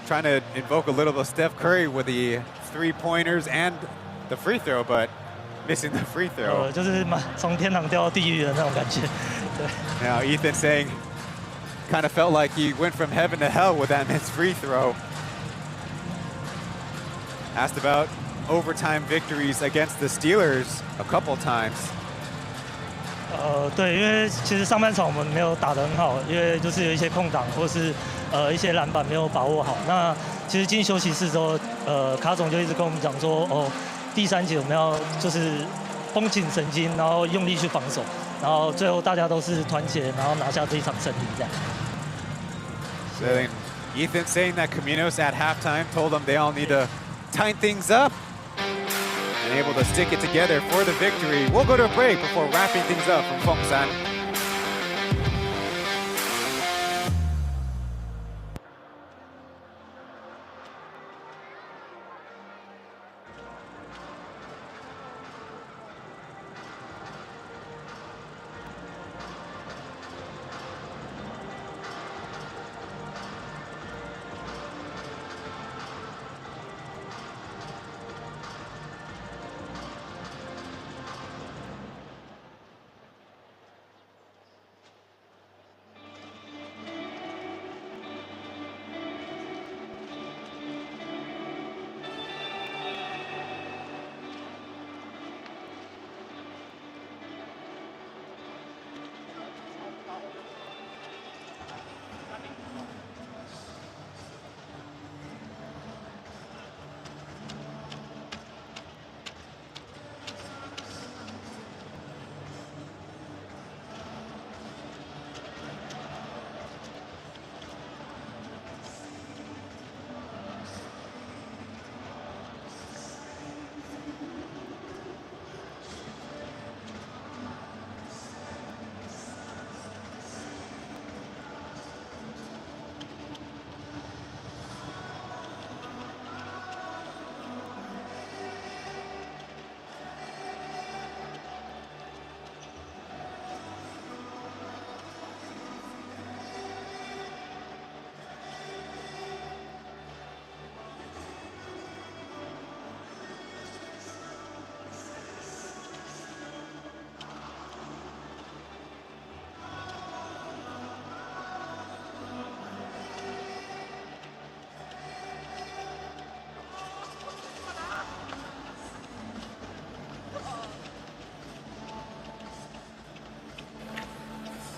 trying to invoke a little bit of Steph Curry with the 3-pointers and the free throw, but missing the free throw. 就是从天堂掉到地狱的那种感觉。对。Now Ethan saying, kind of felt like he went from heaven to hell with that missed free throw. Asked about overtime victories against the Steelers a couple times. 对，因为其实上半场我们没有打得很好，因为就是有一些空档或是一些篮板没有把握好。那其实进休息室之后，卡总就一直跟我们讲说，第3节我们要就是绷紧神经，然后用力去防守，然后最后大家都是团结，然后拿下这一场胜利这样。So Ethan saying that Caminos at halftime told them they all need to tighten things up and able to stick it together for the victory. We'll go to a break before wrapping things up from Fongsan.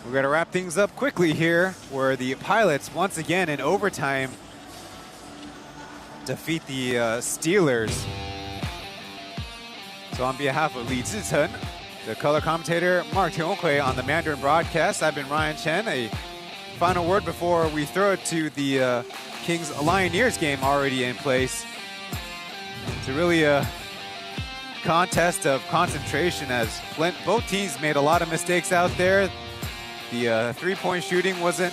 We're going to wrap things up quickly here, where the Pilots, once again in overtime, defeat the Steelers. So on behalf of Li Zichen, the color commentator, Mark Tionghui on the Mandarin broadcast, I've been Ryan Chen. A final word before we throw it to the Kings Lioneers game already in place. It's really a contest of concentration, as both teams made a lot of mistakes out there. The three-point shooting wasn't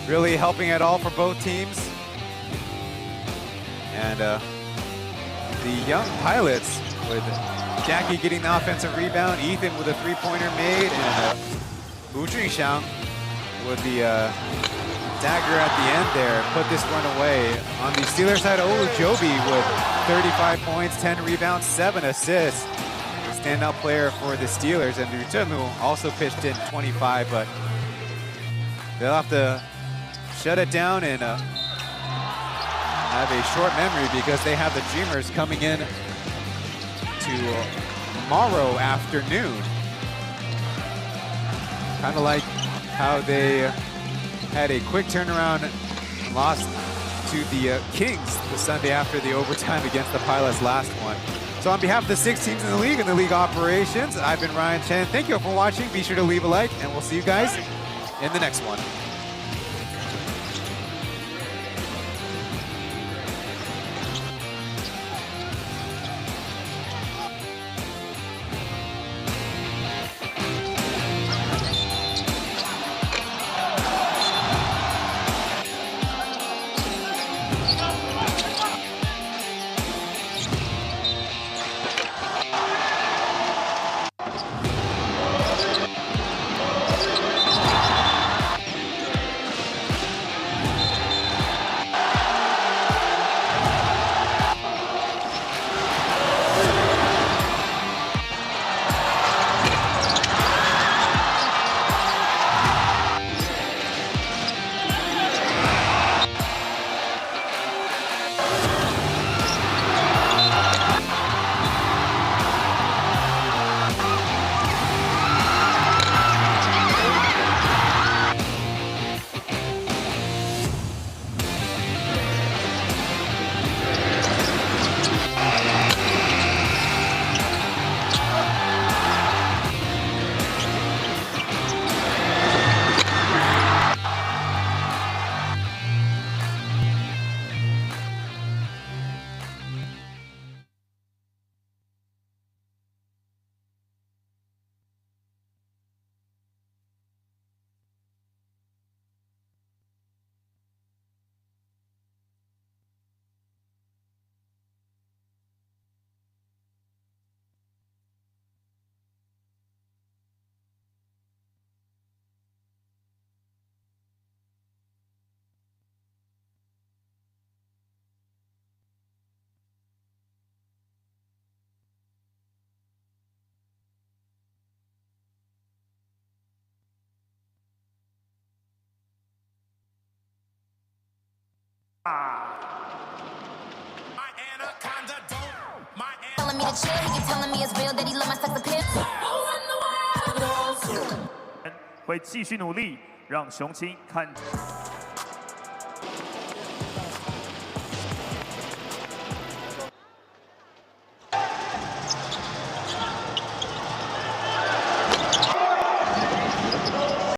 really helping at all for both teams. And the young Pilots, with Jackie getting the offensive rebound, Ethan with a three-pointer made, and Wu Junxiang with the dagger at the end there, put this one away. On the Steelers side, Olu Jobi with 35 points, 10 rebounds, 7 assists. Standout player for the Steelers, and Liu Zhenmu also pitched in 25, but they'll have to shut it down and have a short memory, because they have the Dreamers coming in tomorrow afternoon. Kind of like how they had a quick turnaround, lost to the Kings the Sunday after the overtime against the Pilots last one. So on behalf of the 6 teams in the league and the league operations, I've been Ryan Chen. Thank you all for watching. Be sure to leave a like, and we'll see you guys in the next one. Telling me to chill, he keep telling me it's real that he love my sex appeal. 会继续努力，让雄青看。